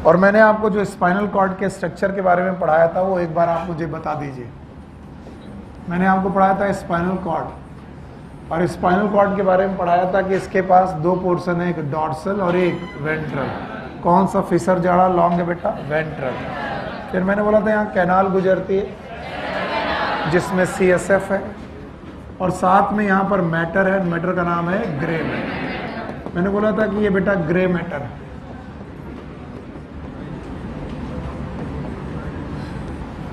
और मैंने आपको जो स्पाइनल कॉर्ड के स्ट्रक्चर के बारे में पढ़ाया था वो एक बार आप मुझे बता दीजिए। मैंने आपको पढ़ाया था स्पाइनल कॉर्ड, और स्पाइनल कॉर्ड के बारे में पढ़ाया था कि इसके पास दो पोर्शन है, एक डॉर्सल और एक वेंट्रल। कौन सा फिशर जाड़ा लॉन्ग है बेटा? वेंट्रल। फिर मैंने बोला था यहाँ कैनाल गुजरती है जिसमें CSF है, और साथ में यहाँ पर मैटर है, मैटर का नाम है ग्रे मैटर। मैंने बोला था कि ये बेटा ग्रे मैटर है।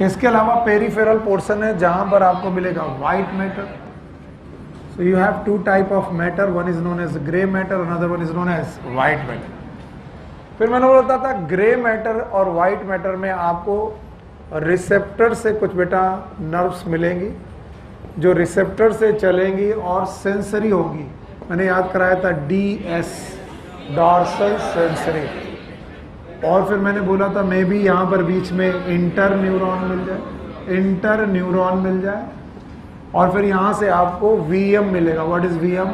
इसके अलावा पेरिफेरल पोर्शन है जहां पर आपको मिलेगा white matter. So you have two type of matter, one is known as grey matter, another one is known as white matter. फिर मैंने बोला था ग्रे मैटर और व्हाइट मैटर में आपको रिसेप्टर से कुछ बेटा नर्व्स मिलेंगी जो रिसेप्टर से चलेंगी और सेंसरी होगी। मैंने याद कराया था DS, डॉर्सल सेंसरी। और फिर मैंने बोला था मे बी यहाँ पर बीच में इंटर न्यूरॉन मिल जाए, और फिर यहाँ से आपको VM मिलेगा। What is VM?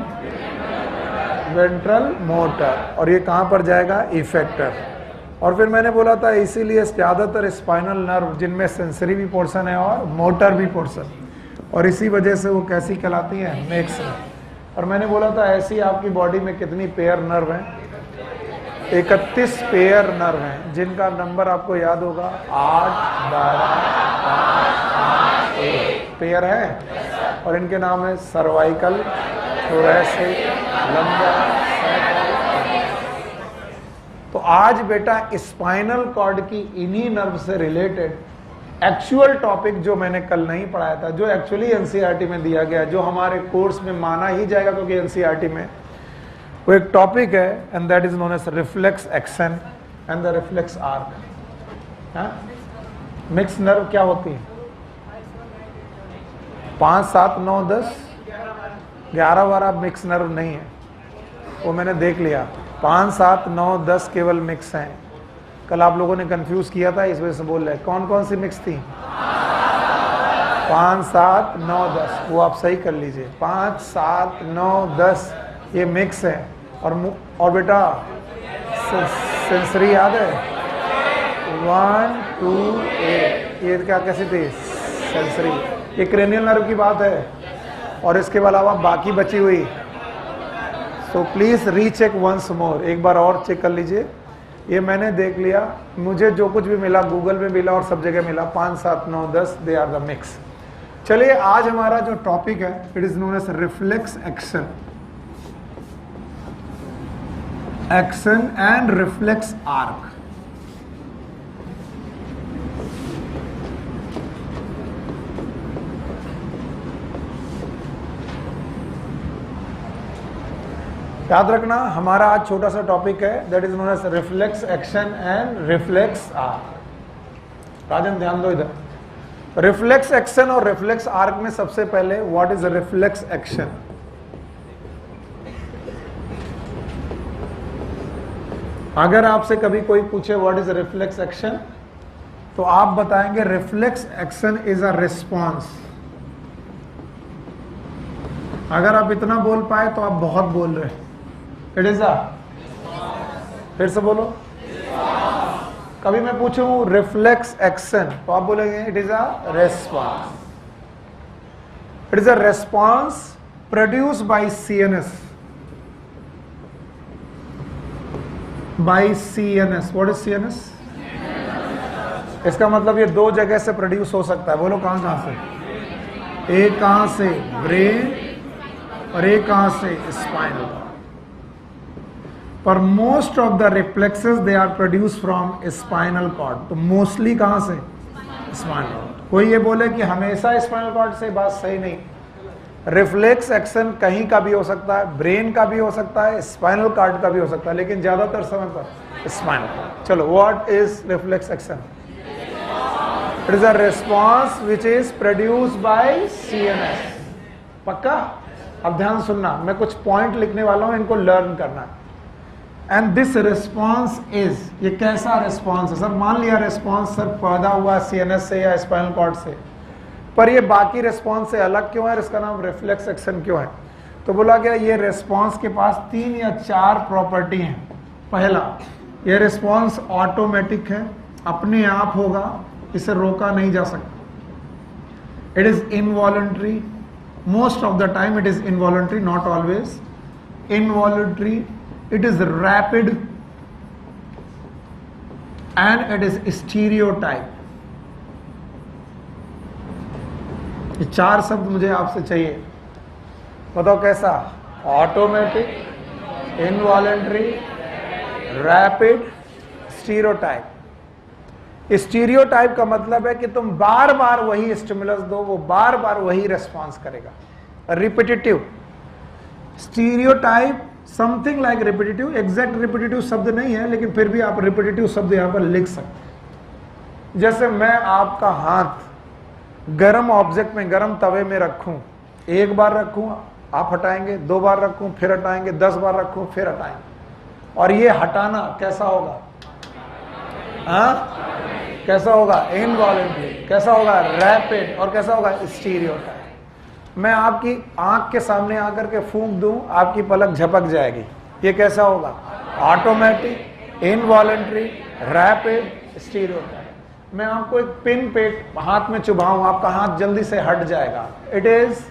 Ventral motor. और ये कहाँ पर जाएगा? इफेक्टर। और फिर मैंने बोला था इसीलिए ज़्यादातर स्पाइनल नर्व जिनमें सेंसरी भी पोर्शन है और मोटर भी पोर्शन, और इसी वजह से वो कैसी कहलाती है? मिक्स। और मैंने बोला था ऐसी आपकी बॉडी में कितनी पेयर नर्व हैं? 31 पेयर नर्व हैं, जिनका नंबर आपको याद होगा 8, 12, 5, 8 पेयर है। और इनके नाम है सर्वाइकल, थोरैसिक, लंबर। तो आज बेटा स्पाइनल कॉर्ड की इन्हीं नर्व से रिलेटेड एक्चुअल टॉपिक जो मैंने कल नहीं पढ़ाया था, जो एक्चुअली NCERT में दिया गया, जो हमारे कोर्स में माना ही जाएगा क्योंकि NCERT में वो एक टॉपिक है, and that is known as reflex action and the reflex arc. Mix nerve क्या होती है? 5, 7, 9, 10, 11, 12 मिक्स नर्व नहीं है, वो मैंने देख लिया। 5, 7, 9, 10 केवल मिक्स हैं। कल आप लोगों ने कंफ्यूज किया था, इस वजह से बोल रहे। कौन कौन सी मिक्स थी? 5, 7, 9, 10, वो आप सही कर लीजिए। 5, 7, 9, 10 ये मिक्स है। और बेटा सेंसरी याद है? 1, 2, 8 ये क्या कैसी थी? सेंसरी। ये क्रेनियल नर्व की बात है, और इसके अलावा बाकी बची हुई। So please recheck once more, एक बार और चेक कर लीजिए। ये मैंने देख लिया, मुझे जो कुछ भी मिला गूगल में मिला और सब जगह मिला, 5, 7, 9, 10 दे आर द मिक्स। चलिए आज हमारा जो टॉपिक है it is known as reflex action and reflex arc. याद रखना हमारा आज छोटा सा टॉपिक है that is known as reflex action and reflex arc. Rajan ध्यान दो इधर। रिफ्लेक्स एक्शन और रिफ्लेक्स आर्क में सबसे पहले व्हाट इज रिफ्लेक्स एक्शन? अगर आपसे कभी कोई पूछे व्हाट इज रिफ्लेक्स एक्शन, तो आप बताएंगे reflex action is a response. अगर आप इतना बोल पाए तो आप बहुत बोल रहे हैं। इट इज अ, फिर से बोलो। कभी मैं पूछूं रिफ्लेक्स एक्शन तो आप बोलेंगे it is a response. It is a response produce by CNS। By CNS। What is CNS? इसका मतलब ये दो जगह से प्रोड्यूस हो सकता है। बोलो कहां से? एक कहां से? ब्रेन, और एक कहां से? स्पाइनल। पर most of the reflexes they are produce from spinal cord. तो मोस्टली कहां से? Spinal cord. कोई ये बोले कि हमेशा स्पाइनल कॉर्ड से, बात सही नहीं। रिफ्लेक्स एक्शन कहीं का भी हो सकता है, ब्रेन का भी हो सकता है, स्पाइनल कॉर्ड का भी हो सकता है, लेकिन ज्यादातर समय पर स्पाइनल कॉर्ड। चलो what is reflex action? It is a response which is produced by CNS। पक्का? अब ध्यान सुनना, मैं कुछ पॉइंट लिखने वाला हूं, इनको लर्न करना। एंड दिस रिस्पॉन्स इज, ये कैसा रिस्पॉन्स है? सर मान लिया रिस्पॉन्स सर पैदा हुआ CNS से या स्पाइनल कॉर्ड से, पर ये बाकी रिस्पॉन्स से अलग क्यों है? इसका नाम रिफ्लेक्स एक्शन क्यों है? तो बोला गया ये रिस्पॉन्स के पास 3 या 4 प्रॉपर्टी हैं। पहला, ये रिस्पॉन्स ऑटोमेटिक है, अपने आप होगा, इसे रोका नहीं जा सकता। It is involuntary, most of the time it is involuntary, not always involuntary. It is rapid and it is stereotype. ये 4 शब्द मुझे आपसे चाहिए, बताओ कैसा? Automatic, involuntary, rapid, stereotype. Stereotype का मतलब है कि तुम बार बार वही स्टिमुलस दो, वो बार बार वही रेस्पॉन्स करेगा। Repetitive, stereotype something like repetitive, exact repetitive शब्द नहीं है, लेकिन फिर भी आप रिपीटेटिव शब्द यहां पर लिख सकते हैं। जैसे मैं आपका हाथ गर्म ऑब्जेक्ट में, गर्म तवे में रखूं, एक बार रखूं आप हटाएंगे, 2 बार रखूं फिर हटाएंगे, 10 बार रखूं फिर हटाएंगे, और ये हटाना कैसा होगा? कैसा होगा? इनवॉलंटरी। कैसा होगा? रैपिड। और कैसा होगा? स्टीरियोटाइप। मैं आपकी आंख के सामने आकर के फूंक दूं, आपकी पलक झपक जाएगी, ये कैसा होगा? Automatic, involuntary, rapid, stereotype. मैं आपको एक पिन पे हाथ में चुभाऊं, आपका हाथ जल्दी से हट जाएगा। It is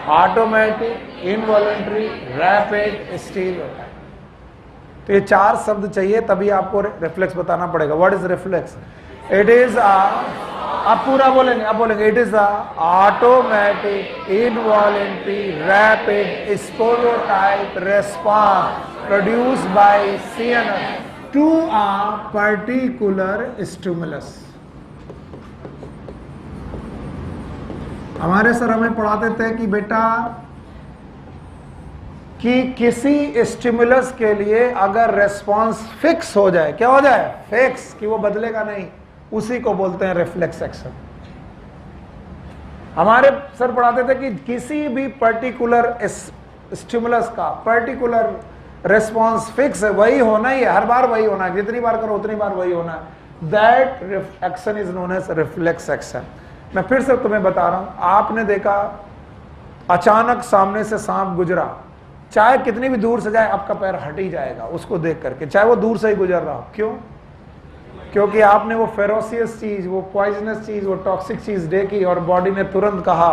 automatic, involuntary, rapid, stereotype. तो ये 4 शब्द चाहिए, तभी आपको रिफ्लेक्स बताना पड़ेगा। What is reflex? It is आप पूरा बोलेंगे, आप बोलेंगे it is automatic, involuntary, rapid, stereotype response produced by CNS to a particular stimulus. हमारे सर हमें पढ़ाते थे कि बेटा कि किसी स्टिमुलस के लिए अगर रेस्पॉन्स फिक्स हो जाए, क्या हो जाए? फिक्स, कि वो बदलेगा नहीं, उसी को बोलते हैं रिफ्लेक्स एक्शन। हमारे सर पढ़ाते थे कि किसी भी पर्टिकुलर स्टिमुलस का पर्टिकुलर रेस्पॉन्स फिक्स है, वही होना ही है, हर बार वही होना है, जितनी बार करो उतनी बार वही होना है। That action is known as reflex action. मैं फिर से तुम्हें बता रहा हूं, आपने देखा अचानक सामने से सांप गुजरा, चाहे कितनी भी दूर से जाए आपका पैर हट ही जाएगा उसको देख करके, चाहे वो दूर से ही गुजर रहा हो। क्यों? क्योंकि आपने वो फेरोसियस चीज, वो पॉइजनस चीज, वो टॉक्सिक चीज देखी और बॉडी ने तुरंत कहा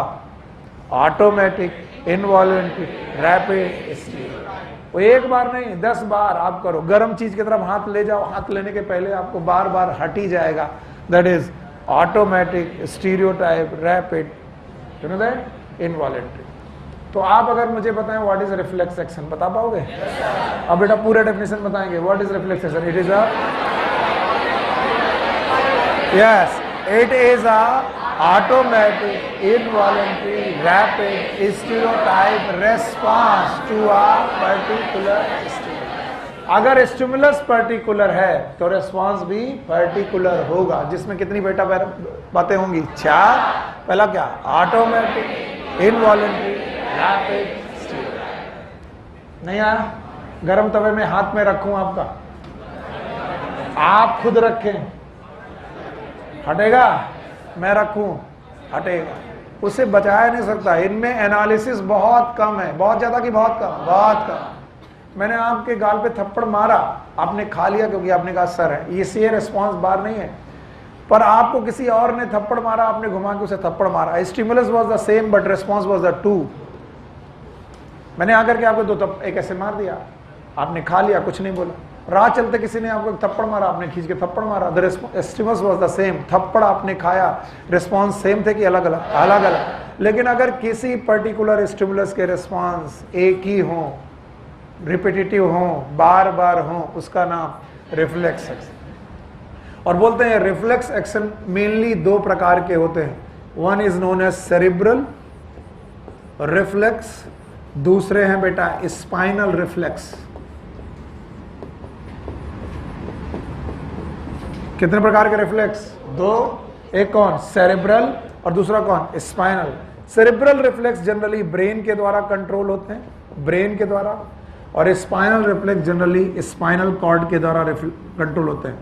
ऑटोमेटिक, इनवॉलंटरी, रैपिड, स्टीरियोटाइप। वो एक बार नहीं 10 बार आप करो। गर्म चीज की तरफ हाथ ले जाओ, हाथ लेने के पहले आपको बार बार हट ही जाएगा। That is automatic, stereotype, rapid, you know that, involuntary. तो आप अगर मुझे बताएं व्हाट इज रिफ्लेक्स एक्शन, बता पाओगे? अब बेटा पूरा डेफिनेशन बताएंगे। What is reflex action? It is a yes, it is a automatic, involuntary, rapid, stereotype response to a particular stimulus. अगर स्टिमुलस पर्टिकुलर है तो रेस्पॉन्स भी पर्टिकुलर होगा, जिसमें कितनी बेटा बातें होंगी? 4। पहला क्या? Automatic, involuntary, rapid, stereotype. नहीं आया? गरम तवे में हाथ में रखूं आपका, आप खुद रखें, हटेगा? मैं रखूं, हटेगा। उसे बचाया नहीं सकता। इनमें एनालिसिस बहुत कम है, बहुत ज्यादा की बहुत कम, बहुत कम। मैंने आपके गाल पे थप्पड़ मारा, आपने खा लिया क्योंकि आपने कहा सर है, ये रिस्पॉन्स बार नहीं है। पर आपको किसी और ने थप्पड़ मारा, आपने घुमा के उसे थप्पड़ मारा, stimulus was the same but response was the 2। मैंने आकर के आपको 2 एक ऐसे मार दिया, आपने खा लिया, कुछ नहीं बोला। राह चलते किसी ने आपको थप्पड़ मारा, आपने खींच के थप्पड़ मारा, the stimulus was the same. थप्पड़ आपने खाया, रिस्पॉन्स सेम थे कि अलग अलग? अलग अलग। लेकिन अगर किसी पर्टिकुलर स्टिमुलस के रिस्पॉन्स एक ही हो, रिपीटेटिव हो, बार बार हो, उसका नाम रिफ्लेक्स एक्शन। और बोलते हैं रिफ्लेक्स एक्शन मेनली 2 प्रकार के होते हैं। One is known as cerebral reflex, दूसरे हैं बेटा स्पाइनल रिफ्लेक्स। कितने प्रकार के रिफ्लेक्स? 2। एक कौन? सेरेब्रल, और दूसरा कौन? Spinal. Cerebral reflex generally brain के द्वारा कंट्रोल होते हैं, ब्रेन के द्वारा, और spinal reflex generally spinal cord के द्वारा कंट्रोल होते हैं।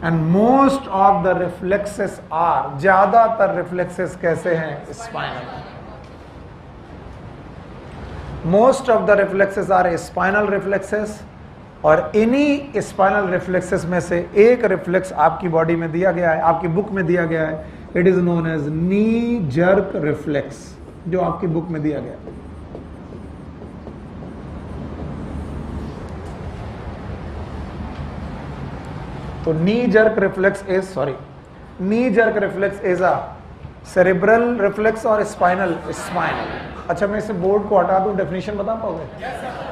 And most of the reflexes are, ज्यादातर रिफ्लेक्सेस कैसे हैं? Spinal. Most of the reflexes are spinal reflexes और इन्हीं स्पाइनल रिफ्लेक्सेस में से एक रिफ्लेक्स आपकी बॉडी में दिया गया है, आपकी बुक में दिया गया है, it is known as knee jerk reflex, जो आपकी बुक में दिया गया है। तो knee jerk reflex is a cerebral reflex और स्पाइनल। अच्छा, मैं इसे बोर्ड को हटा दूं, डेफिनेशन बता पाओगे?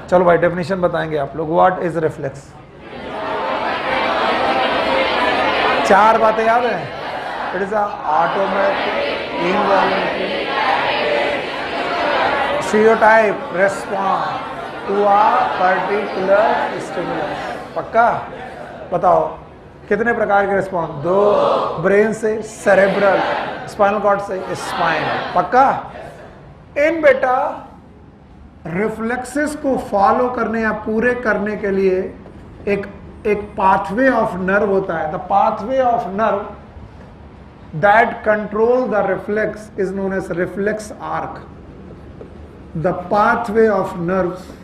चलो भाई, डेफिनेशन बताएंगे आप लोग। What is reflex? 4 बातें याद है? It is automatic involuntary stereotype response to a particular stimulus. पक्का? बताओ कितने प्रकार के रिस्पॉन्स? 2, ब्रेन से सेरेब्रल, स्पाइनल कॉर्ड से स्पाइनल। पक्का? इन बेटा रिफ्लेक्सेस को फॉलो करने या पूरे करने के लिए एक पाथवे ऑफ नर्व होता है। The pathway of nerve that control the reflex is known as reflex arc. The pathway of nerves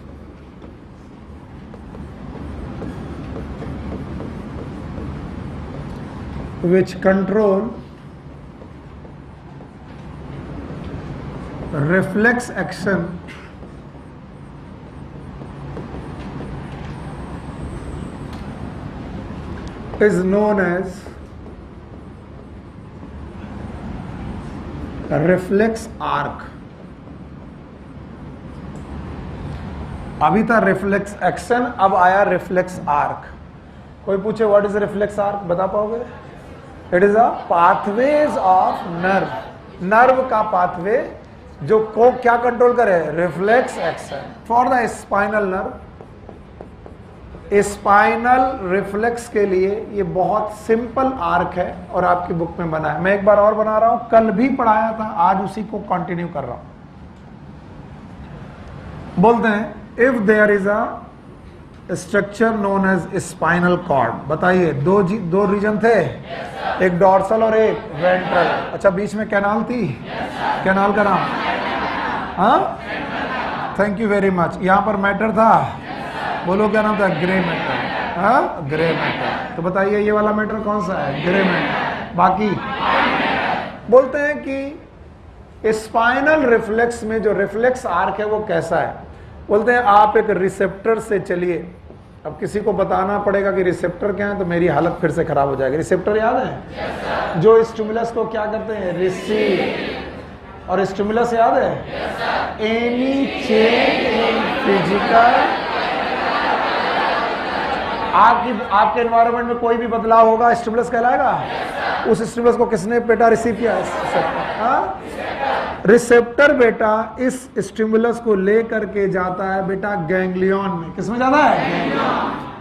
which control reflex action is known as reflex arc। अभी था रिफ्लेक्स एक्शन, अब आया reflex arc. कोई पूछे what is reflex arc, बता पाओगे? It is a pathways of nerve, nerve का pathway जो को क्या कंट्रोल करे? Reflex action. For the spinal nerve, spinal reflex के लिए ये बहुत सिंपल आर्क है और आपकी बुक में बना है। मैं एक बार और बना रहा हूं, कल भी पढ़ाया था, आज उसी को कंटिन्यू कर रहा हूं। बोलते हैं if there is a structure known as spinal cord. बताइए, दो रीजन थे, एक डॉर्सल और एक वेंट्रल। अच्छा, बीच में कैनाल थी? कैनाल का नाम? हाँ, थैंक यू वेरी मच। यहां पर मैटर था, बोलो क्या नाम था? Grey matter. हाँ, ग्रे मैटर। तो बताइए ये वाला मैटर कौन सा है? Grey matter. बाकी बोलते हैं कि स्पाइनल रिफ्लेक्स में जो रिफ्लेक्स आर्क है वो कैसा है? बोलते हैं आप एक रिसेप्टर से चलिए। अब किसी को बताना पड़ेगा कि रिसेप्टर क्या है, तो मेरी हालत फिर से खराब हो जाएगी। रिसेप्टर याद है? yes, जो स्टिमुलस को क्या करते हैं? रिसीव। और स्टिमुलस याद है? एनी चेंज इन फिजिकल, आपके एनवायरनमेंट में कोई भी बदलाव होगा, स्टिमुलस कहलाएगा। उस स्टिमुलस को किसने बेटा रिसीव किया? रिसेप्टर बेटा इस स्टिमुलस को लेकर के जाता है बेटा गैंग्लियन में। किसमें जाता है?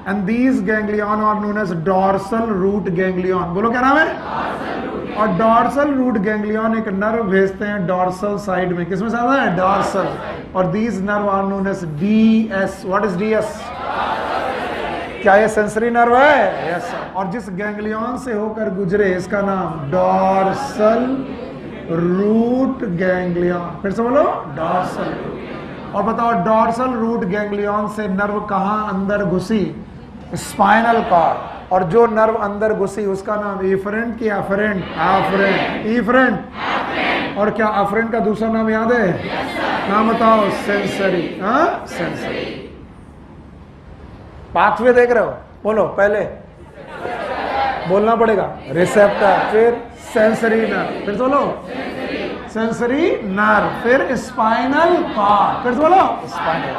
And these ganglion are known as dorsal root ganglion. बोलो क्या नाम है? और डॉर्सल रूट गैंग्लियन एक नर्व भेजते हैं डॉर्सल साइड में। किसमें जाता है? डॉर्सल। और these nerve are known as DS. What is DS? क्या ये सेंसरी नर्व है? यस। और जिस गैंग्लियन से होकर गुजरे इसका नाम डॉर्सल रूट गैंग्लियन। फिर से बोलो, डॉर्सल। और बताओ डॉर्सल रूट गैंग्लियन से नर्व कहां अंदर घुसी? Spinal cord. और जो नर्व अंदर घुसी उसका नाम इफरेंट की अफरेंट? अफरेंट। इफरेंट। और क्या अफरेंट का दूसरा नाम याद है? नाम बताओ? सेंसरी। हाँ, सेंसरी। पाथवे देख रहे हो? बोलो, पहले बोलना पड़ेगा रिसेप्टर, फिर सेंसरी नर्व, फिर बोलो सेंसरी नर्व, फिर स्पाइनल कॉर्ड, फिर बोलो स्पाइनल।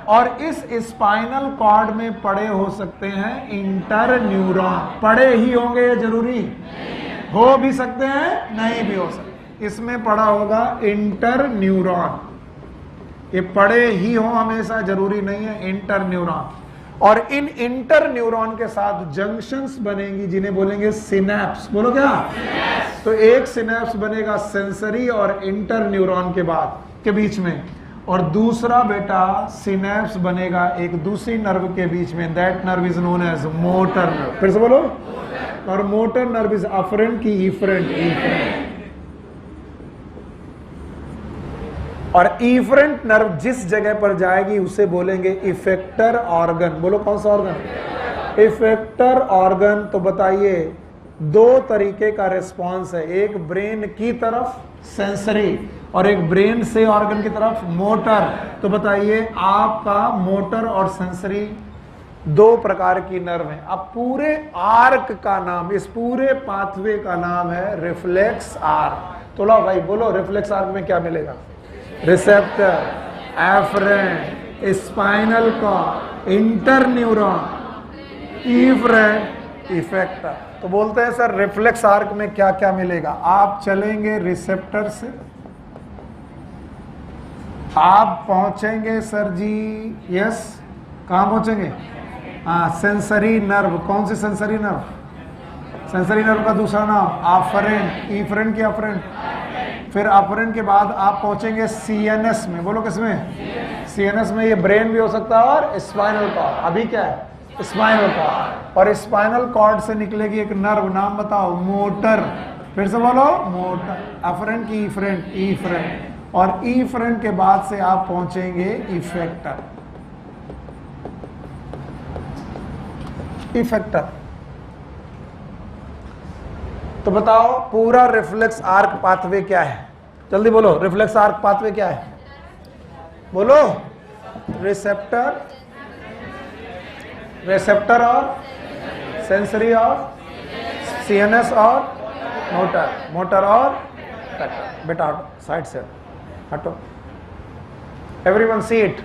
और इस स्पाइनल कॉर्ड में पड़े हो सकते हैं इंटर न्यूरॉन। पड़े ही होंगे ये जरूरी? हो भी सकते हैं, नहीं भी हो सकते। इसमें पड़ा होगा इंटर न्यूरॉन। ये पड़े ही हो हमेशा जरूरी नहीं है, इंटर न्यूरॉन। और इन इंटर न्यूरॉन के साथ जंक्शंस बनेंगी जिन्हें बोलेंगे सिनैप्स। बोलो क्या? तो एक सिनैप्स बनेगा सेंसरी और इंटर न्यूरॉन के बीच में, और दूसरा बेटा सिनैप्स बनेगा एक दूसरी नर्व के बीच में। That nerve is known as motor nerve. फिर से बोलो। और मोटर नर्व इज अफरेंट की इफरेंट? इफरेंट। और इफरेंट नर्व जिस जगह पर जाएगी उसे बोलेंगे इफेक्टर ऑर्गन। बोलो कौन सा ऑर्गन? Effector organ. तो बताइए दो तरीके का रिस्पांस है, एक ब्रेन की तरफ सेंसरी और एक ब्रेन से ऑर्गन की तरफ मोटर। तो बताइए आपका मोटर और सेंसरी दो प्रकार की नर्व है। अब पूरे आर्क का नाम, इस पूरे पाथवे का नाम है रिफ्लेक्स आर्क। तो लो भाई बोलो रिफ्लेक्स आर्क में क्या मिलेगा? Receptor, afferent, spinal cord, interneuron, efferent, effector. तो बोलते हैं सर रिफ्लेक्स आर्क में क्या क्या मिलेगा? आप चलेंगे रिसेप्टर से, आप पहुंचेंगे सर जी, यस, कहां पहुंचेंगे? हाँ, सेंसरी नर्व। कौन सी सेंसरी नर्व? सेंसरी नर्व का दूसरा नाम अफरेंट। इफरेंट की अफरेंट। फिर अफरेंट के बाद आप पहुंचेंगे सीएनएस में। बोलो किसमें? सीएनएस में। ये ब्रेन भी हो सकता है और स्पाइनल कॉर्ड। अभी क्या है? Spinal cord. और स्पाइनल कॉर्ड से निकलेगी एक नर्व, नाम बताओ? मोटर। फिर से बोलो मोटर। अफरेंट की इफरेंट, इफरेंट। और इफरेंट के बाद से आप पहुंचेंगे इफेक्टर। इफेक्टर। तो बताओ पूरा रिफ्लेक्स आर्क पाथवे क्या है? जल्दी बोलो रिफ्लेक्स आर्क पाथवे क्या है? बोलो। रिसेप्टर, रिसेप्टर और सेंसरी और सीएनएस और मोटर, मोटर और इफेक्टर। बेटा हटो, साइड से हटो। Everyone see it.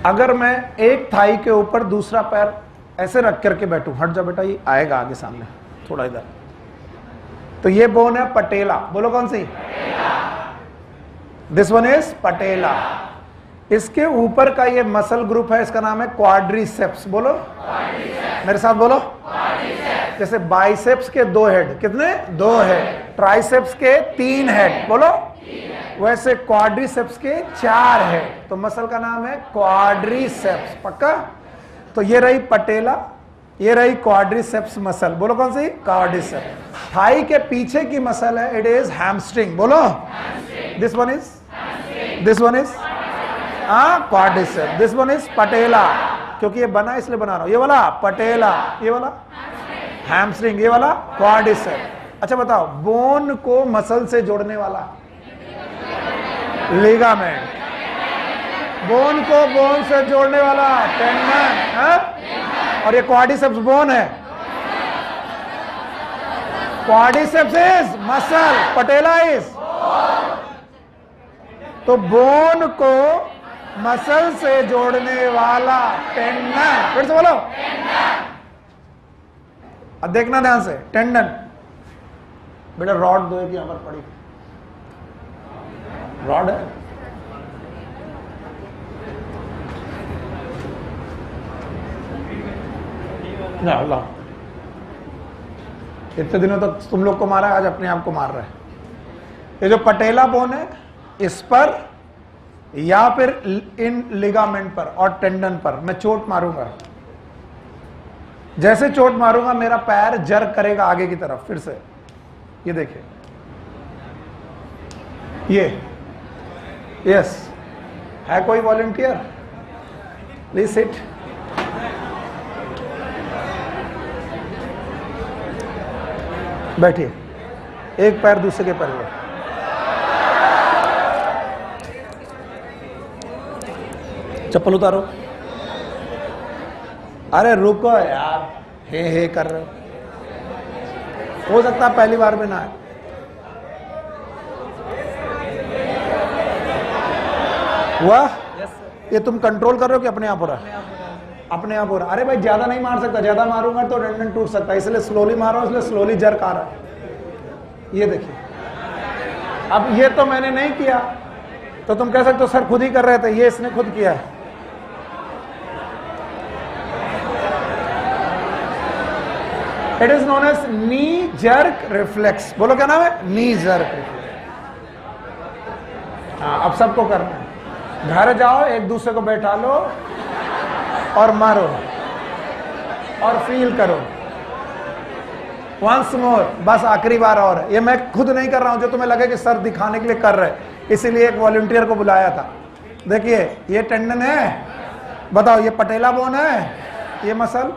अगर मैं एक थाई के ऊपर दूसरा पैर ऐसे रख करके बैठूं, हट जा बेटा, ये आएगा आगे सामने थोड़ा इधर। तो ये बोन है पटेला। बोलो कौन सी? दिस वन इज पटेला। इसके ऊपर का ये मसल ग्रुप है, इसका नाम है क्वाड्रिसेप्स। बोलो मेरे साथ बोलो। जैसे बाइसेप्स के दो हेड, कितने? दो हेड। ट्राइसेप्स के 3 हेड। बोलो। वैसे क्वाड्रिसेप्स के 4 है। तो मसल का नाम है क्वाड्रिसेप्स। पक्का? तो ये रही पटेला, ये रही क्वाड्रिसेप्स मसल। बोलो कौन सी? क्वाड्रिसेप्स। थाई के पीछे की मसल है, इट इज हैमस्ट्रिंग। बोलो। This one is, this one is quadriceps, this one is patella. क्योंकि ये बना इसलिए बना रहा हूं। ये वाला पटेला, ये वाला हैमस्ट्रिंग, ये वाला क्वाड्रिसेप्स। अच्छा बताओ बोन को मसल से जोड़ने वाला? लिगामेंट। बोन को बोन से जोड़ने वाला? टेंडन है? और ये क्वाड्रिसेप्स बोन है। Quadriceps is muscle, patella is. तो बोन को मसल से जोड़ने वाला टेंडन। फिर से बोलो। अब देखना ध्यान से। टेंडन। बेटा रॉड दो, यहां पर पड़ी रॉड है। ला इतने दिनों तक तुम लोग को मारा है, आज अपने आप को मार रहा है। ये जो पटेला बोन है, इस पर या फिर इन लिगामेंट पर और टेंडन पर मैं चोट मारूंगा। जैसे चोट मारूंगा मेरा पैर जर्क करेगा आगे की तरफ। फिर से ये देखिए, ये यस है। कोई वॉलंटियर? Please sit. बैठिए। एक पैर दूसरे के पैर में। चप्पल उतारो। अरे रुको यार, हे कर रहे हो सकता है पहली बार में ना है। हुआ? ये तुम कंट्रोल कर रहे हो कि अपने आप हो रहा है? अपने आप हो रहा। अरे भाई ज्यादा नहीं मार सकता, ज्यादा मारूंगा तो टेंडन टूट सकता है, इसलिए स्लोली मारो, इसलिए स्लोली जर्क आ रहा है। ये देखिए। अब ये तो मैंने नहीं किया, तो तुम कह सकते हो सर खुद ही कर रहे थे। ये इसने खुद किया है। It is known as knee jerk reflex. बोलो क्या नाम है? Knee jerk reflex. हाँ, अब सबको करना है। घर जाओ, एक दूसरे को बैठा लो और मारो और फील करो। वंस मोर, बस आखिरी बार और है। ये मैं खुद नहीं कर रहा हूं, जो तुम्हें लगे कि सर दिखाने के लिए कर रहे, इसीलिए एक वॉलंटियर को बुलाया था। देखिए ये टेंडन है, बताओ ये पटेला बोन है, ये मसल,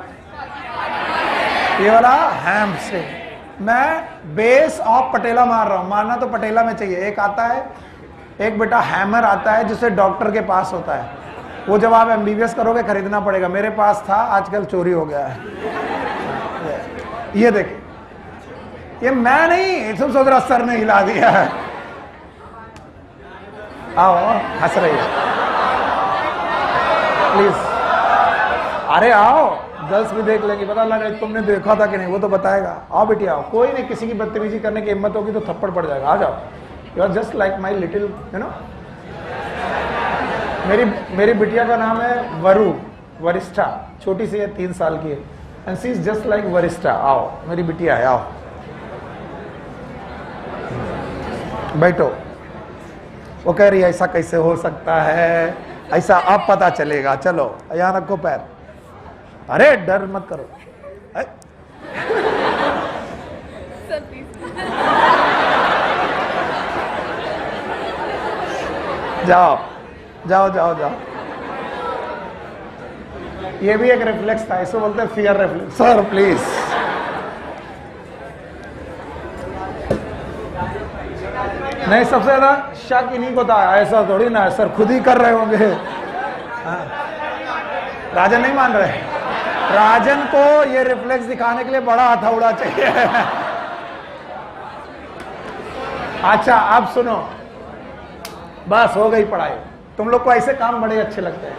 ये वाला हैमस्ट्रिंग। मैं बेस ऑफ पटेला मार रहा हूं, मारना तो पटेला में चाहिए। एक आता है, एक बेटा हैमर आता है जिसे डॉक्टर के पास होता है, वो जब आप एमबीबीएस करोगे खरीदना पड़ेगा। मेरे पास था, आजकल चोरी हो गया है। ये देखिए, ये मैं नहीं, तुम सोच रहा सर ने हिला दिया है। आओ, हंस रही है प्लीज, अरे आओ, गर्ल्स भी देख लेंगी, पता लगा तुमने देखा था कि नहीं, वो तो बताएगा। आओ बेटी आओ, कोई नहीं, किसी की बदतमीजी करने की हिम्मत होगी तो थप्पड़ पड़ जाएगा। आ जाओ, you are just like my little, you know. मेरी बिटिया का नाम है वरु, वरिष्ठा, छोटी सी है, 3 साल की है, and she is just like Varishtha. आओ मेरी बिटिया है, आओ बैठो। वो कह रही है ऐसा कैसे हो सकता है, ऐसा अब पता चलेगा, चलो यहाँ रखो पैर। अरे डर मत करो, जाओ जाओ जाओ जाओ। ये भी एक रिफ्लेक्स था, इसको बोलते हैं फियर रिफ्लेक्स। सर प्लीज, नहीं सबसे ज्यादा शक इन्हीं को था, ऐसा थोड़ी ना सर खुद ही कर रहे होंगे। राजन नहीं मान रहे, राजन को ये रिफ्लेक्स दिखाने के लिए बड़ा हथौड़ा चाहिए। अच्छा अब सुनो, बस हो गई पढ़ाई। तुम लोग को ऐसे काम बड़े अच्छे लगते हैं,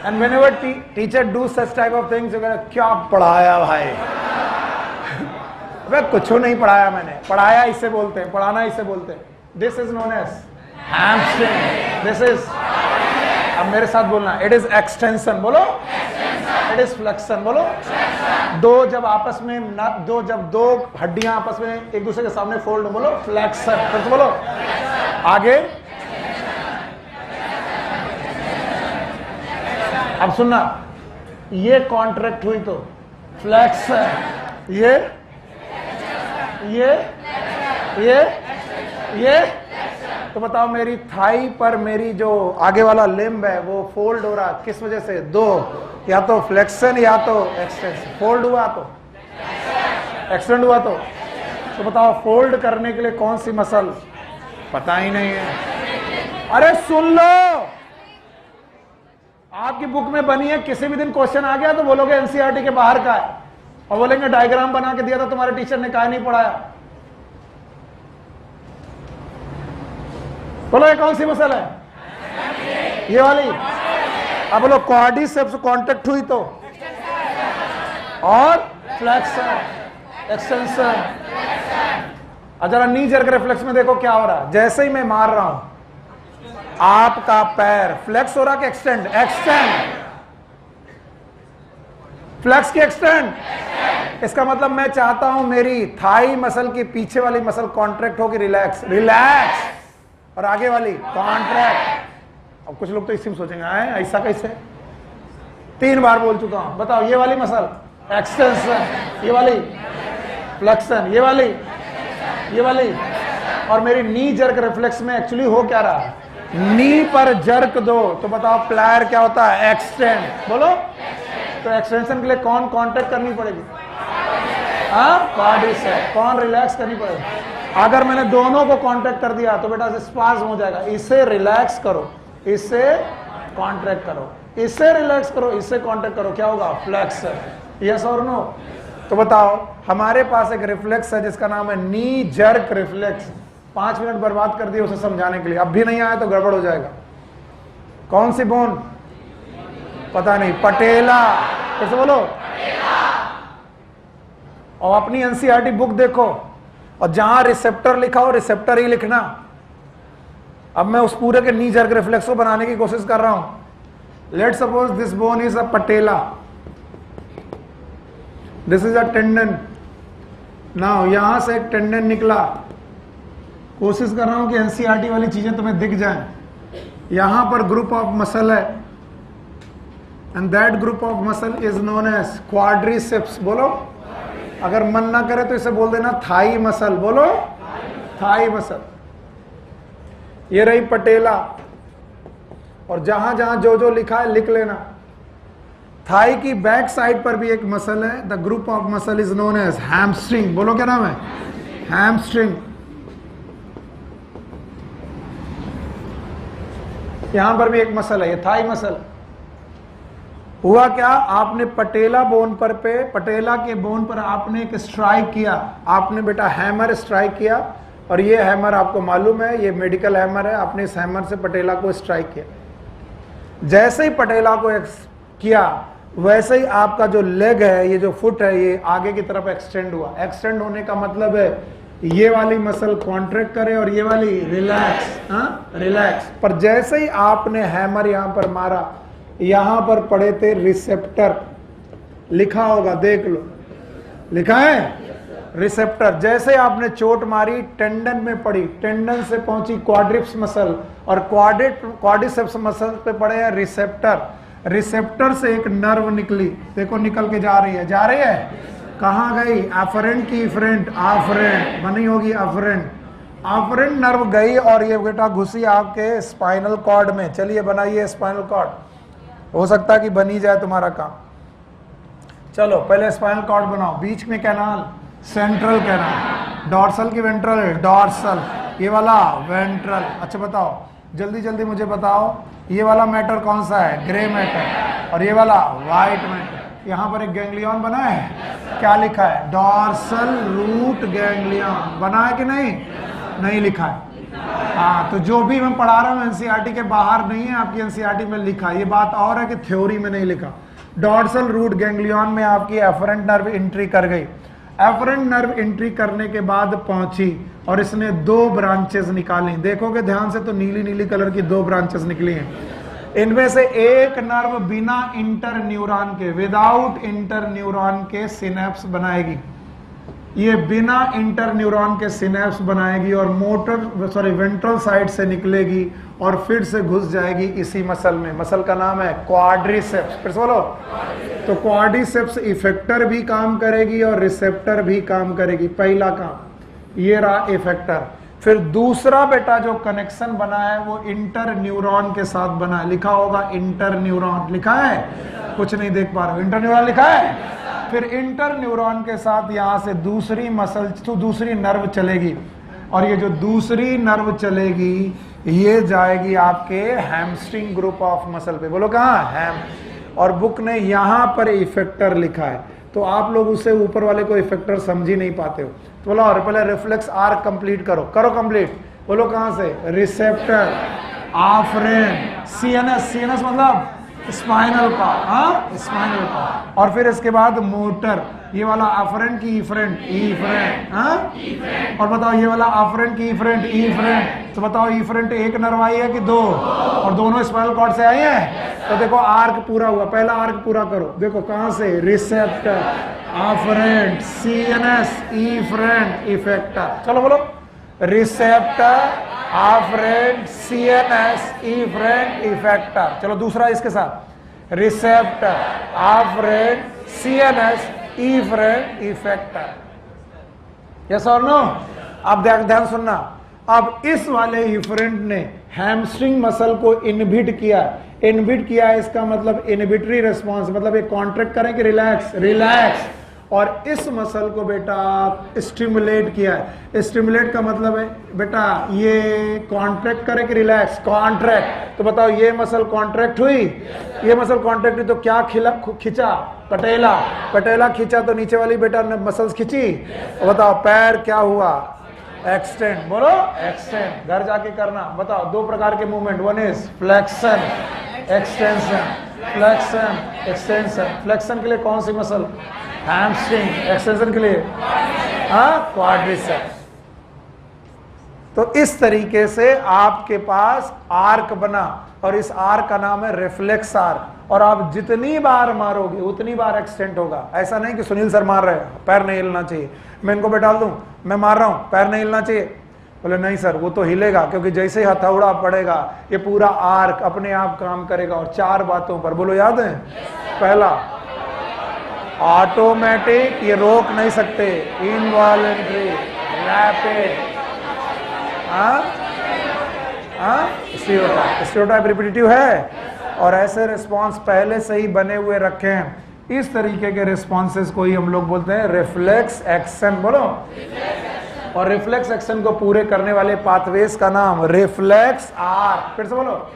and whenever teacher do such type of things, क्या पढ़ाया भाई। वे कुछ नहीं पढ़ाया मैंने, पढ़ाया इसे बोलते हैं, पढ़ाना इसे बोलते हैं। This is known as hamstring, this is, अब मेरे साथ बोलना, इट इज एक्सटेंशन, बोलो इट इज फ्लेक्शन, बोलो। दो जब आपस में जब दो हड्डियां आपस में एक दूसरे के सामने फोल्ड, बोलो फ्लेक्शन। फिर तो बोलो आगे। अब सुनना, ये कॉन्ट्रैक्ट हुई तो फ्लेक्शन, ये तो बताओ मेरी थाई पर मेरी जो आगे वाला लिम्ब है वो फोल्ड हो रहा, किस वजह से? दो, या तो फ्लेक्शन या तो एक्सटेंशन। फोल्ड हुआ तो एक्सटेंड हुआ तो बताओ फोल्ड करने के लिए कौन सी मसल? पता ही नहीं है। अरे सुन लो, आपकी बुक में बनी है, किसी भी दिन क्वेश्चन आ गया तो बोलोगे एनसीईआरटी के बाहर का है, और बोलेंगे डायग्राम बना के दिया था तुम्हारे टीचर ने, काहे नहीं पढ़ाया। बोलो ये कौन सी मसल है? ये वाली। अब बोलो क्वाड्रिसेप्स कांटेक्ट हुई तो, और फ्लेक्शन एक्सटेंशन। अब जरा नी जर्क रिफ्लेक्स में देखो क्या हो रहा है। जैसे ही मैं मार रहा हूं, आपका पैर फ्लेक्स हो रहा कि एक्सटेंड? एक्सटेंड। फ्लेक्स की एक्सटेंड। इसका मतलब मैं चाहता हूं मेरी थाई मसल की पीछे वाली मसल कॉन्ट्रैक्ट हो कि रिलैक्स? रिलैक्स। और आगे वाली कॉन्ट्रैक्ट। अब कुछ लोग तो इसी में सोचेंगे ऐसा कैसे? 3 बार बोल चुका हूं। बताओ, ये वाली मसल एक्सटेंशन, ये वाली फ्लेक्शन, ये वाली। और मेरी नी जर्क रिफ्लेक्स में एक्चुअली हो क्या रहा है? नी पर जर्क दो तो बताओ प्लायर क्या होता है? एक्सटेंड। बोलो, तो एक्सटेंशन के लिए कौन कांटेक्ट करनी पड़ेगी? क्वाड्रिसेप्स। कौन रिलैक्स करनी पड़ेगी? अगर मैंने दोनों को कांटेक्ट कर दिया तो बेटा स्पाज्म हो जाएगा। इसे रिलैक्स करो, इसे कांटेक्ट करो, इसे रिलैक्स करो, इसे कांटेक्ट करो, क्या होगा? फ्लेक्शन। यस और नो? तो बताओ, हमारे पास एक रिफ्लेक्स है जिसका नाम है नी जर्क रिफ्लेक्स। 5 मिनट बर्बाद कर दिए उसे समझाने के लिए, अब भी नहीं आया तो गड़बड़ हो जाएगा। कौन सी बोन? पता नहीं। पटेला। कैसे बोलो? और अपनी एनसीईआरटी बुक देखो, और जहां रिसेप्टर लिखा हो रिसेप्टर ही लिखना। अब मैं उस पूरे के नी जर्क रिफ्लेक्स को बनाने की कोशिश कर रहा हूं। Let suppose this bone is a patella, this is a tendon. Now यहां से एक टेंडन निकला, कोशिश कर रहा हूं कि एनसीईआरटी वाली चीजें तुम्हें दिख जाएं। यहां पर ग्रुप ऑफ मसल है, and that group of muscle is known as quadriceps. बोलो, अगर मन ना करे तो इसे बोल देना थाई मसल, बोलो थाई मसल। ये रही पटेला, और जहां जहां जो जो लिखा है लिख लेना। थाई की बैक साइड पर भी एक मसल है, the group of muscle is known as hamstring. बोलो क्या नाम है? हैमस्ट्रिंग। यहां पर भी एक मसल है, ये थाई मसल। हुआ क्या, आपने पटेला बोन पर पटेला के बोन पर आपने एक स्ट्राइक किया, आपने बेटा हैमर स्ट्राइक किया, और ये हैमर आपको मालूम है ये मेडिकल हैमर है, आपने इस हैमर से पटेला को स्ट्राइक किया। जैसे ही पटेला को किया वैसे ही आपका जो लेग है, ये जो फुट है, ये आगे की तरफ एक्सटेंड हुआ। एक्सटेंड होने का मतलब है ये वाली मसल कॉन्ट्रैक्ट करे और ये वाली रिलैक्स, रिलैक्स। पर जैसे ही आपने हैमर यहां पर मारा, यहां पर पड़े थे रिसेप्टर, लिखा होगा देख लो, लिखा है रिसेप्टर। जैसे आपने चोट मारी टेंडन में पड़ी, टेंडन से पहुंची क्वाड्रिप्स मसल, और क्वाड्रिसेप्स मसल पे पड़े हैं रिसेप्टर। रिसेप्टर से एक नर्व निकली, देखो निकल के जा रही है, जा रही है, कहां गई? एफरेंट की इफरेंट, आफरेंट बनी होगी, अफरेंट। आफरेंट नर्व गई और ये बेटा घुसी आपके स्पाइनल कॉर्ड में। चलिए बनाइए स्पाइनल कॉर्ड, हो सकता है कि बनी जाए तुम्हारा काम। चलो पहले स्पाइनल कॉर्ड बनाओ। बीच में कैनाल, सेंट्रल कैनाल, डॉर्सल की वेंट्रल, डॉर्सल, ये वाला वेंट्रल। अच्छा बताओ जल्दी जल्दी मुझे बताओ, ये वाला मैटर कौन सा है? ग्रे मैटर, और ये वाला व्हाइट मैटर। यहाँ पर एक गैंग्लियन बना है, क्या लिखा है? Dorsal root ganglion. बना है कि नहीं? नहीं लिखा है। हाँ, तो जो भी मैं पढ़ा रहा हूँ एनसीईआरटी के बाहर नहीं है, आपकी एनसीईआरटी में लिखा। ये बात और है कि थ्योरी में नहीं लिखा। डॉर्सल रूट गैंग्लियन में आपकी एफरेंट नर्व एंट्री कर गई। एफरेंट नर्व एंट्री करने के बाद पहुंची और इसने 2 ब्रांचेस निकाली। देखोगे ध्यान से तो नीली नीली कलर की 2 ब्रांचेस निकली हैं। इनमें से एक नर्व बिना इंटर न्यूरॉन के, विदाउट इंटर न्यूरॉन के सिनेप्स बनाएगी। ये बिना इंटर न्यूरॉन के सिनेप्स बनाएगी और वेंट्रल साइड से निकलेगी और फिर से घुस जाएगी इसी मसल में। मसल का नाम है क्वाड्रिसेप्स। फिर से बोलो। तो क्वाड्रिसेप्स इफेक्टर भी काम करेगी और रिसेप्टर भी काम करेगी। पहला काम ये रहा इफेक्टर। फिर दूसरा बेटा जो कनेक्शन बना है वो इंटर न्यूरॉन के साथ बना है। लिखा होगा इंटर न्यूरॉन, लिखा है? कुछ नहीं देख पा रहे हो, इंटर न्यूरॉन लिखा है। फिर इंटर न्यूरॉन के साथ यहां से दूसरी मसल, तो दूसरी नर्व चलेगी, और ये जो दूसरी नर्व चलेगी ये जाएगी आपके हैमस्ट्रिंग ग्रुप ऑफ मसल पे। बोलो कहाँ? हैम। और बुक ने यहां पर इफेक्टर लिखा है, तो आप लोग उससे ऊपर वाले को इफेक्टर समझ ही नहीं पाते हो। तो बोलो और पहले रिफ्लेक्स आर्क कंप्लीट करो, करो कंप्लीट। बोलो कहां से? रिसेप्टर, आफरेंट, सीएनएस, सीएनएस मतलब स्पाइनल कॉर्ड, हाँ स्पाइनल कॉर्ड। और फिर इसके बाद मोटर, ये वाला अफरेंट की इफरेंट, इफरेंट, हाँ। और बताओ ये वाला अफरेंट की इफरेंट, इफरेंट। तो बताओ इफरेंट एक नर्व आई है कि 2? और दोनों स्पाइनल कॉर्ड से आई है। तो देखो आर्क पूरा हुआ। पहला आर्क पूरा करो। देखो कहां से? Receptor, afferent, CNS, efferent, effector. चलो बोलो। Receptor, afferent, CNS, efferent, effector. चलो दूसरा इसके साथ। Receptor, afferent, CNS, efferent, effector. Yes और नो? अब ध्यान सुनना। अब इस वाले इफरेंट ने हैमस्ट्रिंग मसल को इनहिबिट किया। इनहिबिट किया इसका मतलब इनहिबिटरी रिस्पांस, मतलब ये कॉन्ट्रैक्ट करें कि रिलैक्स, रिलैक्स। और इस मसल को बेटा स्टिमुलेट किया है। स्टिमुलेट का मतलब है बेटा ये कॉन्ट्रैक्ट करे कि रिलैक्स, कॉन्ट्रैक्ट। तो बताओ ये मसल कॉन्ट्रैक्ट हुई, ये मसल कॉन्ट्रैक्ट हुई तो क्या खिंचा? पटेला। पटेला खींचा तो नीचे वाली बेटा ने मसल्स खींची। बताओ पैर क्या हुआ? एक्सटेंड। बोलो एक्सटेंड। घर जाके करना। बताओ 2 प्रकार के movement, one is flexion, extension. Flexion, extension. Flexion के लिए कौन सी मसल? हैमस्ट्रिंग। एक्सटेंशन के लिए क्वाड्रिसेप्स। तो इस तरीके से आपके पास आर्क बना, और इस आर्क का नाम है रिफ्लेक्स आर्क। और आप जितनी बार मारोगे उतनी बार एक्सटेंड होगा। ऐसा नहीं कि सुनील सर मार रहे हैं, पैर नहीं हिलना चाहिए, मैं इनको बैठा दूं, मैं मार रहा हूं, पैर नहीं हिलना चाहिए। बोले नहीं सर वो तो हिलेगा, क्योंकि जैसे ही हथौड़ा पड़ेगा ये पूरा आर्क अपने आप काम करेगा। और 4 बातों पर, बोलो याद है? पहला ऑटोमेटिक, ये रोक नहीं सकते, इनवॉलेंट्री, रैपिड, स्टीरियोटाइप रिपीटिटिव है, और ऐसे रिस्पॉन्स पहले से ही बने हुए रखे हैं। इस तरीके के रिस्पॉन्सेस को ही हम लोग बोलते हैं रिफ्लेक्स एक्शन। बोलो, और रिफ्लेक्स एक्शन को पूरे करने वाले पाथवेज का नाम रिफ्लेक्स आर्क। फिर से बोलो,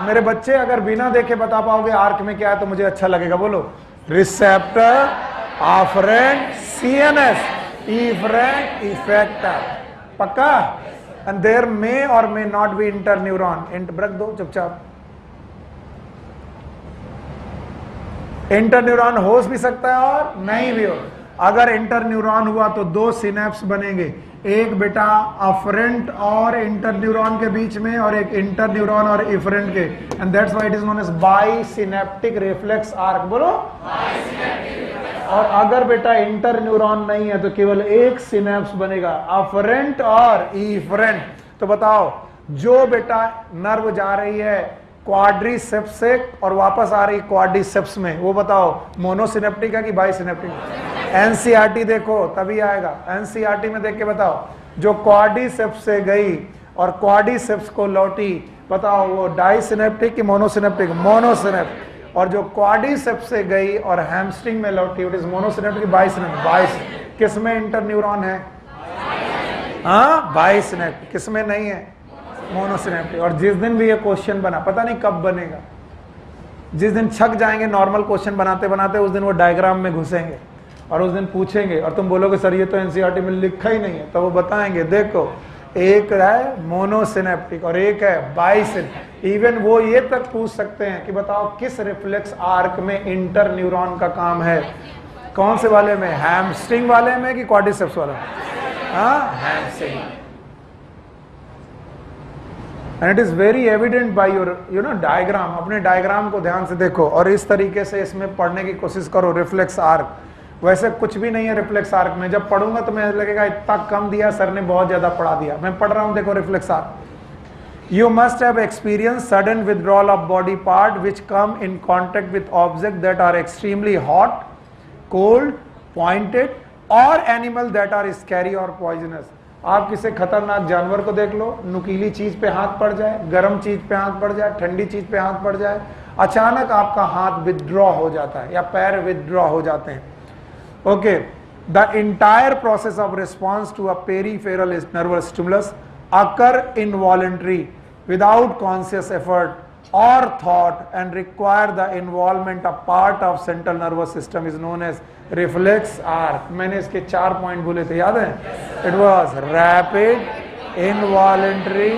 मेरे बच्चे अगर बिना देखे बता पाओगे आर्क में क्या है तो मुझे अच्छा लगेगा। बोलो, रिसेप्टर, ऑफरेंट, सीएनएस, इफरेंट, इफेक्टर। पक्का? एंड देयर मे और मे नॉट बी इंटरन्यूरॉन। रख दो चुपचाप। इंटरन्यूरॉन हो भी सकता है और नहीं भी हो। अगर इंटरन्यूरॉन हुआ तो दो सिनेप्स बनेंगे, एक बेटा अफरेंट और इंटरन्यूरॉन के बीच में, और एक इंटरन्यूरॉन और इफरेंट के, and that's why it is known as bisynaptic reflex arc. बोलो, और अगर बेटा इंटरन्यूरॉन नहीं है तो केवल एक सिनेप्स बनेगा, अफरेंट और इफरेंट। तो बताओ, जो बेटा नर्व जा रही है क्वाड्रिसेप्स से और वापस आ रही क्वाड्रिसेप्स में, वो बताओ मोनोसिनेप्टिक है कि बाइसिनेप्टिक? एनसीईआरटी देखो तभी आएगा। एनसीईआरटी में देख के बताओ, जो क्वाड्रिसेप्स से गई और क्वाड्रिसेप्स को लौटी, बताओ वो डाइसिनेप्टिक कि मोनोसिनेप्टिक? मोनोसिनेप्टिक। और जो क्वाड्रिसेप्स से गई और हैमस्ट्रिंग में लौटी, इट इज मोनोसिनेप्टिक, बाइसिनेप्टिक? बाइस। किसमें इंटरन्यूरॉन है? बाइसिनेप्टिक। किसमें नहीं है? मोनोसिनेप्टिक। और जिस दिन भी ये क्वेश्चन बना, पता नहीं कब बनेगा, जिस दिन छक जाएंगे नॉर्मल क्वेश्चन बनाते बनाते, उस दिन वो डायग्राम में घुसेंगे और उस दिन पूछेंगे और तुम बोलोगे सर ये तो एनसीईआरटी में लिखा ही नहीं है, तो वो बताएंगे देखो एक है मोनोसिनेप्टिक और एक है बाइसिनेप्टिक। इवन वो ये तक पूछ सकते हैं कि बताओ किस रिफ्लेक्स आर्क में इंटरन्यूरॉन का काम है? कौन से वाले में? हैमस्ट्रिंग वाले में कि क्वाड्रिसेप्स वाले में? Hamstring. And it is very evident by your diagram. अपने डायग्राम को ध्यान से देखो और इस तरीके से इसमें पढ़ने की कोशिश करो। रिफ्लेक्स आर्क वैसे कुछ भी नहीं है रिफ्लेक्स आर्क में। जब पढ़ूंगा तो मैं लगेगा इतना कम दिया सर ने, बहुत ज्यादा पढ़ा दिया। मैं पढ़ रहा हूं, देखो reflex arc. You must have experience sudden withdrawal of body part which come in contact with object that are extremely hot, cold, pointed और एनिमल दैट आर स्कैरी और पॉइजनस। आप किसी खतरनाक जानवर को देख लो, नुकीली चीज पे हाथ पड़ जाए, गर्म चीज पे हाथ पड़ जाए, ठंडी चीज पे हाथ पड़ जाए, अचानक आपका हाथ विथड्रॉ हो जाता है या पैर विथड्रॉ हो जाते हैं। Okay, the entire process of response to a peripheral nervous stimulus occur involuntary without conscious effort or thought and require the involvement of part of central nervous system is known as reflex arc। मैंने इसके 4 point बोले थे, याद है? It was rapid, involuntary,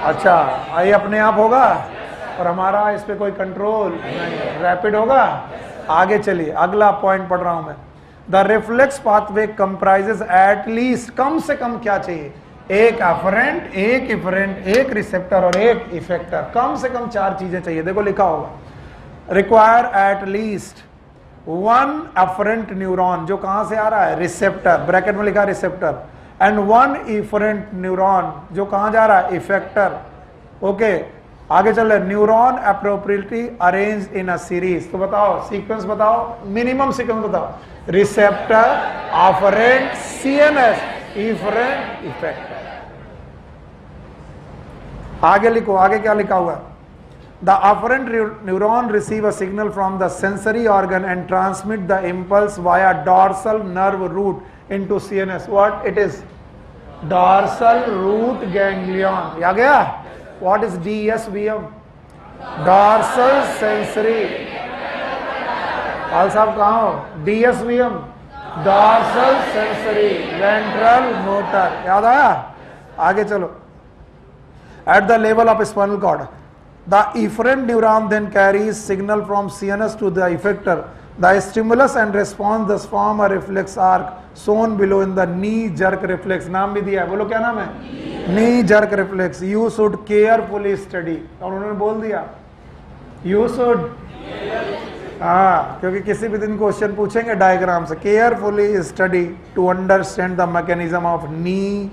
अच्छा ये अपने आप होगा और हमारा इस पे कोई कंट्रोल नहीं। रैपिड होगा। आगे चलिए, अगला पॉइंट पढ़ रहा हूं मैं। The reflex pathway comprises at least, कम से कम क्या चाहिए? एक अफरेंट, एक इफरेंट, एक रिसेप्टर और एक इफेक्टर। कम से कम 4 चीजें चाहिए। देखो लिखा होगा, require at least 1 afferent neuron, जो कहां से आ रहा है? रिसेप्टर, ब्रैकेट में लिखा रिसेप्टर, एंड 1 इफरेंट न्यूरॉन, जो कहां जा रहा है? इफेक्टर। ओके, आगे चल रहे, neuron appropriately arrange in a series. तो बताओ सीक्वेंस बताओ, मिनिमम सीक्वेंस बताओ। Receptor, afferent, CNS, efferent, effector. आगे लिखो, आगे क्या लिखा हुआ? The afferent neuron receive a signal from the sensory organ and transmit the impulse via dorsal nerve root into CNS. What it is? Dorsal root ganglion. आ गया? What is DSVM? Dorsal sensory. Pal साहब कहाँ हो? DSVM, dorsal sensory ventral motor. याद आया? आगे चलो, at the level of spinal cord the efferent neuron then carries signal from CNS to the effector. The stimulus and response thus form a reflex arc shown below in the knee jerk reflex। नाम भी दिया है, बोलो क्या नाम है? knee jerk reflex। You should carefully study। और उन्होंने बोल दिया you should, क्योंकि किसी भी दिन क्वेश्चन पूछेंगे डायग्राम से। carefully study to understand the mechanism of knee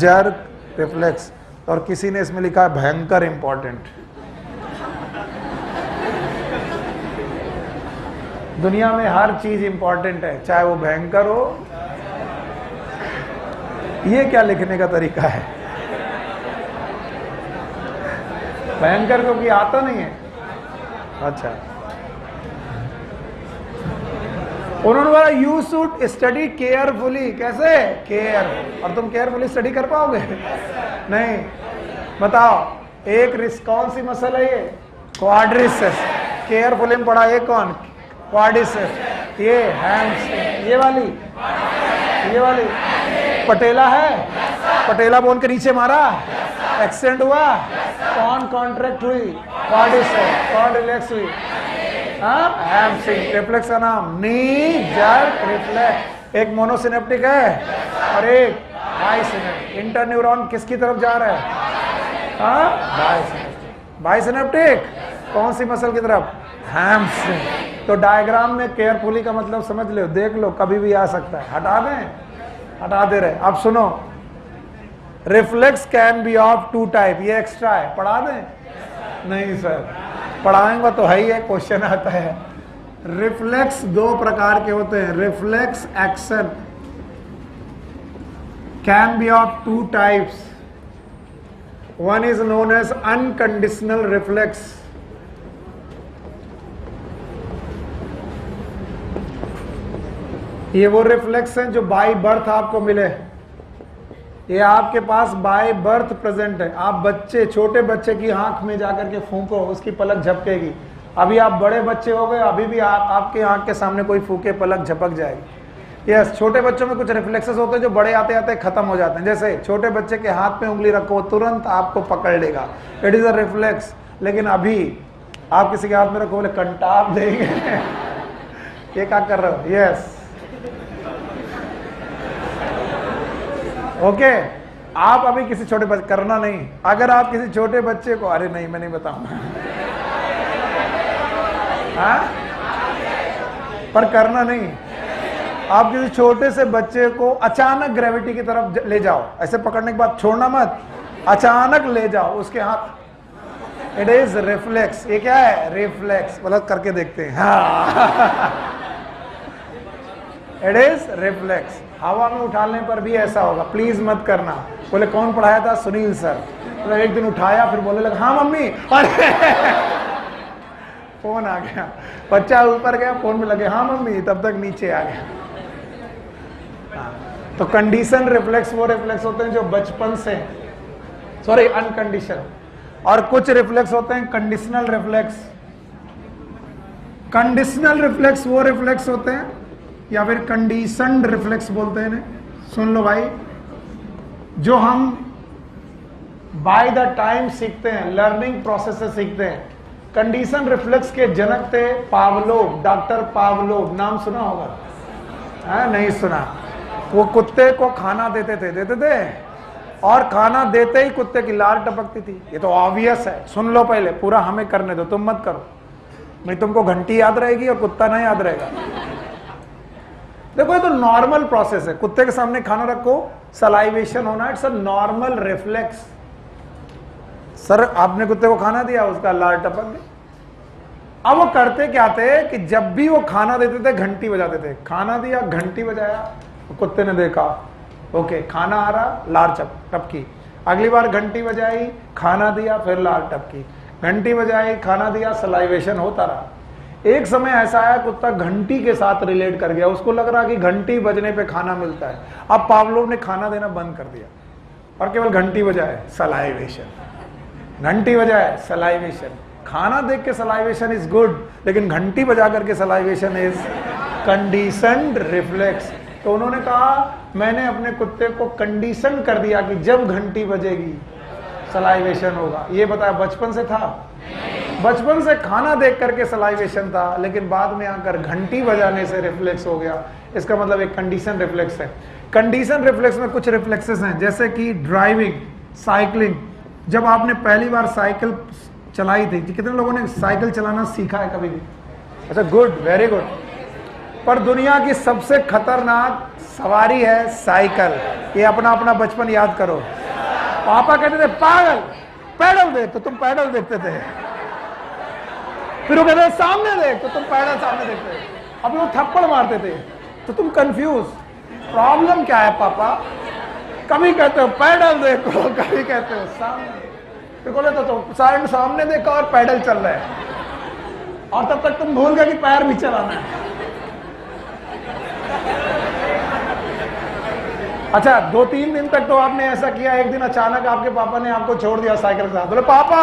jerk reflex। और किसी ने इसमें लिखा है भयंकर इंपॉर्टेंट। दुनिया में हर चीज इंपॉर्टेंट है, चाहे वो भयंकर हो। ये क्या लिखने का तरीका है? भयंकर क्योंकि आता नहीं है। अच्छा, उन्होंने बोला यू शुड स्टडी केयरफुली। कैसे? केयर। और तुम केयरफुली स्टडी कर पाओगे? नहीं। बताओ, कौन सी मसल है ये? क्वाड्रिसेप्स। केयरफुली में पढ़ा ये कौन? क्वाड्रिसेप्स। ये हैम्स्ट्रिंग, ये वाली पटेला है। पटेला बोन के नीचे मारा, एक्सीडेंट हुआ, कौन कॉन्ट्रैक्ट हुई? क्वाड्रिसेप्स। कौन रिलैक्स हुई? हैमस्ट्रिंग। रिफ्लेक्स का नाम नी जर्क रिफ्लेक्स। एक मोनोसिनेप्टिक है और एक बाइसिनेप्टिक। इंटरन्यूरॉन किसकी तरफ जा रहा है? बाइसिनेप्टिक। कौन सी मसल की तरफ? हैमस्ट्रिंग। तो डायग्राम में केयरफुली का मतलब समझ लो, देख लो, कभी भी आ सकता है। हटा दें? हटा दे रहे। अब सुनो, reflex can be of two type. ये एक्स्ट्रा है, पढ़ा दें? नहीं सर, पढ़ाएंगे तो है ही है, क्वेश्चन आता है। रिफ्लेक्स दो प्रकार के होते हैं। Reflex action can be of two types. One is known as unconditional reflex. ये वो रिफ्लेक्स हैं जो बाय बर्थ आपको मिले। ये आपके पास बाय बर्थ प्रेजेंट है। आप बच्चे, छोटे बच्चे की आंख में जाकर के फूंको, उसकी पलक झपकेगी। अभी आप बड़े बच्चे हो गए, अभी भी आपके आंख के सामने कोई फूके, पलक झपक जाएगी। यस, छोटे बच्चों में कुछ रिफ्लेक्सेस होते हैं जो बड़े आते आते खत्म हो जाते हैं। जैसे छोटे बच्चे के हाथ में उंगली रखो, तुरंत आपको पकड़ लेगा, इट इज अ रिफ्लेक्स। लेकिन अभी आप किसी के हाथ में रखो, बोले कंटाप देंगे। ये क्या कर रहे हो? Yes, okay. आप अभी किसी छोटे बच्चे, करना नहीं। अगर आप किसी छोटे बच्चे को, अरे नहीं मैं नहीं बताऊंगा, पर करना नहीं। आप किसी छोटे से बच्चे को अचानक ग्रेविटी की तरफ ले जाओ, ऐसे पकड़ने के बाद छोड़ना मत, अचानक ले जाओ उसके हाथ। It is reflex. ये क्या है? रिफ्लेक्स। मतलब करके देखते हैं। हाँ, इट इज रिफ्लेक्स। हवा में उठाने पर भी ऐसा होगा, प्लीज मत करना। बोले कौन पढ़ाया था? सुनील सर। तो एक दिन उठाया, फिर बोलने लगा हाँ मम्मी, अरे फोन आ गया। बच्चा ऊपर गया, फोन में लगे हाँ मम्मी, तब तक नीचे आ गया। तो कंडीशन रिफ्लेक्स वो रिफ्लेक्स होते हैं जो बचपन से, सॉरी अनकंडीशन। और कुछ रिफ्लेक्स होते हैं कंडीशनल रिफ्लेक्स। कंडीशनल रिफ्लेक्स वो रिफ्लेक्स होते हैं, या फिर कंडीशनड रिफ्लेक्स बोलते हैं इन्हें। सुन लो भाई, जो हम बाय द टाइम सीखते हैं, लर्निंग प्रोसेस से सीखते हैं। कंडीशन रिफ्लेक्स के जनक थे पावलोव, डॉक्टर पावलोव। नाम सुना होगा? नहीं सुना? वो कुत्ते को खाना देते थे और खाना देते ही कुत्ते की लार टपकती थी। ये तो ऑब्वियस है। सुन लो पहले, पूरा हमें करने दो, तुम मत करो, नहीं तुमको घंटी याद रहेगी और कुत्ता नहीं याद रहेगा। देखो ये तो नॉर्मल प्रोसेस है। कुत्ते के सामने खाना रखो, सलाइवेशन होना, it's a normal reflex. Sir आपने कुत्ते को खाना दिया, उसका लार टपक गई। अब वो करते क्या थे कि जब भी वो खाना देते थे घंटी बजाते थे। खाना दिया, घंटी बजाया, कुत्ते ने देखा ओके खाना आ रहा, लार टपकी। अगली बार घंटी बजाई, खाना दिया, फिर लार टपकी। घंटी बजाई, खाना दिया, सलाइवेशन होता रहा। एक समय ऐसा आया कुत्ता घंटी के साथ रिलेट कर गया, उसको लग रहा कि घंटी बजने पे खाना मिलता है। अब पावलोव ने खाना देना बंद कर दिया और केवल घंटी बजाए, सलाइवेशन। घंटी बजाए, सलाइवेशन। खाना देख के सलाइवेशन इज गुड, लेकिन घंटी बजा करके सलाइवेशन इज कंडीशनड रिफ्लेक्स। तो उन्होंने कहा मैंने अपने कुत्ते को कंडीशन कर दिया कि जब घंटी बजेगी सलाइवेशन होगा। ये बताया बचपन से था? बचपन से खाना देख करके सलाइवेशन था, लेकिन बाद में आकर घंटी बजाने से रिफ्लेक्स हो गया। इसका मतलब एक कंडीशन रिफ्लेक्स है। कंडीशन रिफ्लेक्स में कुछ रिफ्लेक्सेस हैं, जैसे कि ड्राइविंग, साइकिलिंग। जब आपने पहली बार साइकिल चलाई थी, कितने लोगों ने साइकिल चलाना सीखा है कभी भी? अच्छा, गुड, वेरी गुड। पर दुनिया की सबसे खतरनाक सवारी है साइकिल। ये अपना अपना बचपन याद करो। पापा कहते थे पागल पैडल देख, तो तुम पैडल देखते थे। फिर वो कहते सामने देख, तो तुम पैडल सामने देखते थे। अभी वो थप्पड़ मारते थे तो तुम कंफ्यूज, प्रॉब्लम क्या है पापा? कभी कहते हो पैडल देखो, कभी कहते हो सामने, तो बोले तो सामने देखो और पैडल चल रहा है, और तब तक तुम भूल गए कि पैर भी चलाना है। अच्छा, 2-3 दिन तक तो आपने ऐसा किया, एक दिन अचानक आपके पापा ने आपको छोड़ दिया साइकिल के साथ, बोले पापा,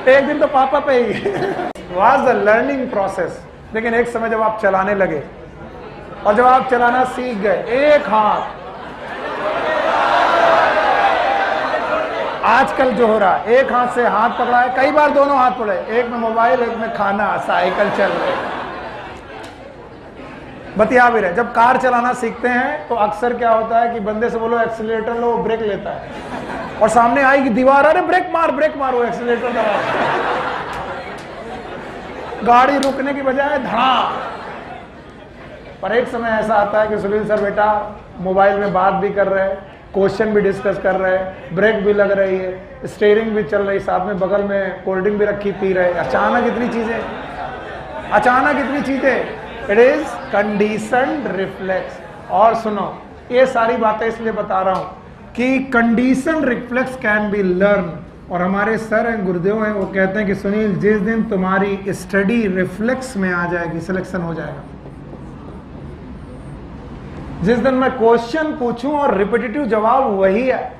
एक दिन तो पापा पे he was the learning process. लेकिन एक समय जब आप चलाने लगे और जब आप चलाना सीख गए, एक हाथ, आजकल जो हो रहा है एक हाथ से हाथ पकड़ा है, कई बार दोनों हाथ पकड़े, एक में मोबाइल एक में खाना, साइकिल चल रही, बतिया भी रहे। जब कार चलाना सीखते हैं तो अक्सर क्या होता है कि बंदे से बोलो एक्सीलरेटर लो, वो ब्रेक लेता है, और सामने आएगी दीवार, अरे ब्रेक मार, वो एक्सीलरेटर दबा, गाड़ी रुकने की बजाय धड़ाम। पर एक समय ऐसा आता है कि सुनील सर बेटा मोबाइल में बात भी कर रहे हैं, क्वेश्चन भी डिस्कस कर रहे हैं, ब्रेक भी लग रही है, स्टीयरिंग भी चल रही, साथ में बगल में कोल्ड ड्रिंक भी रखी पी रहे, अचानक इतनी चीजें, इट इज कंडीशन्ड रिफ्लेक्स। और सुनो, ये सारी बातें इसलिए बता रहा हूं कि conditioned reflex can be learn. और हमारे सर हैं, गुरुदेव हैं, वो कहते हैं कि सुनील जिस दिन तुम्हारी स्टडी रिफ्लेक्स में आ जाएगी, सिलेक्शन हो जाएगा। जिस दिन मैं क्वेश्चन पूछूं और रिपीटेटिव जवाब वही है,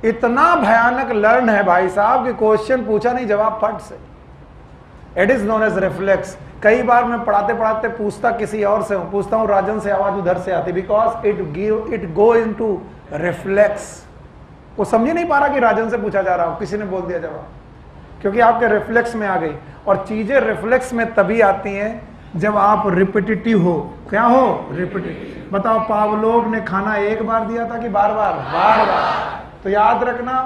इतना भयानक लर्न है भाई साहब कि क्वेश्चन पूछा नहीं, जवाब फट से। It is known as reflex. कई बार मैं पढ़ाते पढ़ाते पूछता किसी और से हूं, पूछता हूं राजन से, आवाज उधर से आती, because it go into reflex. वो समझ नहीं पा रहा कि राजन से पूछा जा रहा हो, किसी ने बोल दिया जवाब, क्योंकि आपके रिफ्लेक्स में आ गई। और चीजें रिफ्लेक्स में तभी आती हैं जब आप रिपीटेटिव हो। क्या हो? रिपीटेटिव। बताओ, पावलोव ने खाना एक बार दिया था कि बार बार? तो याद रखना,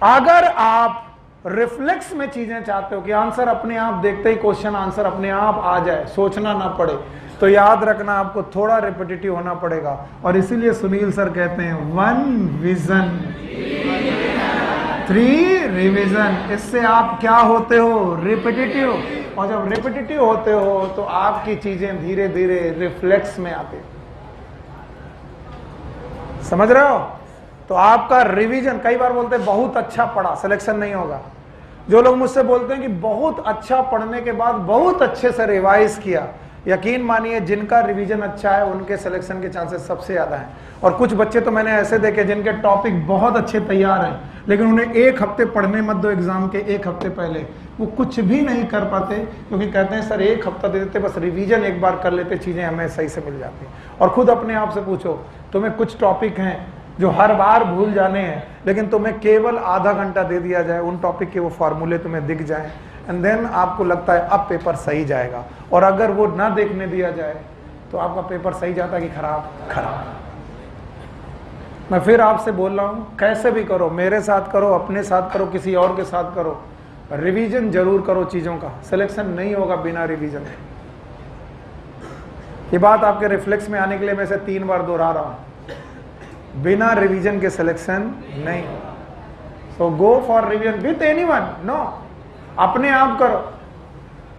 अगर आप रिफ्लेक्स में चीजें चाहते हो कि आंसर अपने आप, देखते ही क्वेश्चन आंसर अपने आप आ जाए, सोचना ना पड़े, तो याद रखना आपको थोड़ा रिपीटेटिव होना पड़ेगा। और इसीलिए सुनील सर कहते हैं 1 विजन 3 रिवीजन। इससे आप क्या होते हो? रिपीटेटिव। और जब रिपीटेटिव होते हो तो आपकी चीजें धीरे धीरे रिफ्लेक्स में आती, समझ रहे हो? तो आपका रिवीजन, कई बार बोलते हैं बहुत अच्छा पढ़ा, सिलेक्शन नहीं होगा। जो लोग मुझसे बोलते हैं कि बहुत अच्छा पढ़ने के बाद बहुत अच्छे से रिवाइज किया, यकीन मानिए जिनका रिवीजन अच्छा है उनके सिलेक्शन के चांसेस सबसे ज्यादा हैं। और कुछ बच्चे तो मैंने ऐसे देखे जिनके टॉपिक बहुत अच्छे तैयार हैं, लेकिन उन्हें 1 हफ्ते पढ़ने मत दो, एग्जाम के 1 हफ्ते पहले वो कुछ भी नहीं कर पाते, क्योंकि कहते हैं सर 1 हफ्ता दे देते, बस रिवीजन एक बार कर लेते, चीजें हमें सही से मिल जाती। और खुद अपने आप से पूछो, तुम्हें कुछ टॉपिक हैं जो हर बार भूल जाने हैं, लेकिन तुम्हें केवल आधा घंटा दे दिया जाए, उन टॉपिक के वो फार्मूले तुम्हें दिख जाएं, एंड देन आपको लगता है अब पेपर सही जाएगा। और अगर वो ना देखने दिया जाए तो आपका पेपर सही जाता है कि खराब। मैं फिर आपसे बोल रहा हूं, कैसे भी करो, मेरे साथ करो, अपने साथ करो, किसी और के साथ करो, रिवीजन जरूर करो चीजों का। सिलेक्शन नहीं होगा बिना रिवीजन। ये बात आपके रिफ्लेक्स में आने के लिए मैं इसे 3 बार दोहरा रहा हूं, बिना रिवीजन के सिलेक्शन नहीं होगा। So go for revision with anyone, no, अपने आप करो,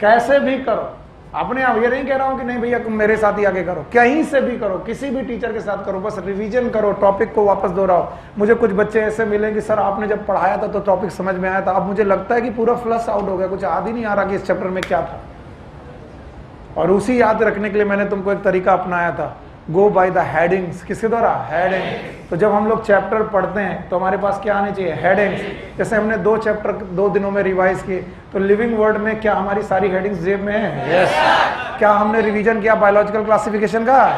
कैसे भी करो अपने आप। ये नहीं कह रहा हूं कि नहीं भैया तुम मेरे साथ ही आगे करो, कहीं से भी करो, किसी भी टीचर के साथ करो, बस रिवीजन करो, टॉपिक को वापस दोहराओ। मुझे कुछ बच्चे ऐसे मिले कि सर आपने जब पढ़ाया था तो टॉपिक समझ में आया था, अब मुझे लगता है कि पूरा फ्लश आउट हो गया, कुछ याद ही नहीं आ रहा कि इस चैप्टर में क्या था। और उसी याद रखने के लिए मैंने तुमको एक तरीका अपनाया था, गो बाय द हेडिंग्स। किसके द्वारा? हेडिंग। तो जब हम लोग चैप्टर पढ़ते हैं तो हमारे पास क्या आने चाहिए? हेडिंग्स। जैसे हमने 2 चैप्टर 2 दिनों में रिवाइज किए, तो लिविंग वर्ड में क्या हमारी सारी हेडिंग्स जेब में है? यस। क्या हमने रिवीजन किया बायोलॉजिकल क्लासिफिकेशन का?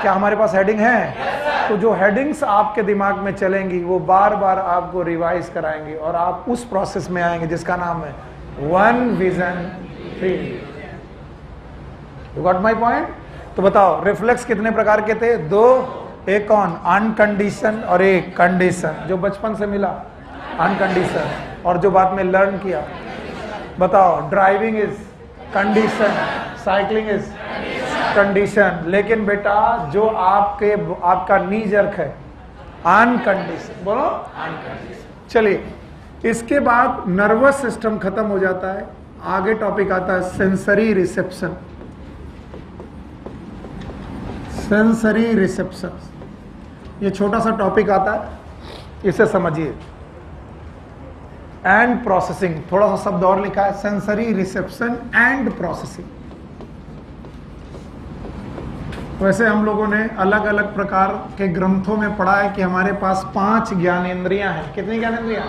क्या हमारे पास हेडिंग है? तो जो हेडिंग्स आपके दिमाग में चलेंगी वो बार बार आपको रिवाइज कराएंगे और आप उस प्रोसेस में आएंगे जिसका नाम है 1 vision 3। You got my point? तो बताओ, रिफ्लेक्स कितने प्रकार के थे? 2। एक कौन? अनकंडीशन और एक कंडीशन, जो बचपन से मिला अनकंडीशन, और जो बाद में लर्न किया। बताओ, driving is condition, cycling is condition, लेकिन बेटा जो आपका नी जर्क है अनकंडीशन। बोलो अनकंडीशन। चलिए इसके बाद नर्वस सिस्टम खत्म हो जाता है, आगे टॉपिक आता है सेंसरी रिसेप्शन। सेंसरी रिसेप्शन, ये छोटा सा टॉपिक आता है, इसे समझिए। एंड प्रोसेसिंग, थोड़ा सा शब्द और लिखा है, सेंसरी रिसेप्शन एंड प्रोसेसिंग। वैसे हम लोगों ने अलग अलग प्रकार के ग्रंथों में पढ़ा है कि हमारे पास 5 ज्ञानेंद्रियां हैं। कितनी ज्ञानेंद्रियां?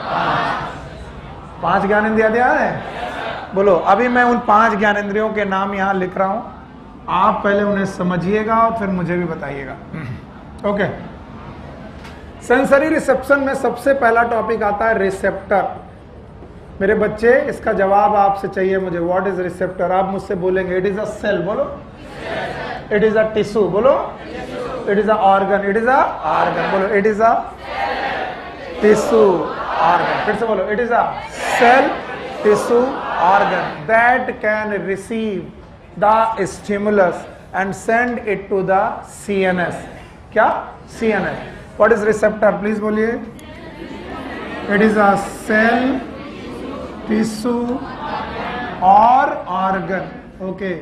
5 ज्ञानेंद्रियां दिया है। बोलो, अभी मैं उन 5 ज्ञानेंद्रियों के नाम यहां लिख रहा हूं, आप पहले उन्हें समझिएगा और फिर मुझे भी बताइएगा। ओके, सेंसरी रिसेप्शन में सबसे पहला टॉपिक आता है रिसेप्टर। मेरे बच्चे, इसका जवाब आपसे चाहिए मुझे। What is receptor? आप मुझसे बोलेंगे इट इज अ सेल, बोलो। इट इज अ टिश्यू, बोलो। It is a organ, it is a organ, बोलो। It is a tissue organ, फिर से बोलो। It is a cell tissue organ that can receive the stimulus and send it to the CNS। क्या? CNS। What is receptor? Please बोलिए। It is a cell tissue और organ, okay,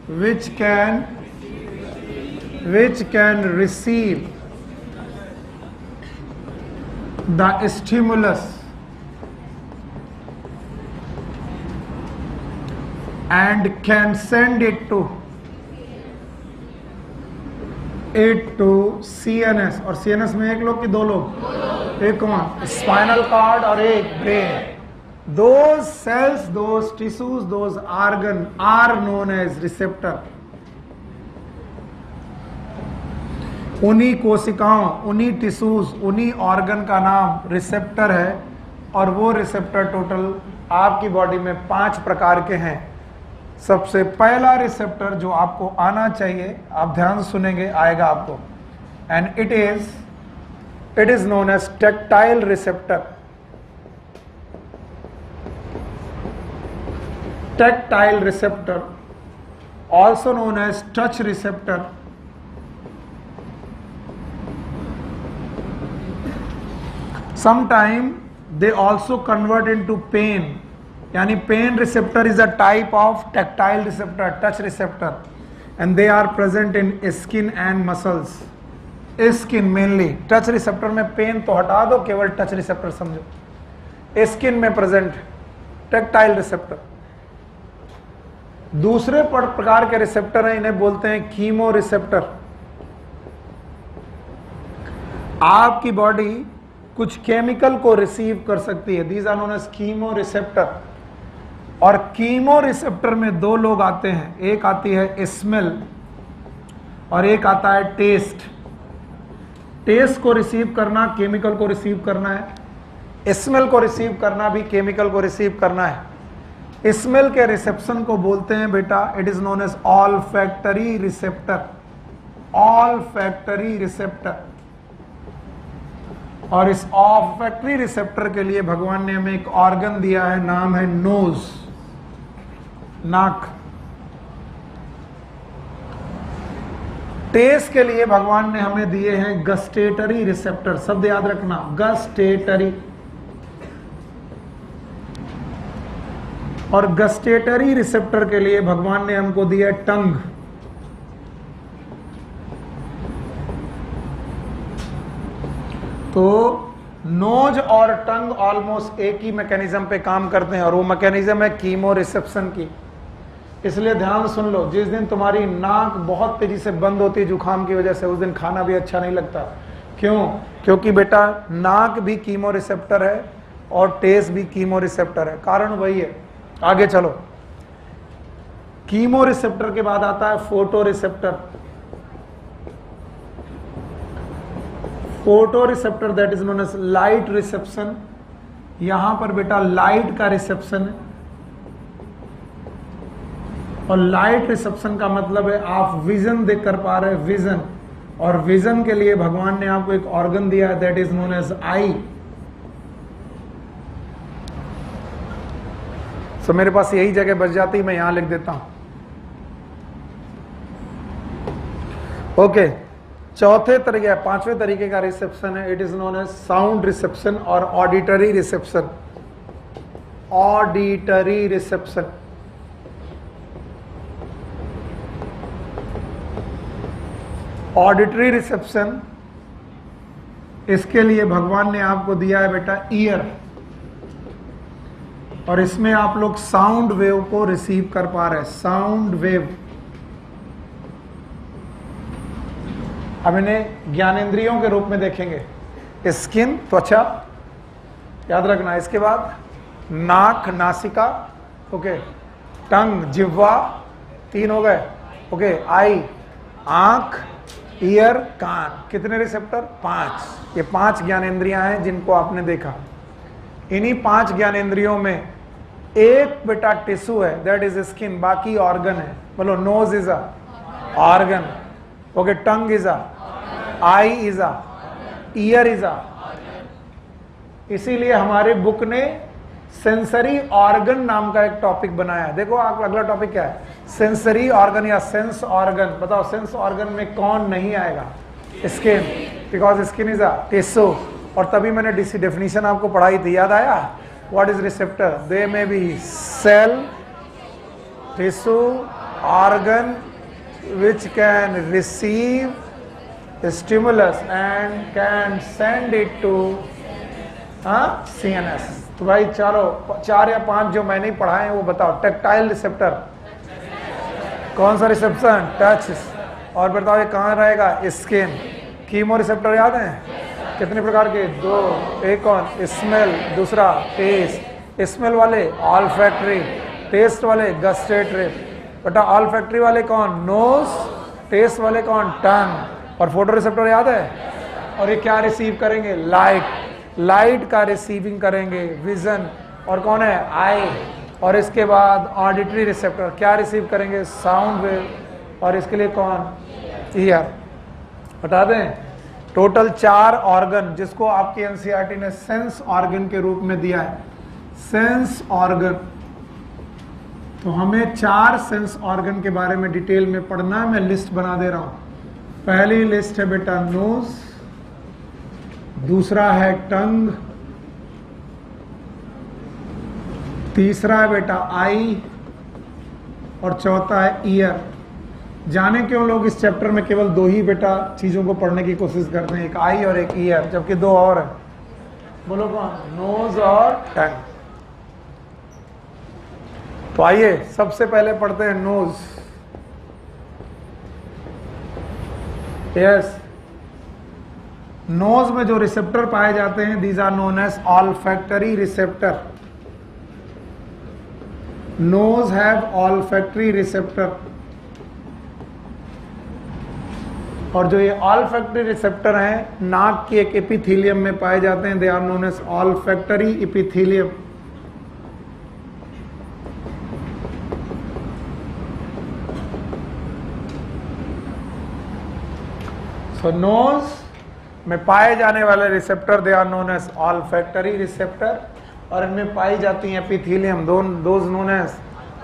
which can receive the stimulus and can send it to CNS। और CNS में एक लोग कि 2 लोग? एक कौन? स्पाइनल कॉर्ड और एक brain. Those cells, those tissues, those organ are known as receptor। उन्हीं कोशिकाओं, उन्हीं टिश्यूज, उन्हीं ऑर्गन का नाम रिसेप्टर है। और वो रिसेप्टर टोटल आपकी बॉडी में 5 प्रकार के हैं। सबसे पहला रिसेप्टर जो आपको आना चाहिए, आप ध्यान से सुनेंगे, आएगा आपको, and it is known as tactile receptor. Tactile receptor, also known as touch receptor। Sometime they also convert into pain, यानी pain receptor is a type of tactile receptor, touch receptor, and they are present in skin and muscles। Skin mainly, touch receptor में pain तो हटा दो, केवल touch receptor समझो। Skin में present tactile receptor। दूसरे प्रकार के रिसेप्टर हैं, इन्हें बोलते हैं कीमो रिसेप्टर। आपकी बॉडी कुछ केमिकल को रिसीव कर सकती है, these are known as chemo receptor. और कीमो रिसेप्टर में 2 लोग आते हैं, एक आती है स्मेल और एक आता है टेस्ट। टेस्ट को रिसीव करना, केमिकल को रिसीव करना है। स्मेल को रिसीव करना भी केमिकल को रिसीव करना है। स्मेल के रिसेप्शन को बोलते हैं बेटा, it is known as olfactory receptor. Olfactory receptor. और इस ऑल्फैक्टरी रिसेप्टर के लिए भगवान ने हमें एक ऑर्गन दिया है, नाम है नोज, नाक। टेस्ट के लिए भगवान ने हमें दिए हैं गस्टेटरी रिसेप्टर। शब्द याद रखना, गस्टेटरी। और गस्टेटरी रिसेप्टर के लिए भगवान ने हमको दिया टंग। तो नोज और टंग ऑलमोस्ट एक ही मैकेनिज्म पे काम करते हैं, और वो मैकेनिज्म है कीमो रिसेप्शन की। इसलिए ध्यान सुन लो, जिस दिन तुम्हारी नाक बहुत तेजी से बंद होती है जुकाम की वजह से, उस दिन खाना भी अच्छा नहीं लगता। क्यों? क्योंकि बेटा नाक भी कीमो रिसेप्टर है और टेस्ट भी कीमो रिसेप्टर है। कारण वही है। आगे चलो, कीमो रिसेप्टर के बाद आता है photo receptor. Photo receptor that is known as light reception. यहां पर बेटा लाइट का रिसेप्शन है, और लाइट रिसेप्शन का मतलब है आप विजन देख कर पा रहे हैं, विजन। और विजन के लिए भगवान ने आपको एक ऑर्गन दिया है that is known as eye. तो मेरे पास यही जगह बच जाती, मैं यहां लिख देता हूं। ओके, चौथे तरीके, 5वें तरीके का रिसेप्शन है, it is known as sound reception और auditory reception. Auditory reception. Auditory reception, इसके लिए भगवान ने आपको दिया है बेटा ईयर, और इसमें आप लोग साउंड वेव को रिसीव कर पा रहे हैं, साउंड वेव। अब इन्हें ज्ञानेंद्रियों के रूप में देखेंगे। स्किन, त्वचा, याद रखना। इसके बाद नाक, नासिका, ओके, टंग, जिह्वा, 3 हो गए, ओके, आई, आंख, ईयर, कान। कितने रिसेप्टर? 5। ये 5 ज्ञानेंद्रियां हैं जिनको आपने देखा। इन्हीं 5 ज्ञानेंद्रियों में एक बेटा टिश्यू है, दैट इज स्किन, बाकी ऑर्गन है। बोलो, nose is a organ, okay, tongue is a, eye is a, ear is a. इसीलिए हमारे बुक ने सेंसरी ऑर्गन नाम का एक टॉपिक बनाया। देखो आप, अगला टॉपिक क्या है? सेंसरी ऑर्गन या सेंस ऑर्गन। बताओ, सेंस ऑर्गन में कौन नहीं आएगा? Skin, because skin is a tissue. और तभी मैंने डेफिनेशन आपको पढ़ाई थी, याद आया? What is receptor? They may be cell, tissue, organ which can receive stimulus and can send it to CNS। तो भाई 4 या 5 जो मैंने पढ़ाए हैं वो बताओ। टेक्टाइल रिसेप्टर, कौन सा रिसेप्शन? टच। और बताओ ये कहाँ रहेगा? स्किन। कीमो रिसेप्टर याद है? कितने प्रकार के? 2। एक कौन? स्मेल, दूसरा टेस्ट। स्मेल वाले ऑल्फैक्टरी, टेस्ट वाले गस्टेटरी। बेटा ऑल्फैक्टरी वाले कौन? नोज। टेस्ट वाले कौन? टंग। और फोटो रिसेप्टर याद है? और ये क्या रिसीव करेंगे? लाइट। लाइट का रिसीविंग करेंगे विजन। और कौन है? आई। और इसके बाद ऑडिटरी रिसेप्टर क्या रिसीव करेंगे? Sound wave. और इसके लिए कौन? ईयर। बता दें, टोटल 4 ऑर्गन जिसको आपकी एनसीईआरटी ने सेंस ऑर्गन के रूप में दिया है। सेंस ऑर्गन, तो हमें 4 सेंस ऑर्गन के बारे में डिटेल में पढ़ना है। मैं लिस्ट बना दे रहा हूं। पहली लिस्ट है बेटा नोज, दूसरा है टंग, तीसरा है बेटा आई, और चौथा है ईयर। जाने क्यों लोग इस चैप्टर में केवल 2 ही बेटा चीजों को पढ़ने की कोशिश करते हैं, एक आई और एक ईयर, जबकि 2 और है। बोलो कौन? नोज और टंग। तो आइए सबसे पहले पढ़ते हैं नोज। यस, नोज में जो रिसेप्टर पाए जाते हैं, these are known as olfactory receptor. Nose have olfactory receptor. और जो ये ऑल्फैक्टरी रिसेप्टर हैं, नाक की एक एपिथेलियम में पाए जाते हैं, they are known as olfactory epithelium. तो नोज में पाए जाने वाले receptor they are known as olfactory receptor, और इनमें पाई जाती है epithelium, those known as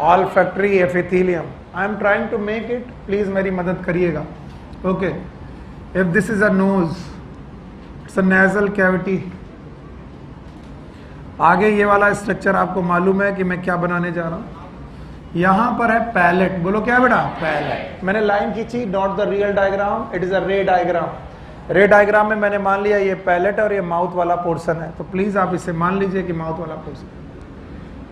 olfactory epithelium. I am trying to make it, please मेरी मदद करिएगा। Okay, if this is a nose, it's a nasal cavity. आगे ये वाला स्ट्रक्चर आपको मालूम है कि मैं क्या बनाने जा रहा हूं। यहां पर है पैलेट। बोलो क्या बेटा? पैलेट। मैंने लाइन खींची, not the real diagram, it is अ रे डायग्राम। रे डायग्राम में मैंने मान लिया ये पैलेट और ये माउथ वाला पोर्शन है, तो प्लीज आप इसे मान लीजिए कि माउथ वाला पोर्शन।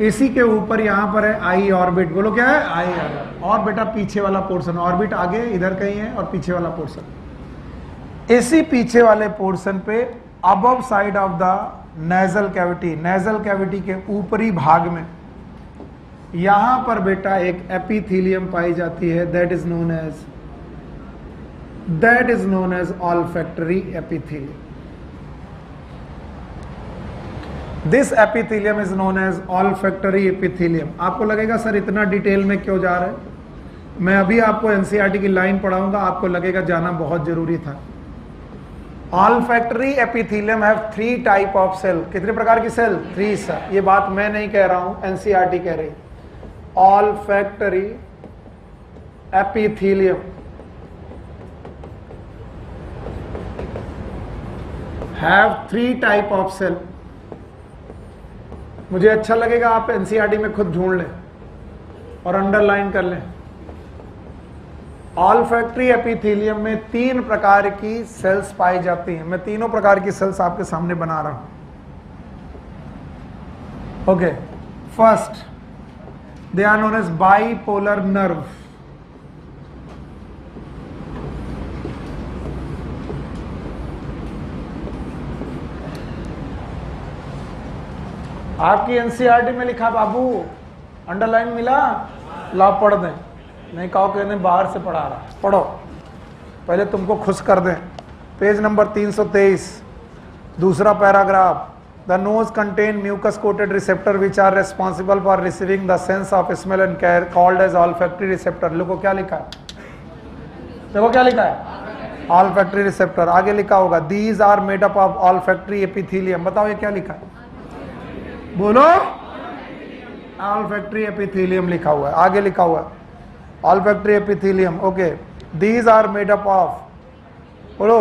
इसी के ऊपर यहां पर है आई ऑर्बिट। बोलो क्या है? आई ऑर्बिट। और बेटा पीछे वाला पोर्शन, ऑर्बिट आगे इधर कहीं है और पीछे वाला पोर्शन। इसी पीछे वाले पोर्शन पे above side of the nasal cavity, nasal cavity के ऊपरी भाग में यहां पर बेटा एक एपिथेलियम पाई जाती है, that is known as olfactory epithelium. This epithelium is known as olfactory epithelium. आपको लगेगा सर इतना डिटेल में क्यों जा रहे हैं? मैं अभी आपको एनसीईआरटी की लाइन पढ़ाऊंगा, आपको लगेगा जाना बहुत जरूरी था। Olfactory epithelium have 3 type of cell. कितने प्रकार की सेल? 3 सर। ये बात मैं नहीं कह रहा हूं, एनसीईआरटी कह रही। olfactory epithelium have 3 type of cell. मुझे अच्छा लगेगा आप एनसीईआरटी में खुद ढूंढ लें और अंडरलाइन कर लें। ऑल्फैक्टरी एपिथेलियम में 3 प्रकार की सेल्स पाई जाती हैं। मैं तीनों प्रकार की सेल्स आपके सामने बना रहा हूं। Okay, first they are known as bipolar nerve. आपकी एनसीईआरटी में लिखा बाबू, अंडरलाइन मिला, ला पढ़ दें, नहीं कहो कहने बाहर से पढ़ा रहा, पढ़ो, पहले तुमको खुश कर दें। पेज नंबर 323, दूसरा paragraph. The nose contain mucus coated receptor which are responsible for receiving the sense of smell and care called as olfactory receptor. देखो क्या लिखा है, देखो क्या लिखा है, ऑल्फैक्टरी रिसेप्टर। आगे लिखा होगा these are made up of olfactory epithelium. बताओ ये क्या लिखा है, बोलो, ऑल्फैक्टरी एपिथेलियम लिखा हुआ है। आगे लिखा हुआ है olfactory epithelium. Okay, these are made up of, बोलो,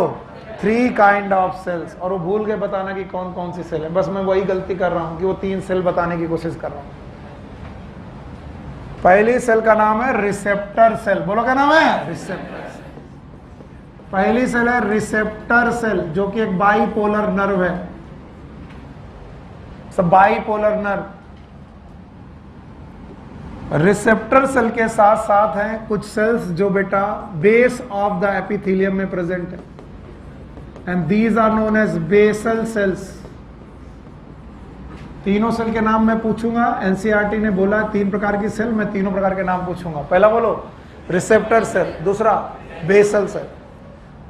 3 काइंड ऑफ सेल्स। और वो भूल गए बताना कि कौन कौन सी सेल है। बस मैं वही गलती कर रहा हूं कि वो 3 सेल बताने की कोशिश कर रहा हूं। पहली सेल का नाम है रिसेप्टर सेल। बोलो क्या नाम है, रिसेप्टर सेल। पहली सेल है रिसेप्टर सेल, जो कि एक बाइपोलर नर्व है। सब बाइपोलर नर्व। रिसेप्टर सेल के साथ साथ हैं कुछ सेल्स जो बेटा बेस ऑफ द एपिथेलियम में प्रेजेंट है, and these are known as basal cells. तीनों सेल के नाम मैं पूछूंगा, एनसीईआरटी ने बोला 3 प्रकार की सेल, मैं तीनों प्रकार के नाम पूछूंगा। पहला बोलो रिसेप्टर सेल, दूसरा बेसल सेल,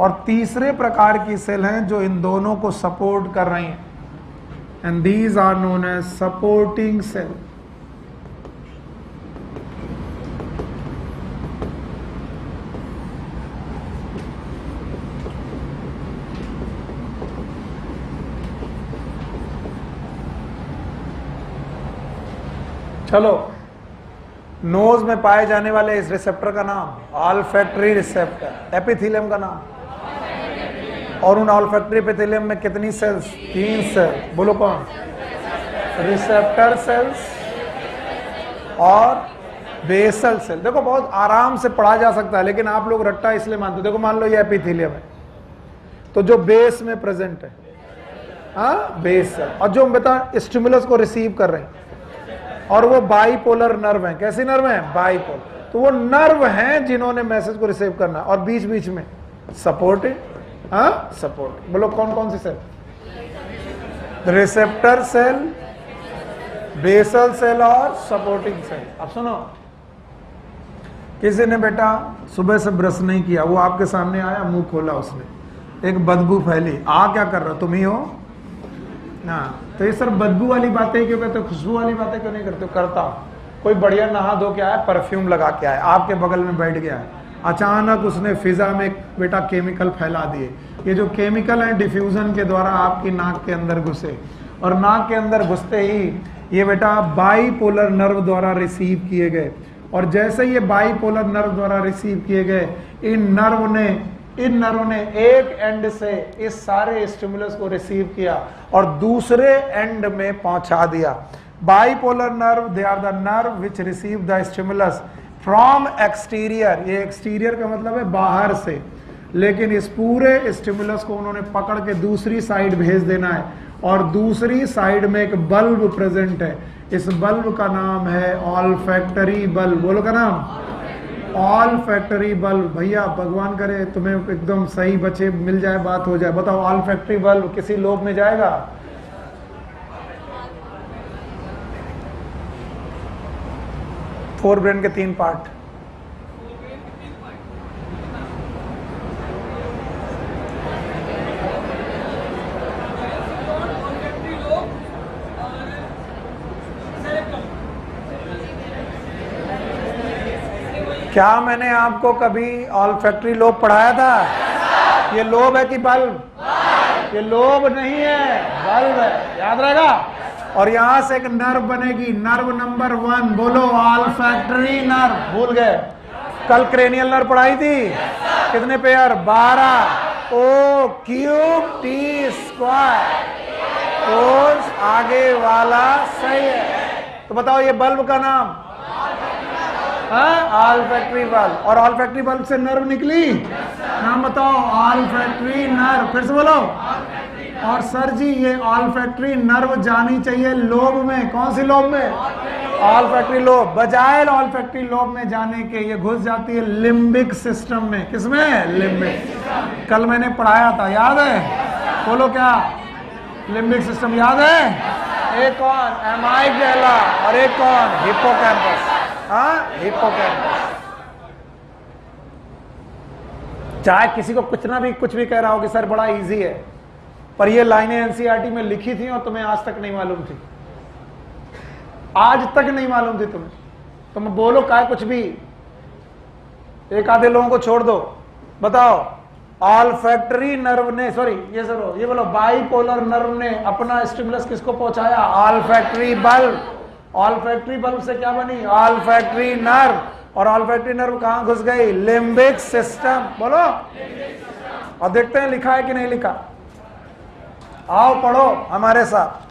और तीसरे प्रकार की सेल हैं जो इन दोनों को सपोर्ट कर रही हैं, and these are known as supporting cell. चलो, नोज में पाए जाने वाले इस रिसेप्टर का नाम ऑल्फैक्टरी रिसेप्टर, एपिथेलियम का नाम, और उन ऑल्फैक्टरी एपिथेलियम में कितनी सेल्स, 3 सेल। बोलो कौन, रिसेप्टर सेल्स और बेसल सेल। देखो बहुत आराम से पढ़ा जा सकता है, लेकिन आप लोग रट्टा इसलिए मानते हो। देखो मान लो ये एपिथेलियम है, तो जो बेस में प्रेजेंट है, हाँ, बेस सेल, और जो बता स्टिमुलस को रिसीव कर रहे हैं, और वो बाइपोलर नर्व है। कैसी नर्व है, बाइपोलर। तो वो नर्व हैं जिन्होंने मैसेज को रिसीव करना, और बीच बीच में सपोर्टिंग, हाँ, सपोर्ट। बोलो कौन कौन सी cell, receptor cell, basal cell और सपोर्टिंग सेल। अब सुनो, किसी ने बेटा सुबह से ब्रश नहीं किया, वो आपके सामने आया, मुंह खोला उसने, एक बदबू फैली, आ क्या कर रहे हो, तुम ही हो ना। तो ये सर बदबू वाली बातें क्यों कहते हो, खुशबू वाली बातें क्यों नहीं करते हो? करता हूं। कोई बढ़िया नहा धो के आया, परफ्यूम लगा के आया, आपके बगल में बैठ गया है, अचानक उसने फिजा में बेटा केमिकल फैला दिए। ये जो केमिकल है डिफ्यूजन के द्वारा आपकी नाक के अंदर घुसे, और नाक के अंदर घुसते ही ये बेटा बाइपोलर नर्व द्वारा रिसीव किए गए, और जैसे ये बाइपोलर नर्व द्वारा रिसीव किए गए, इन नर्व ने एक एंड से इस सारे स्टिमुलस को रिसीव किया और दूसरे एंड में पहुंचा दिया। Bipolar nerve, they are the nerve which receive the stimulus from exterior. ये एक्सटीरियर का मतलब है बाहर से, लेकिन इस पूरे स्टिमुलस को उन्होंने पकड़ के दूसरी साइड भेज देना है, और दूसरी साइड में एक बल्ब प्रेजेंट है। इस बल्ब का नाम है ऑल्फैक्टरी बल्ब। बोलो का नाम, ऑल्फैक्टरी बल्ब। भैया भगवान करे तुम्हें एकदम सही बच्चे मिल जाए, बात हो जाए। बताओ ऑल्फैक्टरी बल्ब किसी लोब में जाएगा? फोर ब्रेन के 3 पार्ट। क्या मैंने आपको कभी ऑल्फैक्टरी लोब पढ़ाया था? ये लोब है कि बल्ब? ये लोब नहीं है, बल्ब है, याद रहेगा। और यहां से एक नर्व बनेगी, नर्व नंबर 1। बोलो ऑल्फैक्टरी नर्व। भूल गए? कल क्रेनियल नर्व पढ़ाई थी, कितने pair? 12। O cube T square. Force आगे वाला सही है। तो बताओ ये बल्ब का नाम ऑल्फैक्टरी बल्ब। और ऑल्फैक्टरी बल्ब से नर्व निकली, नाम बताओ ऑल्फैक्टरी नर्व। फिर से बोलो। और सर जी ये ऑल्फैक्टरी नर्व जानी चाहिए लोब में, कौन सी लोब में? Olfactory lobe. बजाय ऑल्फैक्टरी लोब में जाने के ये घुस जाती है लिम्बिक सिस्टम में। किसमें? लिम्बिक। कल मैंने पढ़ाया था, याद है? बोलो क्या? लिम्बिक सिस्टम याद है? एक कौन? एमाइगडाला और एक कौन? हिप्पोकैम्पस। हिप्पोकैम्पस। चाहे किसी को कुछ भी कह रहा हो कि सर बड़ा इजी है, पर ये लाइनें एनसीईआरटी में लिखी थी और तुम्हें आज तक नहीं मालूम थी, आज तक नहीं मालूम थी तुम्हें। तुम बोलो क्या कुछ भी, एक आधे लोगों को छोड़ दो। बताओ ऑल्फैक्टरी नर्व ने, सॉरी ये बोलो बाइपोलर नर्व ने अपना स्टिमुलस किसको पहुंचाया? Olfactory bulb. ऑल्फैक्टरी बल्ब से क्या बनी? Olfactory nerve. और ऑल्फैक्टरी नर्व कहां घुस गई? Limbic system. बोलो। और देखते हैं लिखा है कि नहीं लिखा। आओ पढ़ो हमारे साथ।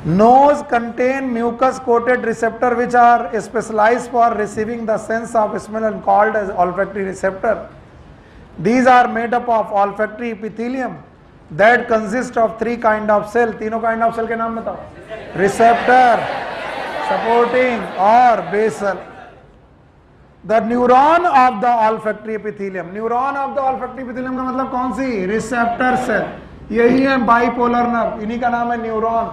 Nose contain mucus coated receptor which are specialized for receiving the sense of smell and called as olfactory receptor. These are made up of olfactory epithelium that consist of 3 kind of cell। तीनों kind of cell के नाम बताओ। Receptor, supporting और basal. The neuron of the olfactory epithelium। Neuron of the olfactory epithelium का मतलब कौन सी? Receptor cell. यही है बाइपोलर नर्व, इन्हीं का नाम है neuron.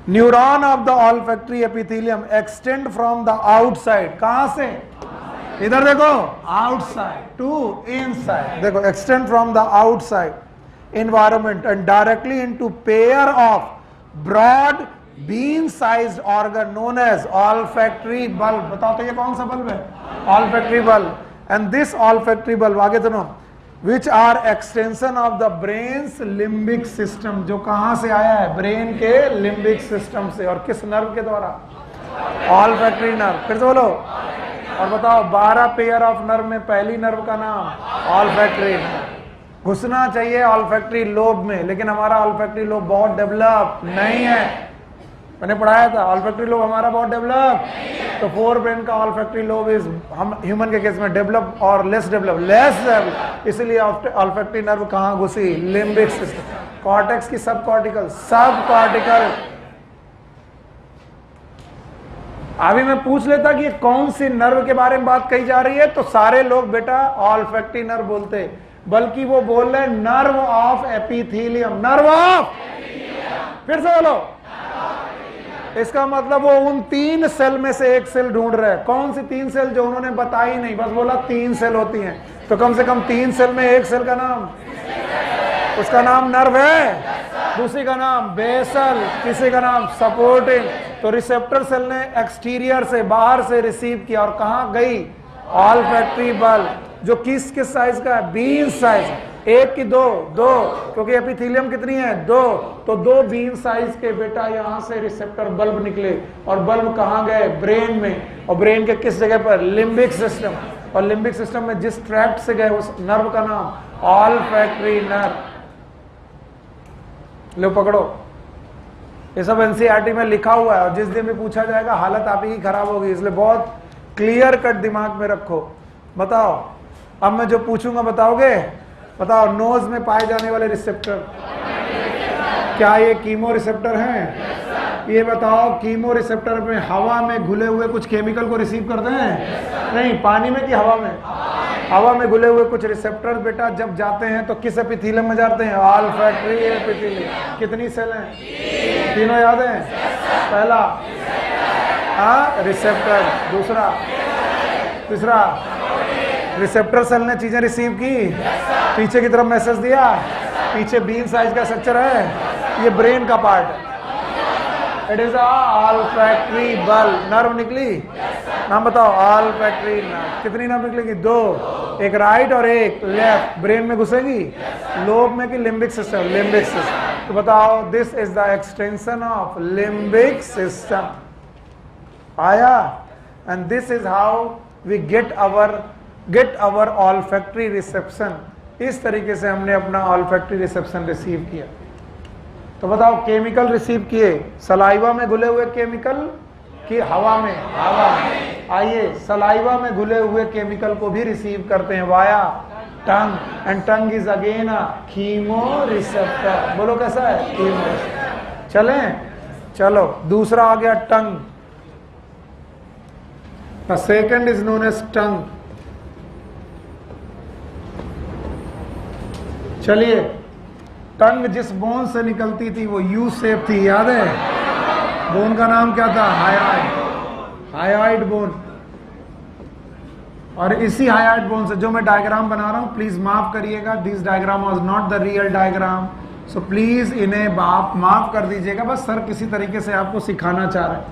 Neuron of the olfactory epithelium extend from the outside। कहां से? इधर देखो, आउटसाइड टू इनसाइड। देखो extend from the outside environment and directly into pair of broad bean sized organ known as olfactory bulb. बताओ तो ये कौन सा बल्ब है? Olfactory bulb. And this olfactory bulb, आगे सुनो, which are extension of the brain's limbic system. जो कहां से आया है? ब्रेन के लिम्बिक सिस्टम से। और किस नर्व के द्वारा? Olfactory nerve. फिर से बोलो। और बताओ 12 पेयर ऑफ नर्व में पहली नर्व का नाम? ऑल्फैक्टरी। घुसना चाहिए ऑल्फैक्टरी लोब में, लेकिन हमारा ऑल्फैक्टरी लोब बहुत डेवलप नहीं है। मैंने पढ़ाया था ऑल्फैक्टरी लोब हमारा बहुत डेवलप। तो 4 ब्रेन का ऑल्फैक्टरी लोब इज, हम ह्यूमन के केस में डेवलप और लेस डेवलप। इसलिए ऑल्फैक्टरी नर्व कहां घुसी? Limbic system. कॉर्टेक्स की सब कॉर्टिकल। अभी मैं पूछ लेता कि कौन सी नर्व के बारे में बात कही जा रही है, तो सारे लोग बेटा ऑल्फैक्टरी नर्व बोलते, बल्कि वो बोल रहे nerve of epithelium. Nerve of, फिर से बोलो। इसका मतलब वो उन 3 सेल में से एक सेल ढूंढ रहे हैं। कौन सी 3 सेल? जो उन्होंने बताई नहीं, बस बोला 3 सेल होती हैं। तो कम से कम 3 सेल में एक सेल का नाम, उसका नाम नर्व है, दूसरी का नाम बेसल, तीसरी का नाम सपोर्टिंग। तो रिसेप्टर सेल ने एक्सटीरियर से, बाहर से रिसीव किया और कहां गई? ऑल्फैक्टरी बल्ब, जो किस साइज का है? Been size. 1 की 2, क्योंकि एपिथेलियम कितनी है? 2। तो 2 बीन साइज के बेटा यहां से रिसेप्टर बल्ब निकले। और बल्ब कहां गए? ब्रेन में। और ब्रेन के किस जगह पर? Limbic system. और लिम्बिक सिस्टम में जिस ट्रैक्ट से गए उस नर्व का नाम ऑल्फैक्टरी नर्व। लो पकड़ो, ये सब एनसीईआरटी में लिखा हुआ है और जिस दिन भी पूछा जाएगा हालत आप ही खराब होगी, इसलिए बहुत क्लियर कट दिमाग में रखो। बताओ, अब मैं जो पूछूंगा बताओगे? बताओ, नोज में पाए जाने वाले रिसेप्टर, क्या ये कीमो रिसेप्टर हैं? ये बताओ, कीमो रिसेप्टर में हवा में घुले हुए कुछ केमिकल को रिसीव करते हैं? नहीं, पानी में कि हवा में? हवा में घुले हुए कुछ रिसेप्टर बेटा जब जाते हैं तो किस एपिथेलियम में जाते हैं? Olfactory epithelium. कितनी सेल हैं? तीनों याद हैं? पहला रिसेप्टर, दूसरा, तीसरा रिसेप्टर सेल ने चीजें रिसीव की, पीछे की तरफ मैसेज दिया। पीछे बीन साइज का स्ट्रक्चर है, ये ब्रेन का पार्ट है। It is olfactory bulb. Nerve निकली, नाम बताओ? Olfactory nerve. कितनी नर्व निकलेगी? 2, एक राइट और एक लेफ्ट। ब्रेन में घुसेगी, लोब में कि लिम्बिक सिस्टम? Limbic system. तो बताओ, this is the extension of limbic system. आया? And this is how we get our olfactory reception इस तरीके से हमने अपना ऑल्फैक्टरी रिसेप्शन रिसीव किया। तो बताओ केमिकल रिसीव किए सलाइवा में घुले हुए केमिकल कि हवा में? हवा में। आइए सलाइवा में घुले हुए केमिकल को भी रिसीव करते हैं via tongue, and tongue is again a chemo receptor. बोलो कैसा है? कीमो। चलें, चलो दूसरा आ गया tongue. The second is known as tongue. चलिए, टंग जिस बोन से निकलती थी वो यू शेप थी, याद है? बोन का नाम क्या था? Hyoid, hyoid bone. और इसी हायोइड बोन से जो मैं डायग्राम बना रहा हूं, प्लीज माफ करिएगा, this diagram was not the real diagram, so please इन्हें आप माफ कर दीजिएगा। बस सर किसी तरीके से आपको सिखाना चाह रहे हैं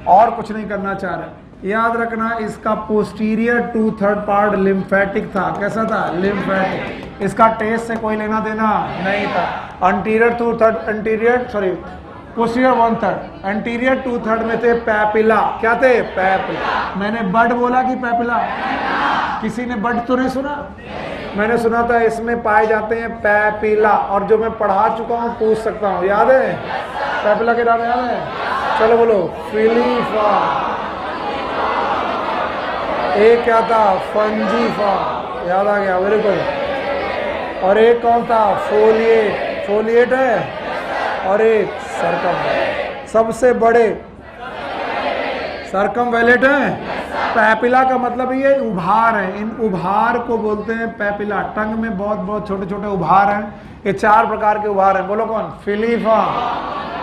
और कुछ नहीं करना चाह रहे। याद रखना, इसका पोस्टीरियर 2/3 पार्ट लिम्फेटिक था। कैसा था? लिम्फेटिक। इसका टेस्ट से कोई लेना देना नहीं था। अंटीरियर 2/3 पोस्टीरियर 1/3, एंटीरियर 2/3 में थे पैपिला। क्या थे? पैपिला। मैंने बड बोला कि पैपिला? किसी ने बड तो नहीं सुना? मैंने सुना था इसमें पाए जाते हैं पैपिला, और जो मैं पढ़ा चुका हूँ पूछ सकता हूँ, याद है? पैपिला के नाम याद है? चलो बोलो। फिलीफा। एक क्या था? फंजीफा। याद आ गया, वेरी गुड। और एक कौन था? फोलिएट। फोलिएट है। और एक सरकम। सबसे बड़े सरकमवेलेट है। पैपिला का मतलब ये उभार है, इन उभार को बोलते हैं पैपिला। टंग में बहुत बहुत छोटे छोटे उभार हैं। ये 4 प्रकार के उभार हैं। बोलो कौन? फिलीफा,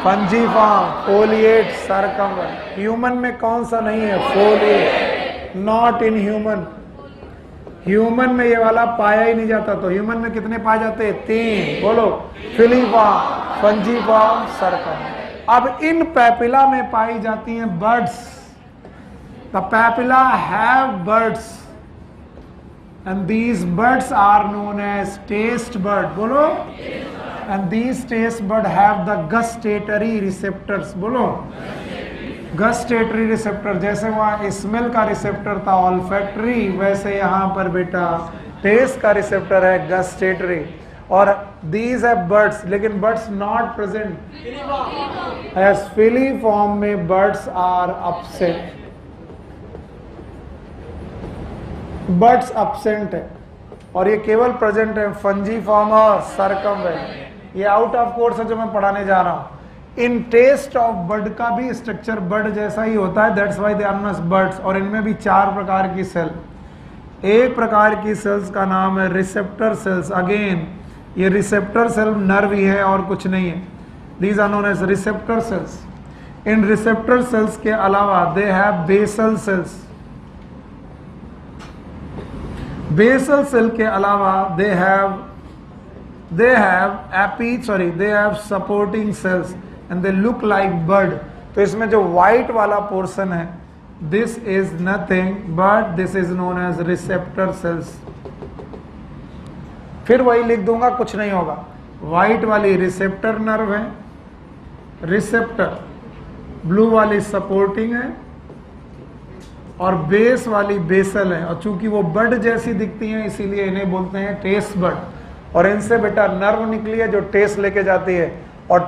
फंजीफा, फोलिएट, सरकमवेलेट। ह्यूमन में कौन सा नहीं है? Folate. Not in human. Human में ये वाला पाया ही नहीं जाता। तो ह्यूमन में कितने पाए जाते हैं? 3। बोलो। फिलीफा, फंजीफा, सरकम। अब इन पैपिला में पाई जाती हैं buds. The papilla have buds and these buds are known as taste bud. बोलो। And these taste bud have the gustatory receptors. बोलो। गस्टेटरी रिसेप्टर, जैसे वहाँ स्मेल का रिसेप्टर था ऑल्फैक्टरी, वैसे यहाँ पर बेटा टेस्ट का रिसेप्टर है गस्टेटरी। और दीज है बर्ड्स, लेकिन buds not present. As filiform में buds are absent. Buds absent है और ये केवल प्रेजेंट है फंजीफॉर्म और सरकमवेलेंट। ये आउट ऑफ कोर्स है जो मैं पढ़ाने जा रहा हूँ। इन टेस्ट ऑफ बर्ड का भी स्ट्रक्चर बर्ड जैसा ही होता है, that's why they are known as birds. और इनमें भी 4 प्रकार की सेल। एक प्रकार की सेल्स का नाम है रिसेप्टर सेल्स। अगेन ये रिसेप्टर सेल नर्व ही है और कुछ नहीं है। These are known as receptor cells. इन रिसेप्टर सेल्स के अलावा they have basal cells. Basal cell के अलावा they have supporting cells and they look like bird. तो इसमें जो व्हाइट वाला पोर्शन है, this is nothing but this is known as receptor cells. फिर वही लिख दूंगा, कुछ नहीं होगा। व्हाइट वाली रिसेप्टर नर्व है, रिसेप्टर। ब्लू वाली सपोर्टिंग है और बेस वाली बेसल है। और चूंकि वो बर्ड जैसी दिखती हैं इसीलिए इन्हें बोलते हैं टेस्ट बर्ड। और इनसे बेटा नर्व निकली है जो टेस्ट लेके जाती है। और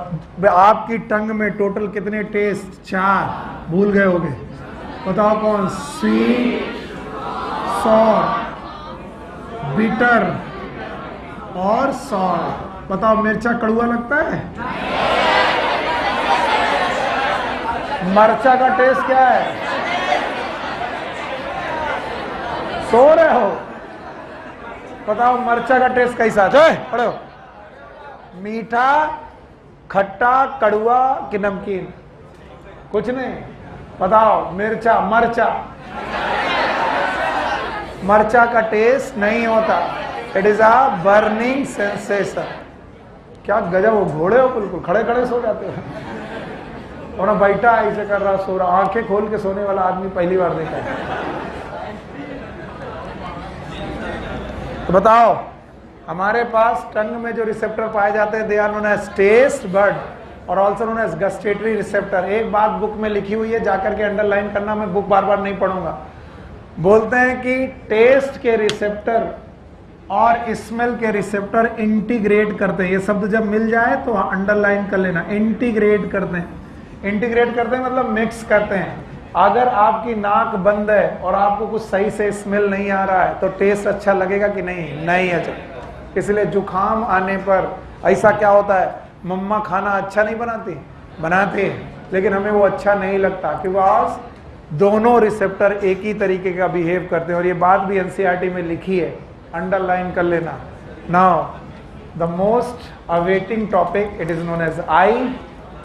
आपकी टंग में टोटल कितने टेस्ट? 4। भूल गए होगे? बताओ कौन? स्वीट, सॉर, बिटर और सॉर। बताओ मिर्चा कड़वा लगता है? मरचा का टेस्ट क्या है? सो रहे हो? बताओ मरचा का टेस्ट कैसा है? पढ़ो। मीठा, खट्टा, कड़वा कि नमकीन? कुछ नहीं। बताओ मिर्चा, मरचा। मरचा का टेस्ट नहीं होता। It is a burning sensation. क्या गजब हो, घोड़े हो बिल्कुल, खड़े खड़े सो जाते हो। और बैठा ऐसे कर रहा, सो रहा। आंखें खोल के सोने वाला आदमी पहली बार देखा है। तो बताओ हमारे पास टंग में जो रिसेप्टर पाए जाते हैं, they are known as taste bud और also known as gustatory receptor. एक बात बुक में लिखी हुई है, जाकर के अंडरलाइन करना, मैं बुक बार बार नहीं पढ़ूंगा। बोलते हैं कि टेस्ट के रिसेप्टर और स्मेल के रिसेप्टर इंटीग्रेट करते हैं। ये शब्द जब मिल जाए तो अंडरलाइन कर लेना, इंटीग्रेट करते हैं। इंटीग्रेट करते हैं मतलब मिक्स करते हैं। अगर आपकी नाक बंद है और आपको कुछ सही से स्मेल नहीं आ रहा है तो टेस्ट अच्छा लगेगा कि नहीं? नहीं अच्छा। इसलिए जुखाम आने पर ऐसा क्या होता है, मम्मा खाना अच्छा नहीं बनाती, बनाते हैं लेकिन हमें वो अच्छा नहीं लगता क्योंकि आज दोनों रिसेप्टर एक ही तरीके का बिहेव करते हैं। और ये बात भी एनसीईआरटी में लिखी है, अंडरलाइन कर लेना। Now the most awaiting topic, it is known as eye.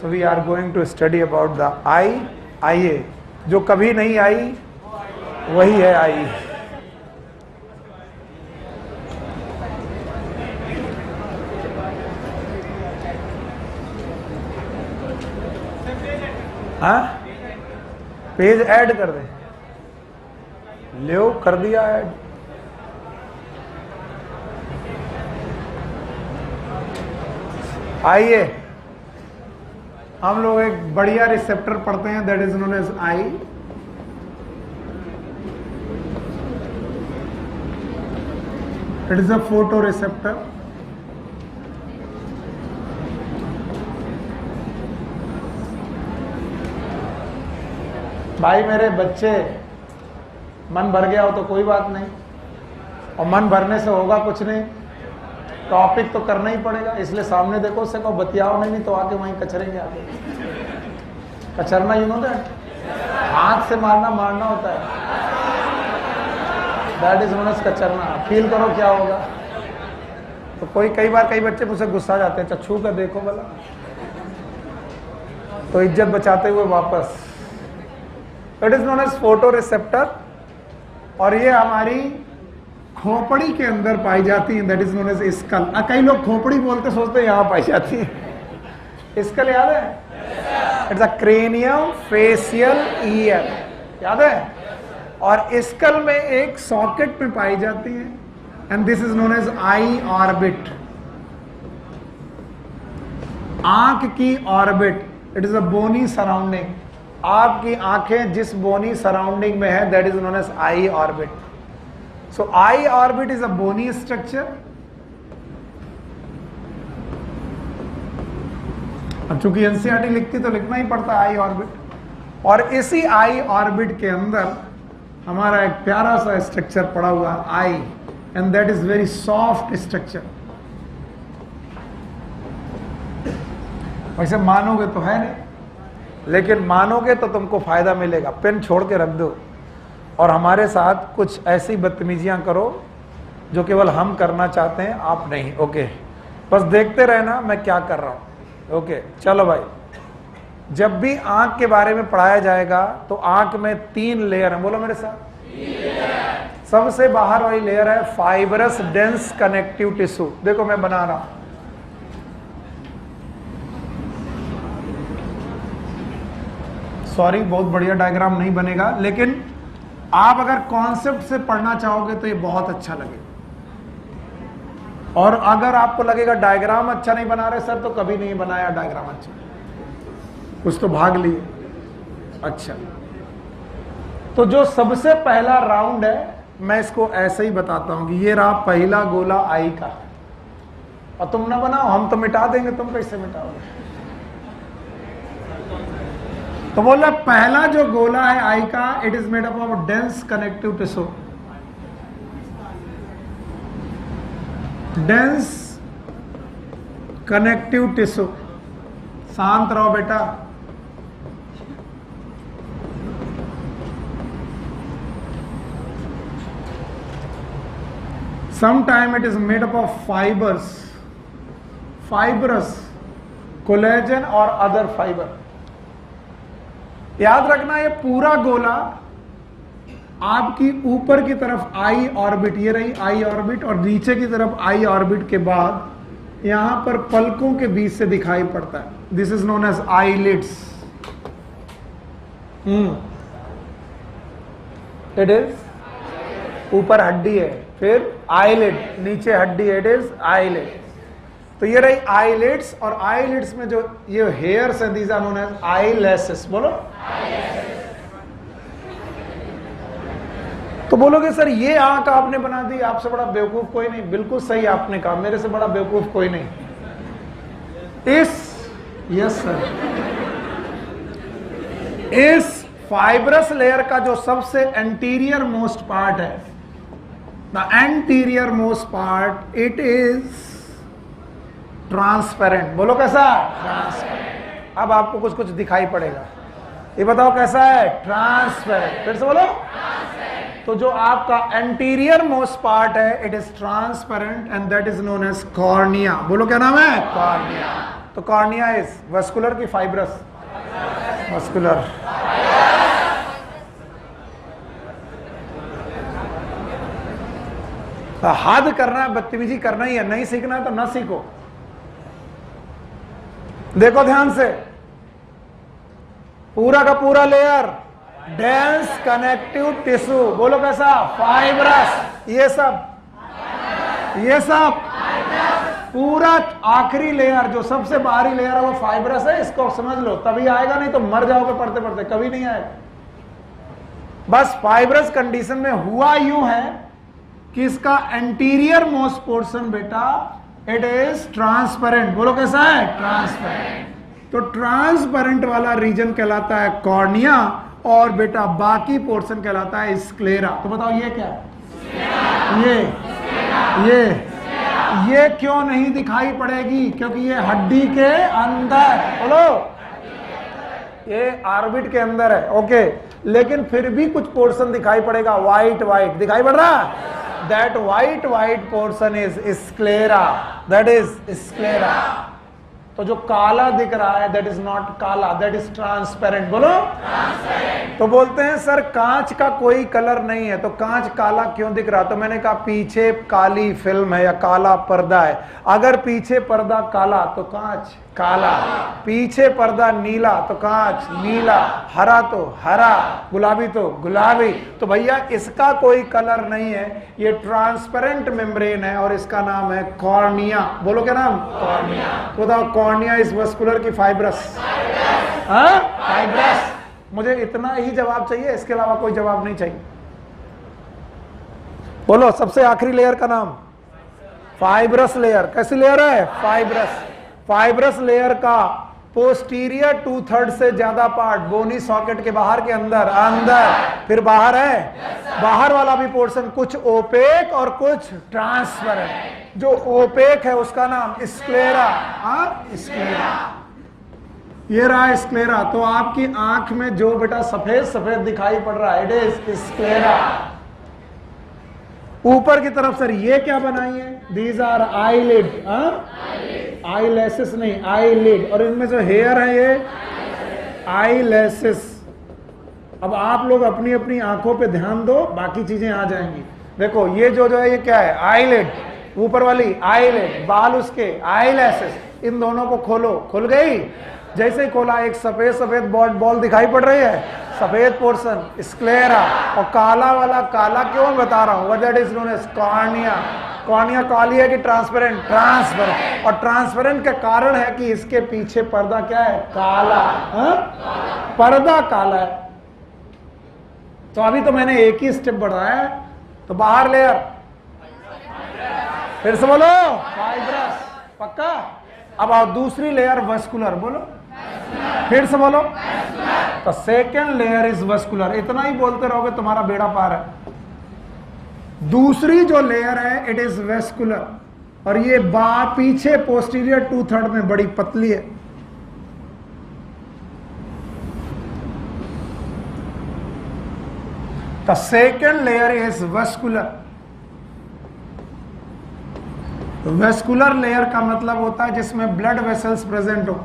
So we are going to study about the eye. आइए, जो कभी नहीं आई वही है आई। हाँ, पेज ऐड कर दे, लो कर दिया ऐड। आइए हम लोग एक बढ़िया रिसेप्टर पढ़ते हैं, that is known as eye. It is a photo receptor. भाई मेरे बच्चे, मन भर गया हो तो कोई बात नहीं, और मन भरने से होगा कुछ नहीं, टॉपिक तो करना ही पड़ेगा। इसलिए सामने देखो, उससे कहो बतियाओ नहीं तो आके वहीं कचरेंगे। आगे कचरना यू नो दैट, हाथ से मारना होता है, दैट इज नोन एज कचरना। फील करो क्या होगा। तो कई बार कई बच्चे मुझसे गुस्सा जाते हैं, छू कर देखो भला, तो इज्जत बचाते हुए वापस। It is known as photo receptor, और ये हमारी खोपड़ी के अंदर पाई जाती है, that is known as skull. कई लोग खोपड़ी बोलते सोचते हैं यहां पाई जाती है। स्कल याद है? It's a cranium facial year, याद है? और स्कल में एक सॉकेट में पाई जाती है, and this is known as eye orbit. आंख की orbit, it is a bony surrounding. आपकी आंखें जिस बोनी सराउंडिंग में है, that is known as eye orbit. So eye orbit is a bony structure. अब चूंकि एनसीईआरटी लिखती तो लिखना ही पड़ता है आई ऑर्बिट। और इसी आई ऑर्बिट के अंदर हमारा एक प्यारा सा स्ट्रक्चर पड़ा हुआ है, eye, and that is very soft structure. वैसे मानोगे तो है नहीं, लेकिन मानोगे तो तुमको फायदा मिलेगा। पेन छोड़ के रख दो और हमारे साथ कुछ ऐसी बदतमीजियां करो जो केवल हम करना चाहते हैं, आप नहीं। ओके, बस देखते रहना मैं क्या कर रहा हूं। ओके चलो भाई, जब भी आंख के बारे में पढ़ाया जाएगा तो आंख में 3 लेयर है, बोलो मेरे साथ। सबसे बाहर वाली लेयर है फाइबरस डेंस कनेक्टिव टिश्यू। देखो मैं बना रहा हूं, सॉरी बहुत बढ़िया डायग्राम नहीं बनेगा, लेकिन आप अगर कॉन्सेप्ट से पढ़ना चाहोगे तो ये बहुत अच्छा लगेगा। और अगर आपको लगेगा डायग्राम अच्छा नहीं बना रहे सर, तो कभी नहीं बनाया डायग्राम अच्छा, कुछ तो भाग लिए। अच्छा, तो जो सबसे पहला राउंड है, मैं इसको ऐसे ही बताता हूं कि ये रहा पहला गोला आई का, और तुम ना बनाओ, हम तो मिटा देंगे, तुम कैसे मिटाओगे? तो बोल रहा पहला जो गोला है आई का, it is made up of dense connective tissue. Dense connective tissue, शांत रहो बेटा। Sometime it is made up of fibers, fibrous, collagen और other fiber। याद रखना ये पूरा गोला आपकी ऊपर की तरफ आई ऑर्बिट, ये रही आई ऑर्बिट, और नीचे की तरफ आई ऑर्बिट के बाद यहां पर पलकों के बीच से दिखाई पड़ता है। This is known as eyelids. It is ऊपर हड्डी है, फिर आईलिड, नीचे हड्डी, इट इज आईलिड। तो ये रही आईलिड्स, और आईलिड्स में जो ये हेयर्स हैं, these are known as eyelashes. बोलो तो बोलोगे सर ये आंख आपने बना दी, आपसे बड़ा बेवकूफ कोई नहीं। बिल्कुल सही आपने कहा, मेरे से बड़ा बेवकूफ कोई नहीं। यस सर, इस फाइब्रस लेयर का जो सबसे एंटीरियर मोस्ट पार्ट है, the anterior most part, it is transparent. बोलो कैसा? ट्रांसपेरेंट। अब आपको कुछ कुछ दिखाई पड़ेगा, ये बताओ कैसा है? ट्रांसपेरेंट। फिर से बोलो। तो जो आपका एंटीरियर मोस्ट पार्ट है, it is transparent and that is known as cornea. बोलो क्या नाम है? कॉर्निया। तो कॉर्निया इज वस्कुलर की फाइब्रस? वस्कुलर। तो हद करना है, बदतमीजी करना ही है, नहीं सीखना है तो ना सीखो। देखो ध्यान से, पूरा का पूरा लेयर डेंस कनेक्टिव टिश्यू। बोलो कैसा? फाइब्रस। ये सब पूरा आखिरी लेयर, जो सबसे बाहरी लेयर है वो फाइब्रस है। इसको समझ लो, तभी आएगा, नहीं तो मर जाओगे पढ़ते पढ़ते, कभी नहीं आएगा। बस फाइब्रस कंडीशन में हुआ यूं है कि इसका एंटीरियर मोस्ट पोर्शन बेटा इट इज ट्रांसपेरेंट। बोलो कैसा है? ट्रांसपेरेंट। तो ट्रांसपेरेंट वाला रीजन कहलाता है कॉर्निया और बेटा बाकी पोर्शन कहलाता है स्क्लेरा। तो बताओ ये क्या है? ये क्यों नहीं दिखाई पड़ेगी? क्योंकि ये हड्डी के अंदर, बोलो, ये ऑर्बिट के अंदर है। ओके, लेकिन फिर भी कुछ पोर्शन दिखाई पड़ेगा, व्हाइट दिखाई पड़ रहा है। That white portion is sclera. That is sclera. तो जो काला दिख रहा है that is not काला, that is transparent. बोलो ट्रांसपेरेंट। तो बोलते हैं सर कांच का कोई कलर नहीं है, तो कांच काला क्यों दिख रहा? तो मैंने कहा पीछे काली फिल्म है या काला पर्दा है। अगर पीछे पर्दा काला तो कांच काला, पीछे पर्दा नीला तो कांच नीला, हरा तो हरा, गुलाबी तो गुलाबी। तो भैया इसका कोई कलर नहीं है, ये ट्रांसपेरेंट मेम्ब्रेन है और इसका नाम है कॉर्निया। बोलो क्या नाम? कॉर्निया। तो बताओ कॉर्निया इज वस्कुलर की फाइब्रस? हाँ, फाइब्रस। मुझे इतना ही जवाब चाहिए, इसके अलावा कोई जवाब नहीं चाहिए। बोलो सबसे आखिरी लेयर का नाम? Fibrous layer. कैसी लेयर है? फाइब्रस। फाइब्रस लेयर का पोस्टीरियर 2/3 से ज्यादा पार्ट बोनी सॉकेट के बाहर के अंदर फिर बाहर है। बाहर वाला भी पोर्शन कुछ ओपेक और कुछ ट्रांसपेरेंट। जो ओपेक है उसका नाम स्क्लेरा। स्क्लेरा, ये रहा स्क्लेरा। तो आपकी आंख में जो बेटा सफेद सफेद दिखाई पड़ रहा है इट इज स्क्लेरा। ऊपर की तरफ सर ये क्या बनाई है? These are eyelid. आईलैसेस नहीं, आईलिड। और इनमें जो हेयर है ये आईलैसेस। अब आप लोग अपनी अपनी आंखों पे ध्यान दो, बाकी चीजें आ जाएंगी। देखो ये जो है ये क्या है? आईलिड। ऊपर वाली आईलिड, बाल उसके आईलैसेस। इन दोनों को खोलो, खुल गई। जैसे ही खोला एक सफेद सफेद बॉल दिखाई पड़ रही है, सफेद पोर्शन स्क्लेरा। और काला वाला काला क्यों बता रहा हूं? That is known as cornea. Cornea काली है कि ट्रांसपेरेंट? ट्रांसपेरेंट। और ट्रांसपेरेंट का कारण है कि इसके पीछे पर्दा क्या है? काला। पर्दा काला है। तो अभी तो मैंने एक ही स्टेप बढ़ाया है। तो बाहर लेयर, फिर से बोलो फाइब्रस। पक्का? अब आओ दूसरी लेयर वस्कुलर। बोलो फिर से बोलो। तो सेकेंड लेयर इज वस्कुलर। इतना ही बोलते रहोगे तुम्हारा बेड़ा पार है। दूसरी जो लेयर है इट इज वेस्कुलर और ये पीछे पोस्टीरियर 2/3 में बड़ी पतली है। The second layer is vascular. Vascular layer का मतलब होता है जिसमें ब्लड वेसल्स प्रेजेंट हो।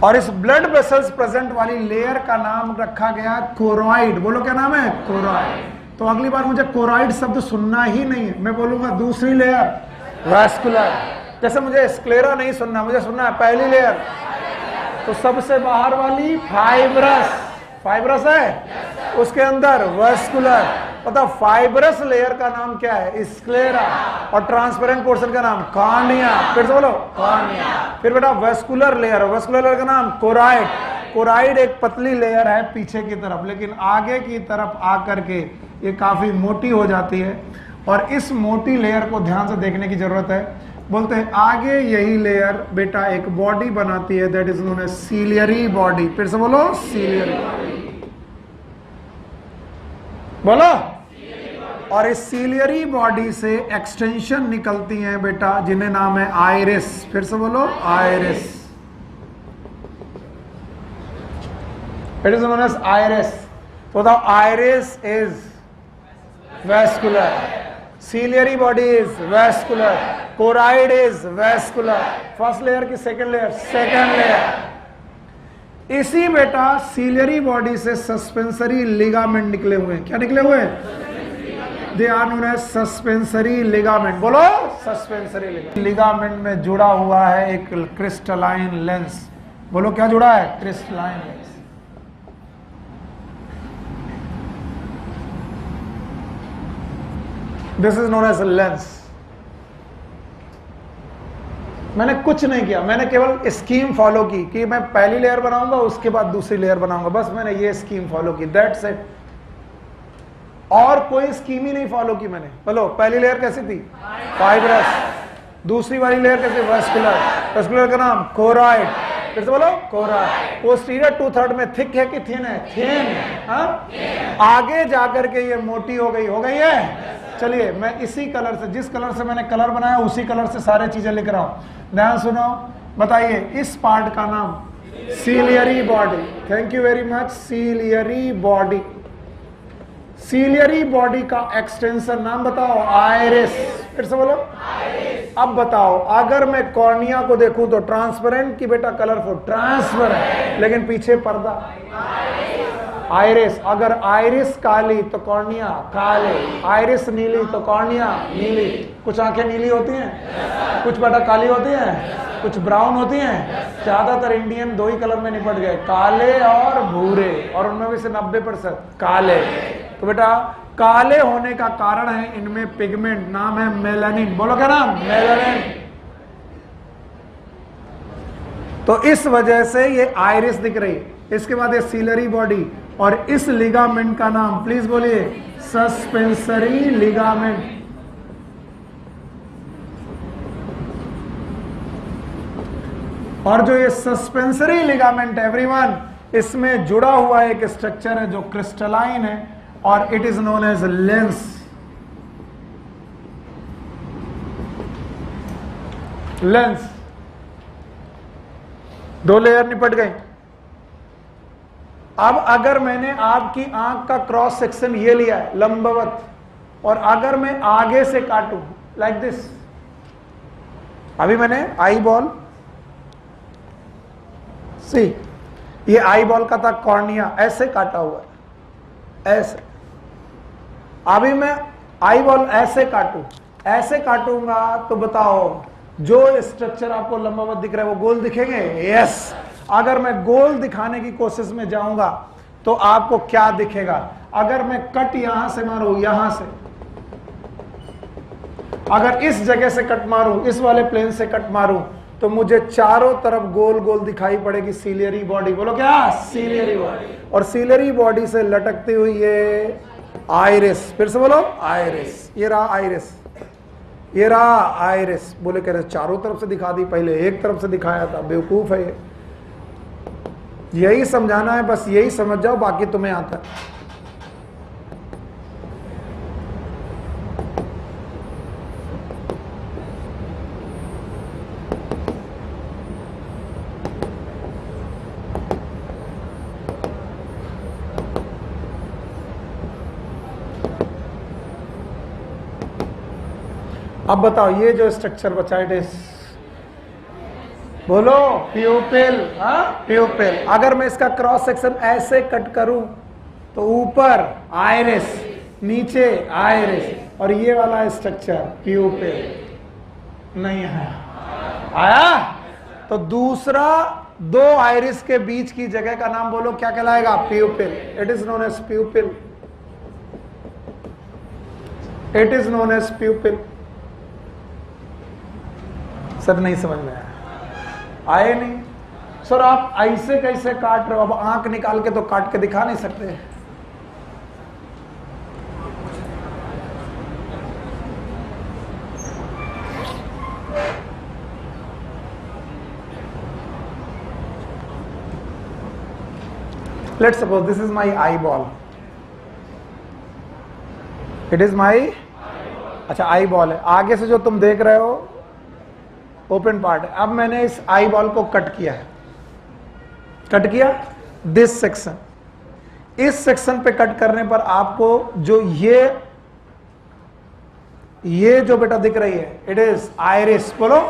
और इस ब्लड वेसल्स प्रेजेंट वाली लेयर का नाम रखा गया कोरॉइड। बोलो क्या नाम है? कोरॉइड। तो अगली बार मुझे कोरॉइड शब्द सुनना ही नहीं है, मैं बोलूंगा दूसरी लेयर वैस्कुलर। जैसे मुझे स्क्लेरा नहीं सुनना, मुझे सुनना है पहली लेयर। तो सबसे बाहर वाली फाइब्रस। फाइब्रस है, उसके अंदर वैस्कुलर। पता फाइब्रस लेयर का नाम क्या है? स्क्लेरा। और ट्रांसपेरेंट पोर्शन का नाम कॉर्निया। फिर से बोलो कॉर्निया। फिर बेटा वेस्कुलर लेयर, वेस्कुलर लेयर का नाम कोराइड। कोराइड एक पतली लेयर है पीछे की तरफ, लेकिन आगे की तरफ आकर के ये काफी मोटी हो जाती है। और इस मोटी लेयर को ध्यान से देखने की जरूरत है। बोलते हैं आगे यही लेयर बेटा एक बॉडी बनाती है, that is known as ciliary body. फिर से बोलो सीलियरी, बोलो। और इस सीलियरी बॉडी से एक्सटेंशन निकलती हैं बेटा, जिन्हें नाम है आइरिस। फिर से बोलो iris. It is known as iris. तो बताओ iris is vascular, ciliary body is vascular, choroid is vascular. First layer की सेकंड लेयर, सेकंड लेयर। इसी बेटा सीलियरी बॉडी से सस्पेंसरी लिगामेंट निकले हुए हैं। क्या निकले हुए हैं? They are known as suspensory ligament. बोलो सस्पेंसरी लिगामेंट। लिगामेंट में जुड़ा हुआ है एक क्रिस्टलाइन लेंस। बोलो क्या जुड़ा है? Crystalline lens. This is known as lens. मैंने कुछ नहीं किया, मैंने केवल स्कीम फॉलो की कि मैं पहली लेयर बनाऊंगा उसके बाद दूसरी लेयर बनाऊंगा, बस मैंने ये स्कीम फॉलो की, दैट्स इट। और कोई स्कीम ही नहीं फॉलो की मैंने। बोलो पहली लेयर कैसी थी? फाइब्रस। दूसरी वाली लेयर कैसी? वेस्कुलर। वेस्कुलर का नाम कोराइड। फिर से बोलो कोराइड। पोस्टीरियर 2/3 में थिक है कि थिन है? थिन। हाँ, आगे जाकर के ये मोटी हो गई है। चलिए मैं इसी कलर से, जिस कलर से मैंने कलर बनाया उसी कलर से सारे चीजें लिख रहा हूं। ध्यान सुनो, बताइए इस पार्ट का नाम ciliary body. Thank you very much. Ciliary body. Ciliary body का एक्सटेंशन नाम बताओ? आइरिस। फिर से बोलो आइरिस। अब बताओ अगर मैं कॉर्निया को देखूं तो ट्रांसपेरेंट की बेटा कलरफुल, ट्रांसपेरेंट, लेकिन पीछे पर्दा आइरिस। अगर आइरिस काली तो कॉर्निया काले, आइरिस नीली तो कॉर्निया नीली। कुछ आंखें नीली होती हैं, कुछ बेटा काली होती हैं, कुछ ब्राउन होती हैं। ज्यादातर इंडियन दो ही कलर में निपट गए, काले और भूरे, और उनमें भी से 90% काले। तो बेटा काले होने का कारण है इनमें पिगमेंट, नाम है मेलानिन। बोलो क्या नाम? मेलानिन। तो इस वजह से ये आइरिस दिख रही है। इसके बाद ये सीलियरी बॉडी, और इस लिगामेंट का नाम प्लीज बोलिए सस्पेंसरी लिगामेंट। और जो ये सस्पेंसरी लिगामेंट एवरीवन, इसमें जुड़ा हुआ एक स्ट्रक्चर है जो क्रिस्टलाइन है, और it is known as lens. Lens. दो लेयर निपट गई। अब अगर मैंने आपकी आंख का क्रॉस सेक्शन ये लिया है लंबवत, और अगर मैं आगे से काटूं लाइक दिस, अभी मैंने आई बॉल, सी ये आई बॉल का था कॉर्निया, ऐसे काटा हुआ है, ऐसे। अभी मैं आई बॉल ऐसे काटूं, ऐसे काटूंगा तो बताओ जो स्ट्रक्चर आपको लंबवत दिख रहा है वो गोल दिखेंगे? यस। अगर मैं गोल दिखाने की कोशिश में जाऊंगा तो आपको क्या दिखेगा? अगर मैं कट यहां से मारूं, यहां से, अगर इस जगह से कट मारूं, इस वाले प्लेन से कट मारूं, तो मुझे चारों तरफ गोल गोल दिखाई पड़ेगी सीलियरी बॉडी। बोलो क्या? Ciliary body. और सीलियरी बॉडी से लटकती हुई ये आइरिस। फिर से बोलो आइरिस। ये रहा आइरिस, ये रहा आइरिस। बोले कह रहे चारों तरफ से दिखा दी, पहले एक तरफ से दिखाया था, बेवकूफ है ये। यही समझाना है, बस यही समझ जाओ, बाकी तुम्हें आता है। अब बताओ ये जो स्ट्रक्चर बचा है, बोलो प्यूपिल। हाँ प्यूपिल। अगर मैं इसका क्रॉस सेक्शन ऐसे कट करूं तो ऊपर आइरिस, नीचे आइरिस, और ये वाला स्ट्रक्चर प्यूपिल नहीं आया। तो दूसरा दो आइरिस के बीच की जगह का नाम बोलो क्या कहलाएगा? Pupil. It is known as pupil. It is known as pupil. Sir नहीं समझ में आए नहीं सर, आप ऐसे कैसे काट रहे हो? अब आंख निकाल के तो काट के दिखा नहीं सकते। Let's suppose this is my eyeball. It is my अच्छा eyeball है। आगे से जो तुम देख रहे हो ओपन पार्ट है। अब मैंने इस eyeball को कट किया है। कट किया दिस सेक्शन। इस सेक्शन पे कट करने पर आपको जो ये जो बेटा दिख रही है, इट इज आइरिस। बोलो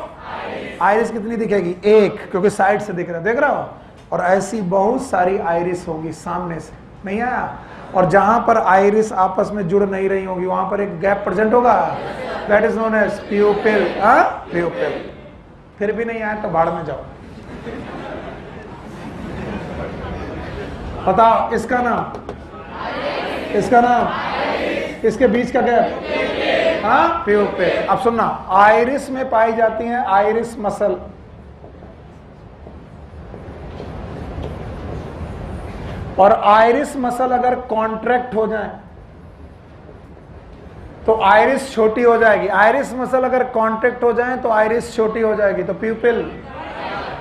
आइरिस कितनी दिखेगी? एक, क्योंकि साइड से दिख रहा है, देख रहा हो। और ऐसी बहुत सारी आइरिस होगी सामने से, नहीं आया? और जहां पर आइरिस आपस में जुड़ नहीं रही होगी वहां पर एक गैप प्रेजेंट होगा, that is known as pupil. Pupil. फिर भी नहीं आया तो भाड़ में जाओ। बताओ इसका नाम, इसका नाम, इसके बीच का गैप प्यूपिल। अब सुनना, आइरिस में पाई जाती है आइरिस मसल। और आइरिस मसल अगर कॉन्ट्रैक्ट हो जाए तो आइरिस छोटी हो जाएगी। आइरिस मसल अगर कॉन्ट्रैक्ट हो जाए तो आइरिस छोटी हो जाएगी। तो प्यूपिल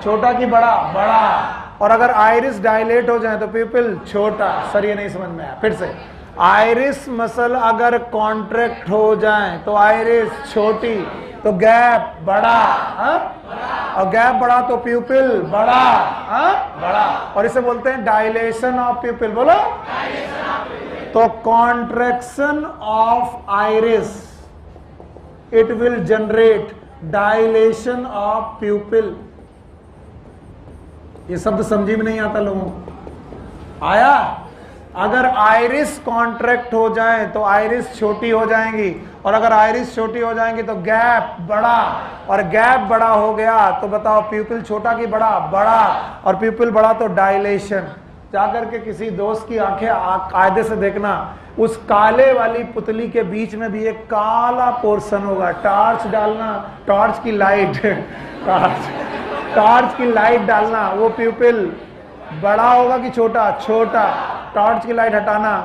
छोटा की बड़ा? बड़ा। और अगर आइरिस डायलेट हो जाए तो प्यूपिल छोटा। सर ये नहीं समझ में आया, फिर से। आइरिस मसल अगर कॉन्ट्रैक्ट हो जाए तो आइरिस छोटी, तो गैप बड़ा, और गैप बड़ा तो प्यूपिल बड़ा, बड़ा। और इसे बोलते हैं डायलेशन ऑफ प्यूपिल। बोलो तो contraction of iris, it will generate dilation of प्यूपिल। ये शब्द समझी में नहीं आता लोगों को? आया? अगर आइरिस कॉन्ट्रैक्ट हो जाए तो आइरिस छोटी हो जाएंगी, और अगर आइरिस छोटी हो जाएंगी तो गैप बड़ा, और गैप बड़ा हो गया तो बताओ प्यूपिल छोटा की बड़ा? बड़ा। और प्यूपिल बड़ा तो डायलेशन। जाकर के किसी दोस्त की आंखें कायदे से देखना, उस काले वाली पुतली के बीच में भी एक काला पोर्शन होगा। टॉर्च डालना, टॉर्च की लाइट टॉर्च की लाइट डालना, वो प्यूपिल बड़ा होगा कि छोटा? छोटा। टॉर्च की लाइट हटाना,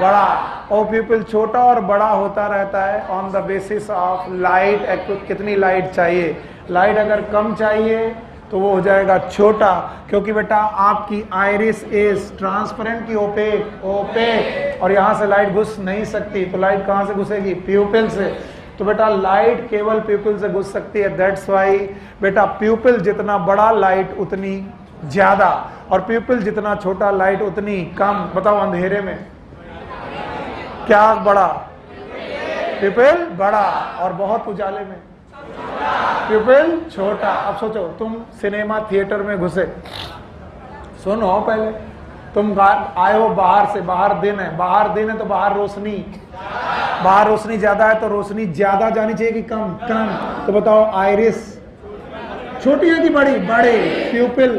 बड़ा। और प्यूपिल छोटा और बड़ा होता रहता है on the basis of light. कितनी लाइट चाहिए? लाइट अगर कम चाहिए तो वो हो जाएगा छोटा, क्योंकि बेटा आपकी आइरिस इज ट्रांसपेरेंट की ओपेक? ओपेक। और यहां से लाइट घुस नहीं सकती, तो लाइट कहां से घुसेगी? प्यूपिल से। तो बेटा लाइट केवल प्यूपिल से घुस सकती है। दैट्स वाई बेटा प्यूपिल जितना बड़ा लाइट उतनी ज्यादा, और प्यूपिल जितना छोटा लाइट उतनी कम। बताओ अंधेरे में क्या बड़ा? प्यूपिल बड़ा। और बहुत उजाले में प्यूपिल छोटा। अब सोचो, तुम सिनेमा थिएटर में घुसे, सुनो पहले, तुम आए हो बाहर से, बाहर दिन है, बाहर दिन है तो बाहर रोशनी, बाहर रोशनी ज्यादा है तो रोशनी ज्यादा जानी चाहिए कि कम? कम। तो बताओ आइरिस छोटी है कि बड़ी? बड़ी। प्यूपिल,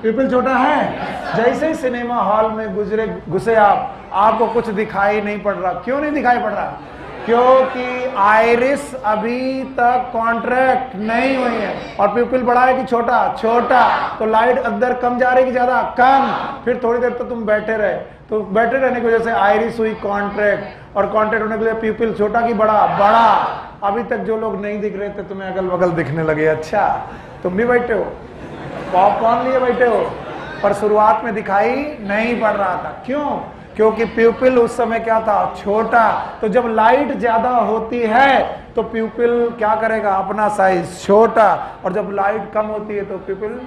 प्यूपिल छोटा है। जैसे ही सिनेमा हॉल में घुसे आपको कुछ दिखाई नहीं पड़ रहा। क्यों नहीं दिखाई पड़ रहा? क्योंकि आइरिस अभी तक कॉन्ट्रैक्ट नहीं हुई है। और प्यूपिल बड़ा है कि छोटा? छोटा। तो लाइट अंदर कम जा रही कि ज्यादा? कम। फिर थोड़ी देर तो तुम बैठे रहे, तो बैठे रहने की वजह से आइरिस हुई कॉन्ट्रैक्ट, और कॉन्ट्रैक्ट होने के लिए प्यूपिल छोटा कि बड़ा? बड़ा। अभी तक जो लोग नहीं दिख रहे थे तुम्हें अगल बगल दिखने लगे। अच्छा तुम भी बैठे हो, पॉपकॉर्न लिए बैठे हो, पर शुरुआत में दिखाई नहीं पड़ रहा था। क्यों? क्योंकि प्यूपिल उस समय क्या था? छोटा। तो जब लाइट ज्यादा होती है तो प्यूपिल क्या करेगा? अपना साइज छोटा। और जब लाइट कम होती है तो प्यूपिल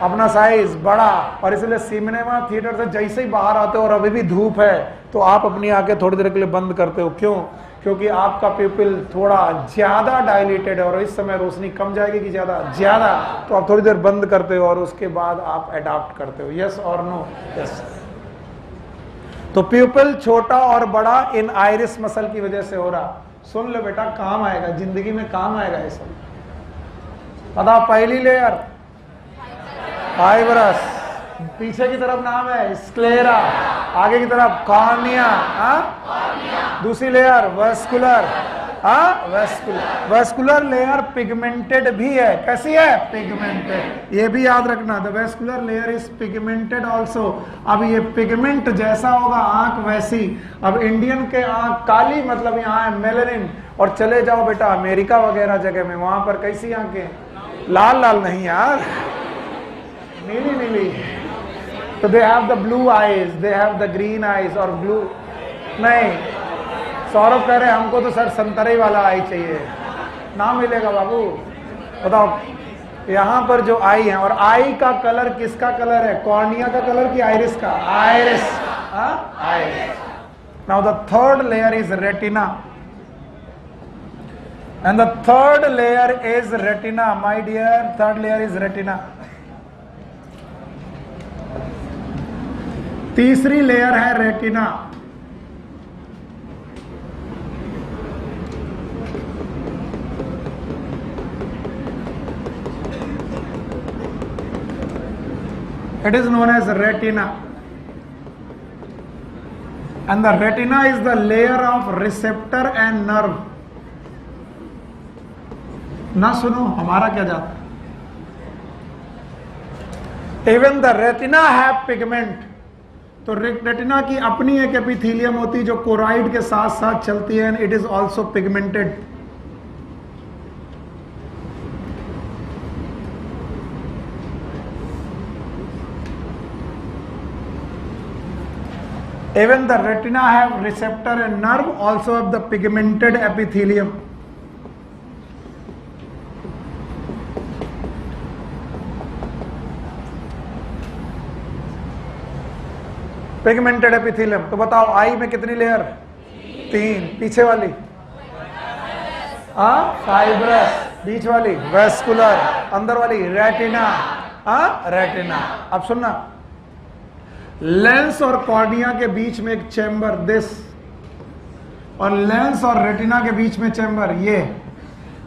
अपना साइज बड़ा। और इसलिए सिनेमा थिएटर से जैसे ही बाहर आते हो और अभी भी धूप है तो आप अपनी आंखें थोड़ी देर के लिए बंद करते हो। क्यों? क्योंकि आपका प्यूपिल थोड़ा ज्यादा डायलेटेड है और इस समय रोशनी कम जाएगी कि ज्यादा? ज्यादा। तो आप थोड़ी देर बंद करते हो और उसके बाद आप अडॉप्ट करते हो। यस और नो? यस। तो प्यूपिल छोटा और बड़ा इन आइरिस मसल की वजह से हो रहा। सुन लो बेटा, काम आएगा, जिंदगी में काम आएगा ये सब। बताओ, पहली लेयर फाइब्रस, पीछे की तरफ नाम है स्क्लेरा, आगे की तरफ कॉर्निया, दूसरी लेयर वेस्कुलर, हाँ वेस्कुलर। वेस्कुलर लेयर पिगमेंटेड भी है, कैसी है? पिगमेंटेड। ये भी याद रखना, the vascular layer is pigmented also. अब ये पिगमेंट जैसा होगा आंख वैसी। अब इंडियन के आंख काली मतलब यहाँ है मेलेनिन, और चले जाओ बेटा अमेरिका वगैरह जगह में, वहां पर कैसी आंखें? लाल लाल नहीं यार, नीली नीली। तो they have the blue eyes, they have the green eyes और ब्लू नहीं। सौरभ कह रहे हमको तो सर संतरे वाला आई चाहिए, ना मिलेगा बाबू। बताओ यहाँ पर जो आई है, और आई का कलर किसका कलर है? कॉर्निया का कलर कि आइरिस का? Iris, iris. Now the third layer is retina, and the third layer is retina, my dear, third layer is retina. तीसरी लेयर है retina. It is known as retina, and the retina is the layer of receptor and nerve. ना सुनो हमारा क्या जाता। Even the retina have pigment, तो retina की अपनी एक एपिथेलियम होती है जो कोराइड के साथ साथ चलती है, and it is also pigmented. Even the retina have receptor and nerve also have the pigmented epithelium. Pigmented epithelium. तो बताओ आई में कितनी लेयर? 3। पीछे वाली फाइब्रस, बीच वाली वेस्कुलर, अंदर वाली रेटिना, रेटिना। अब सुनना, लेंस और कॉर्निया के बीच में एक चैम्बर दिस, और लेंस और रेटिना के बीच में चैम्बर ये,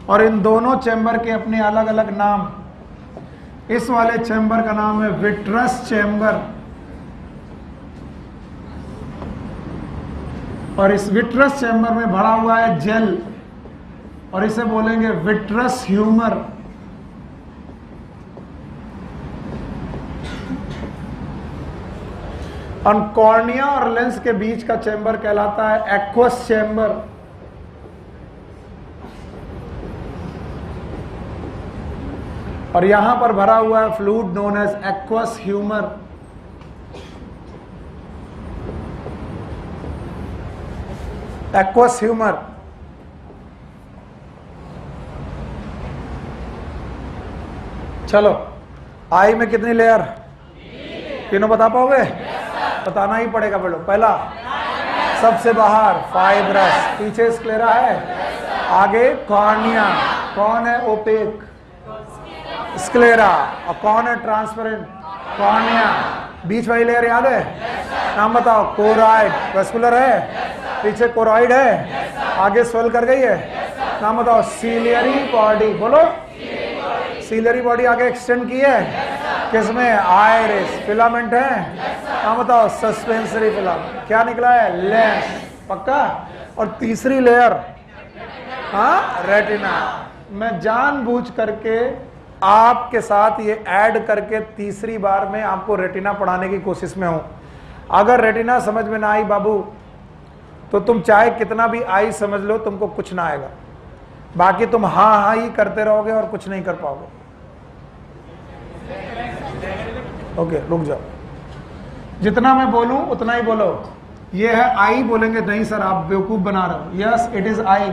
और इन दोनों चैम्बर के अपने अलग अलग नाम। इस वाले चैम्बर का नाम है विट्रस चैम्बर, और इस विट्रस चैम्बर में भरा हुआ है जेल, और इसे बोलेंगे विट्रस ह्यूमर। और कॉर्निया और लेंस के बीच का चैम्बर कहलाता है एक्वस चैम्बर। और यहां पर भरा हुआ है fluid known as aqueous humour. Aqueous humour. चलो आई में कितनी लेयर? तीनों बता पाओगे? बताना ही पड़ेगा। बोलो पहला सबसे बाहर फाइब्रस, पीछे स्क्लेरा है, आगे कॉर्निया। कौन है ओपेक? स्क्लेरा। और कौन है ट्रांसपेरेंट? कॉर्निया। बीच वाली लेयर याद है? नाम बताओ। कोराइड, वेस्कुलर है, पीछे कोराइड है, आगे स्वेल कर गई है। नाम बताओ। सीलियरी बॉडी, बोलो। सीलियरी बॉडी आगे एक्सटेंड की है, किसमें? आइरिस। फिलामेंट है, नाम बताओ। Suspensory filament. क्या निकला है? लेंस। पक्का। और तीसरी लेयर रेटिना। मैं जानबूझ करके आपके साथ ये ऐड करके तीसरी बार में आपको रेटिना पढ़ाने की कोशिश में हूं। अगर रेटिना समझ में ना आई बाबू, तो तुम चाहे कितना भी आई समझ लो, तुमको कुछ ना आएगा। बाकी तुम हाँ हाँ ही करते रहोगे और कुछ नहीं कर पाओगे। ओके रुक जाओ, जितना मैं बोलूं उतना ही बोलो। ये है आई, बोलेंगे नहीं सर आप बेवकूफ बना रहे हो। Yes it is I.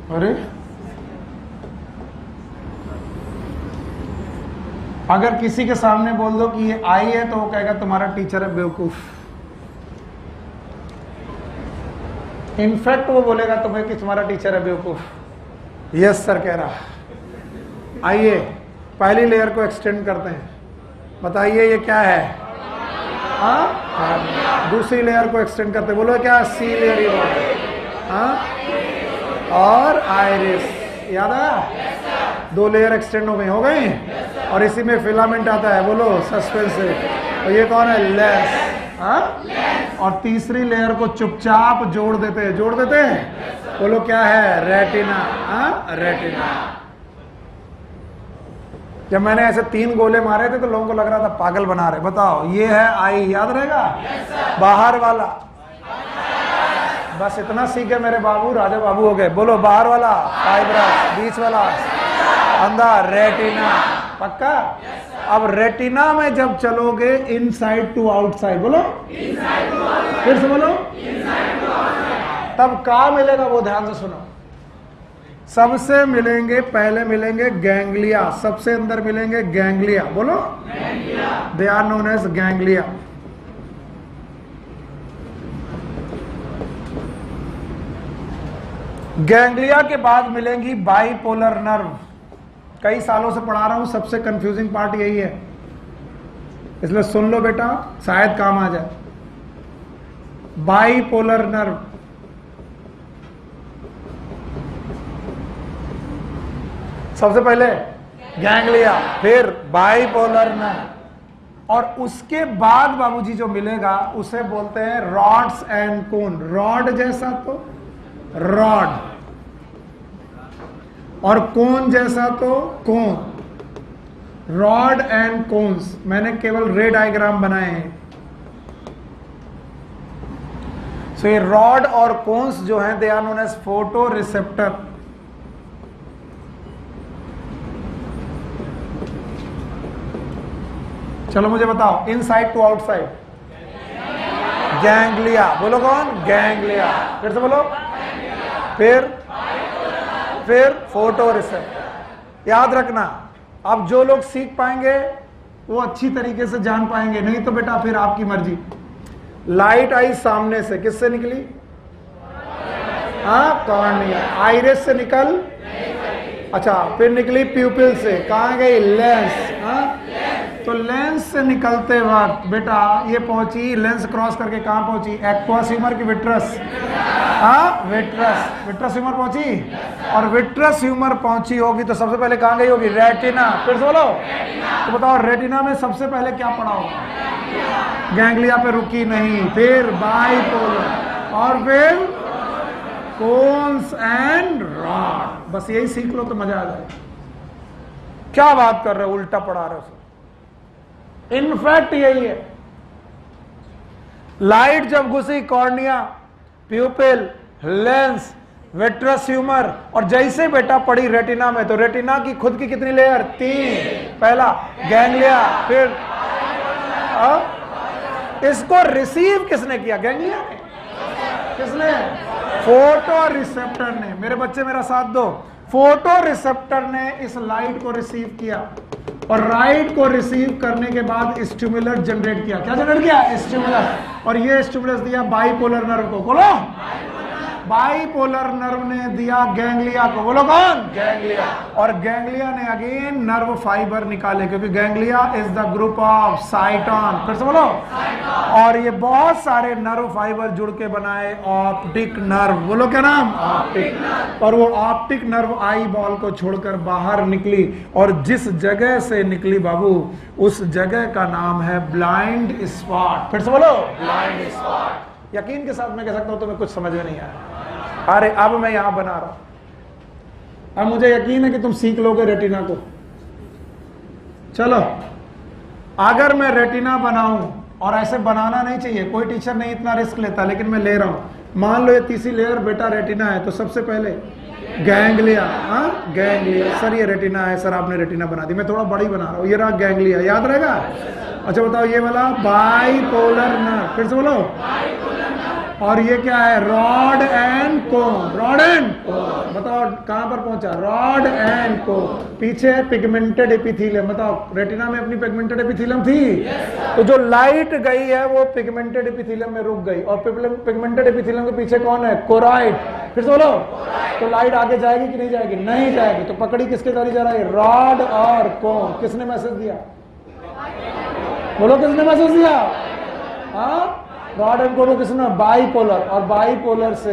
अरे अगर किसी के सामने बोल दो कि ये आई है तो वो कहेगा तुम्हारा टीचर है बेवकूफ। इनफैक्ट वो बोलेगा तुम्हें कि तुम्हारा टीचर है बेवकूफ। यस सर कह रहा। आइए पहली लेयर को एक्सटेंड करते हैं। बताइए ये क्या है? दूसरी लेयर को एक्सटेंड करते हैं। बोलो क्या? सीलियरी बॉडी और आइरिस। याद आया? 2 लेयर एक्सटेंड हो गई। और इसी में फिलामेंट आता है। बोलो सस्पेंस। और ये कौन है? लेंस। और तीसरी लेयर को चुपचाप जोड़ देते हैं। जोड़ देते हैं, बोलो क्या है? रेटिना। रेटिना। जब मैंने ऐसे 3 गोले मारे थे तो लोगों को लग रहा था पागल बना रहे। बताओ, ये है आई, याद रहेगा? बाहर वाला, बस इतना सीखे मेरे बाबू, राजा बाबू हो गए। बोलो, बाहर वाला फाइब्रस, बीच वाला अंदर रेटिना। पक्का? अब रेटिना में जब चलोगे इनसाइड टू आउटसाइड, बोलो फिर से बोलो, तब क्या मिलेगा वो ध्यान से सुनो। सबसे मिलेंगे, पहले मिलेंगे गैंग्लिया, सबसे अंदर मिलेंगे गैंग्लिया। बोलो, they are known as ganglia. Ganglia के बाद मिलेंगी बाइपोलर नर्व। कई सालों से पढ़ा रहा हूं, सबसे कंफ्यूजिंग पार्ट यही है, इसलिए सुन लो बेटा, शायद काम आ जाए। बाइपोलर नर्व, सबसे पहले गैंग्लिया, फिर बाइपोलर नर्व, और उसके बाद बाबूजी जो मिलेगा उसे बोलते हैं रॉड्स एंड कोन। रॉड जैसा तो रॉड, और कोन जैसा तो कोन। रॉड एंड कोन्स, मैंने केवल रे डायग्राम बनाए हैं। सो ये रॉड और कोन्स जो हैं, they are known as photo receptor. चलो मुझे बताओ, इनसाइड टू आउटसाइड गैंग्लिया। बोलो कौन? गैंग्लिया। फिर से बोलो, फिर फोटो रिसेप्टर। याद रखना, अब जो लोग सीख पाएंगे वो अच्छी तरीके से जान पाएंगे, नहीं तो बेटा फिर आपकी मर्जी। लाइट आई सामने से, किससे निकली? कॉर्निया। आइरिस से निकल, अच्छा, फिर निकली प्यूपिल से, कहां गई? लेंस। तो लेंस से निकलते वक्त बेटा ये पहुंची, लेंस क्रॉस करके कहां पहुंची? एक्वास ह्यूमर की विट्रस? विट्रस ह्यूमर पहुंची। और विट्रस ह्यूमर पहुंची होगी तो सबसे पहले कहां गई होगी? रेटिना। फिर से बोलो, तो बताओ रेटिना में सबसे पहले क्या पढ़ा होगा? गैंग्लिया पे रुकी नहीं, फिर बाइपोलर, और फिर कोन्स एंड रॉड। बस यही सीख लो तो मजा आ जाए। क्या बात कर रहे हो, उल्टा पढ़ा रहे हो। इनफैक्ट यही है, लाइट जब घुसी कॉर्निया, प्यूपिल, लेंस, विट्रस ह्यूमर, और जैसे बेटा पड़ी रेटिना में, तो रेटिना की खुद की कितनी लेयर? 3। पहला गैंग्लिया, फिर इसको रिसीव किसने किया? गैंग्लिया ने। किसने? फोटो रिसेप्टर ने। मेरे बच्चे मेरा साथ दो, फोटो रिसेप्टर ने इस लाइट को रिसीव किया, और लाइट को रिसीव करने के बाद स्टिमुलस जनरेट किया। क्या जनरेट किया? स्टिमुलस। और ये स्टिमुलस दिया बाइपोलर नर्व को। बोलो, बाइपोलर नर्व ने दिया गैंग्लिया को। बोलो कौन? गैंग्लिया। और गैंग्लिया ने अगेन नर्व फाइबर निकाले, क्योंकि ganglia is the group of cyton. फिर से बोलो, और ये बहुत सारे नर्व फाइबर जुड़ के बनाए ऑप्टिक नर्व। बोलो क्या नाम? ऑप्टिक। और वो ऑप्टिक नर्व आई बॉल को छोड़कर बाहर निकली, और जिस जगह से निकली बाबू, उस जगह का नाम है ब्लाइंड स्पॉट। फिर से बोलो, ब्लाइंड स्पॉट। यकीन के साथ मैं कह सकता हूं तुम्हें कुछ समझ में नहीं आया। अरे अब मैं यहां बना रहा हूं, अब मुझे यकीन है कि तुम सीख लोगे रेटिना को। चलो, अगर मैं रेटिना बनाऊं, और ऐसे बनाना नहीं चाहिए, कोई टीचर नहीं इतना रिस्क लेता, लेकिन मैं ले रहा हूं। मान लो ये तीसरी लेयर बेटा रेटिना है, तो सबसे पहले गैंग्लिया। गैंग्लिया। सर ये रेटिना है, सर आपने रेटिना बना दी, मैं थोड़ा बड़ी बना रहा हूं। ये रहा गैंग्लिया, याद रहेगा? अच्छा बताओ, ये वाला बाइपोलर नर्व। फिर से बोलो, और ये क्या है? Rod and cone. Rod and कोन। बताओ कहां पर पहुंचा? रॉड एंड कोन। पीछे पिगमेंटेड एपिथेलियम। बताओ रेटिना में अपनी पिगमेंटेड एपिथेलियम थी, तो जो लाइट गई है वो पिगमेंटेड एपिथेलियम में रुक गई, और पिगमेंटेड एपिथेलियम के पीछे कौन है? कोराइड। फिर से बोलो, तो लाइट आगे जाएगी कि नहीं जाएगी? नहीं जाएगी। तो पकड़ी किसके द्वारा जा रहा है? रॉड और कोन। किसने मैसेज दिया? बोलो, किसने मैसेज दिया? रॉड एंड कोन किसने? बाइपोलर। और बाइपोलर से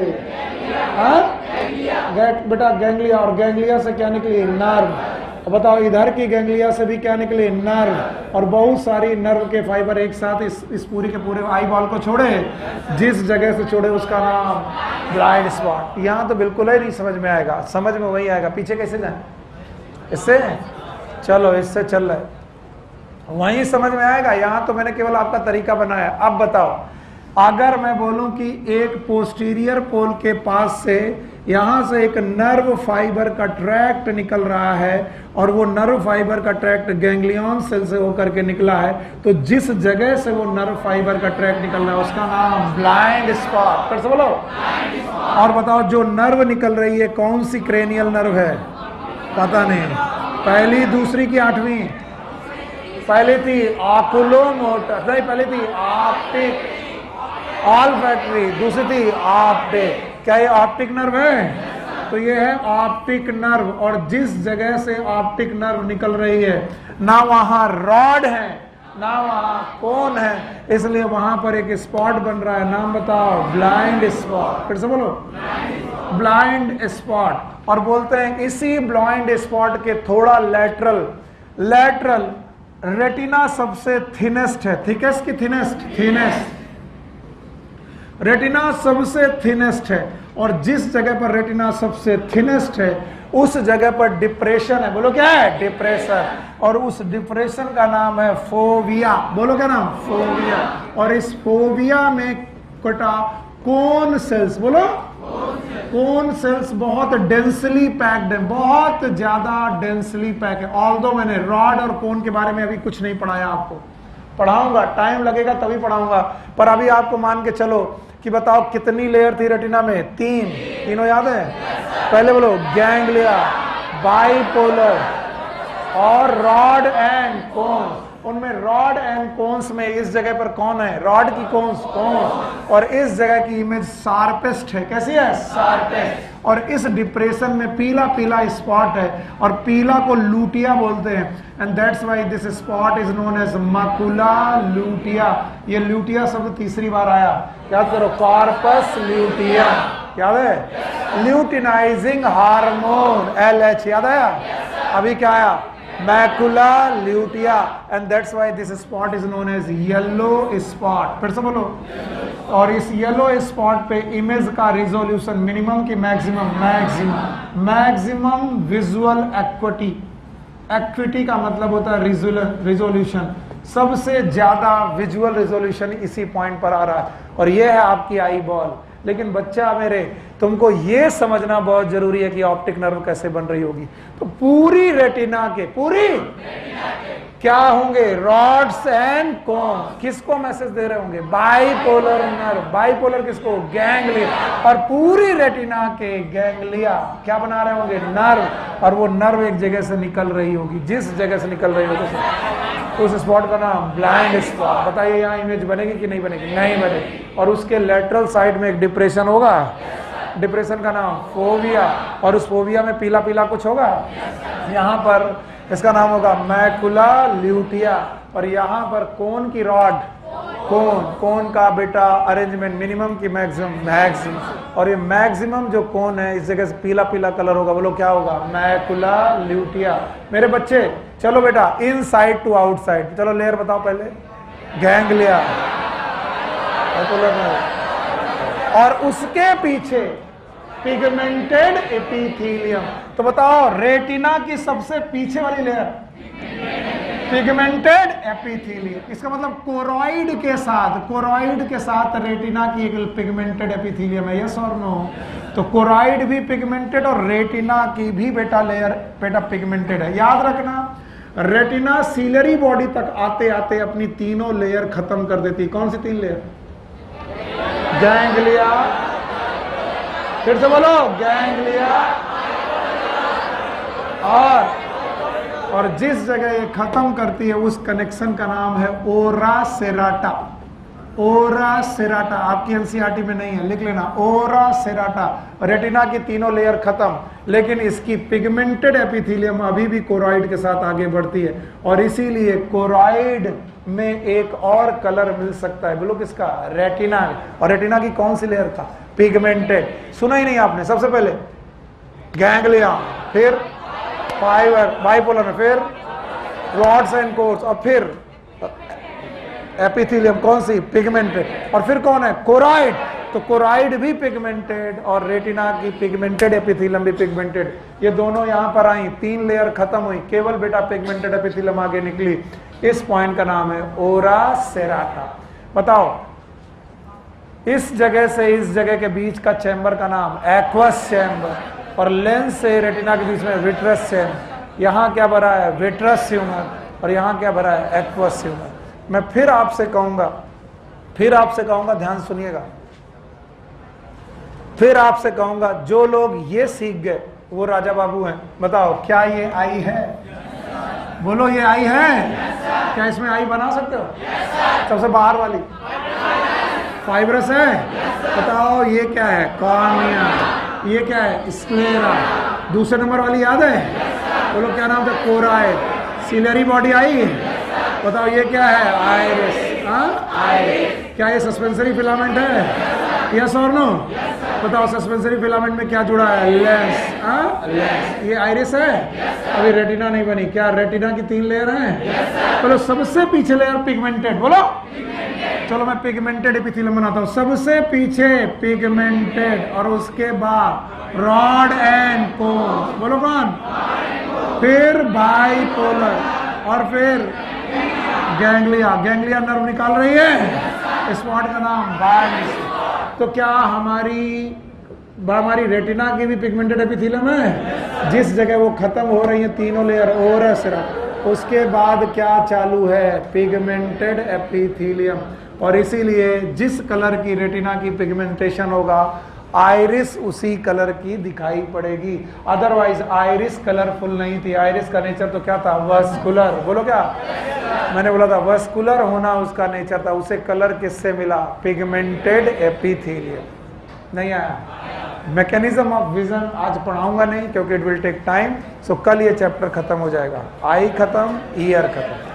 बेटा गैंग्लिया, और गैंग्लिया से क्या निकली? नर्व। बताओ इधर की गैंग्लिया से भी क्या निकले, नर्व, और बहुत सारी नर्व के फाइबर एक साथ इस पूरी के पूरे आई बॉल को छोड़े, जिस जगह से छोड़े उसका नाम ब्लाइंड स्पॉट। यहाँ तो बिल्कुल ही नहीं समझ में आएगा, समझ में वही आएगा। पीछे कैसे जाए, इससे चलो, इससे चल रहा है, वहीं समझ में आएगा। यहाँ तो मैंने केवल आपका तरीका बनाया। अब बताओ, अगर मैं बोलूं कि एक पोस्टीरियर पोल के पास से यहां से एक नर्व फाइबर का ट्रैक्ट निकल रहा है और वो नर्व फाइबर का ट्रैक्ट गैंग्लियन सेल से होकर के निकला है, तो जिस जगह से वो नर्व फाइबर का ट्रैक्ट निकल रहा है उसका नाम ब्लाइंड स्पॉट। फिर से बोलो। और बताओ जो नर्व निकल रही है कौन सी क्रेनियल नर्व है, पता नहीं, पहली, दूसरी की आठवीं? पहले थी ऑकुलोमोटर, नहीं पहले थी ऑप्टिक ऑल्फैक्टरी, दूसरी थी ऑप्टिक। क्या ये ऑप्टिक नर्व है? तो ये है ऑप्टिक नर्व। और जिस जगह से ऑप्टिक नर्व निकल रही है ना वहां रॉड है ना वहां कोन है, इसलिए वहां पर एक स्पॉट बन रहा है। नाम बताओ, ब्लाइंड स्पॉट। फिर से बोलो, ब्लाइंड स्पॉट। और बोलते हैं इसी ब्लाइंड स्पॉट के थोड़ा लेटरल रेटिना सबसे थिनेस्ट है। थिकेस्ट की थिनेस्ट रेटिना सबसे थिनेस्ट है, और जिस जगह पर रेटिना सबसे थिनेस्ट है उस जगह पर डिप्रेशन है। बोलो क्या है? डिप्रेशन। और उस डिप्रेशन का नाम है फोविया। बोलो क्या नाम? फोविया। और इस फोविया में कटा कोन सेल्स, बोलो कोन सेल्स बहुत डेंसली पैक्ड है, बहुत ज्यादा डेंसली पैक है। ऑल्दो मैंने रॉड और कोन के बारे में अभी कुछ नहीं पढ़ाया, आपको पढ़ाऊंगा, टाइम लगेगा तभी पढ़ाऊंगा। पर अभी आपको मान के चलो कि बताओ कितनी लेयर थी रेटिना में? तीनों याद है? पहले बोलो, गैंग्लिया, बाइपोलर और रॉड एंड कोन्स। उनमें रॉड एंड कोन्स में इस जगह पर कौन है? रॉड की कोन्स। और इस जगह की इमेज शार्पेस्ट है। कैसी है? शार्पेस्ट। और इस डिप्रेशन में पीला पीला स्पॉट है, और पीला को लूटिया बोलते हैं, and that's why this spot is known as macula lutea. ये लूटिया शब्द तीसरी बार आया, याद करो, कॉर्पस ल्यूटिया, याद है? ल्यूटिनाइजिंग हार्मोन, LH, याद आया? अभी क्या आया? Macula lutea, and that's why this spot is known as yellow spot. फिर से बोलो। और इस येलो स्पॉट पे इमेज का रिजोल्यूशन मिनिमम की मैक्सिमम विजुअल एक्विटी। एक्विटी का मतलब होता है रिजोल्यूशन, सबसे ज्यादा विजुअल रिजोल्यूशन इसी पॉइंट पर आ रहा है, और ये है आपकी आई बॉल। लेकिन बच्चा मेरे, तुमको ये समझना बहुत जरूरी है कि ऑप्टिक नर्व कैसे बन रही होगी। तो पूरी रेटिना के क्या होंगे? रॉड्स एंड कोन। किसको मैसेज दे रहे होंगे? Bipolar nerve. बाइपोलर किसको? गैंग्लिया। और पूरी रेटिना के गैंग्लिया क्या बना रहे होंगे? नर्व। और वो नर्व एक जगह से निकल रही होगी, जिस जगह से निकल रही होगी उस स्पॉट का नाम ब्लाइंड स्पॉट। बताइए यहाँ इमेज बनेगी कि नहीं बनेगी? नहीं बनेगी। और उसके लेटरल साइड में एक डिप्रेशन होगा, डिप्रेशन का नाम फोविया, और उस फोविया में पीला पीला कुछ होगा, यहाँ पर इसका नाम होगा मैकुला ल्यूटिया। और यहाँ पर कोन की रॉड, कोन का बेटा अरेंजमेंट मिनिमम की मैक्सिमम, और ये मैक्सिमम जो कोन है इस जगह से पीला पीला कलर होगा। बोलो क्या होगा? Macula lutea. मेरे बच्चे चलो बेटा, इन साइड टू आउटसाइड, चलो लेयर बताओ पहले। गैंग्लिया, और उसके पीछे पिगमेंटेड एपिथेलियम। तो बताओ रेटिना की सबसे पीछे वाली लेयर पिगमेंटेड एपिथेलियम। इसका मतलब कोरॉइड के साथ रेटिना की एक पिगमेंटेड एपिथेलियम है। यस और नो? तो कोरॉइड भी पिगमेंटेड और रेटिना की भी बेटा लेयर बेटा पिगमेंटेड है। याद रखना, रेटिना सीलरी बॉडी तक आते आते अपनी तीनों लेयर खत्म कर देती। कौन सी तीन लेयर? गैंग्लिया, फिर से बोलो, गैंग्लिया, और जिस जगह ये खत्म करती है उस कनेक्शन का नाम है ओरा सेराटा। ओरा सेराटा आपकी एनसीईआरटी में नहीं है, लिख लेना, ओरा सेराटा। रेटिना की तीनों लेयर खत्म, लेकिन इसकी पिगमेंटेड एपिथेलियम अभी भी कोरॉइड के साथ आगे बढ़ती है, और इसीलिए कोरॉइड में एक और कलर मिल सकता है। बोलो किसका? रेटिना। और रेटिना की कौन सी लेयर था? पिगमेंटेड। सुना ही नहीं आपने? सबसे पहले गैंग्लिया, फिर फाइबर बाइपोलर में, फिर रॉड्स एंड कोर्स, और फिर एपिथेलियम कौन सी, पिगमेंटेड, और फिर कौन है, कोराइड। तो कोराइड भी पिगमेंटेड और रेटिना की पिगमेंटेड एपिथेलियम भी पिगमेंटेड। ये दोनों यहां पर आई, 3 लेयर खत्म हुई, केवल बेटा पिगमेंटेड एपिथेलियम आगे निकली। इस पॉइंट का नाम है ओरा सेराटा। बताओ इस जगह से इस जगह के बीच का चैम्बर का नाम एक्वस चैम्बर, और लेंस से रेटिना के बीच में विट्रस चैम्बर। यहां क्या भरा है, विट्रस ट्यूमर, और यहां क्या भरा है, एक्वस ट्यूमर। मैं फिर आपसे कहूंगा, ध्यान सुनिएगा, फिर आपसे कहूंगा, जो लोग ये सीख गए वो राजा बाबू हैं। बताओ क्या ये आई है, बोलो ये आई है, क्या इसमें आई बना सकते हो, सबसे बाहर वाली फाइब्रस है। बताओ ये क्या है, कॉर्निया, ये क्या है, स्क्लेरा। दूसरे नंबर वाली याद है, बोलो क्या नाम था, कोराइड। सिलेरी बॉडी आई, बताओ ये क्या है, आइरिस। आइरिस। क्या ये सस्पेंसरी फिलामेंट है, यस और नो? बताओ सस्पेंसरी फिलामेंट में क्या जुड़ा है, लेंस। लेंस। ये आइरिस है, अभी रेटिना नहीं बनी। क्या रेटिना की 3 लेयर हैं? बोलो सबसे पीछे लेयर पिगमेंटेड, बोलो। चलो मैं पिगमेंटेड एपिथेलियम बनाता हूं। सबसे पीछे पिगमेंटेड, और उसके बाद रॉड एंड कोन, बोलो कौन, फिर बाइपोलर, और फिर गैंग्लिया। गैंग्लिया नर्व निकाल रही है, स्पॉट का नाम बाइस। तो क्या हमारी रेटिना की भी पिगमेंटेड एपिथेलियम है? जिस जगह वो खत्म हो रही है तीनों लेयर, ओरस, उसके बाद क्या चालू है, पिगमेंटेड एपिथेलियम। और इसीलिए जिस कलर की रेटिना की पिगमेंटेशन होगा, आइरिस उसी कलर की दिखाई पड़ेगी। अदरवाइज आइरिस कलरफुल नहीं थी। आइरिस का नेचर तो क्या था, वस्कुलर। बोलो क्या, मैंने बोला था वस्कुलर होना उसका नेचर था। उसे कलर किससे मिला, पिगमेंटेड एपिथेलियम। नहीं आया? मैकेनिज्म ऑफ विजन आज पढ़ाऊंगा नहीं, क्योंकि इट विल टेक टाइम। सो कल ये चैप्टर खत्म हो जाएगा। आई खत्म, ईयर खत्म।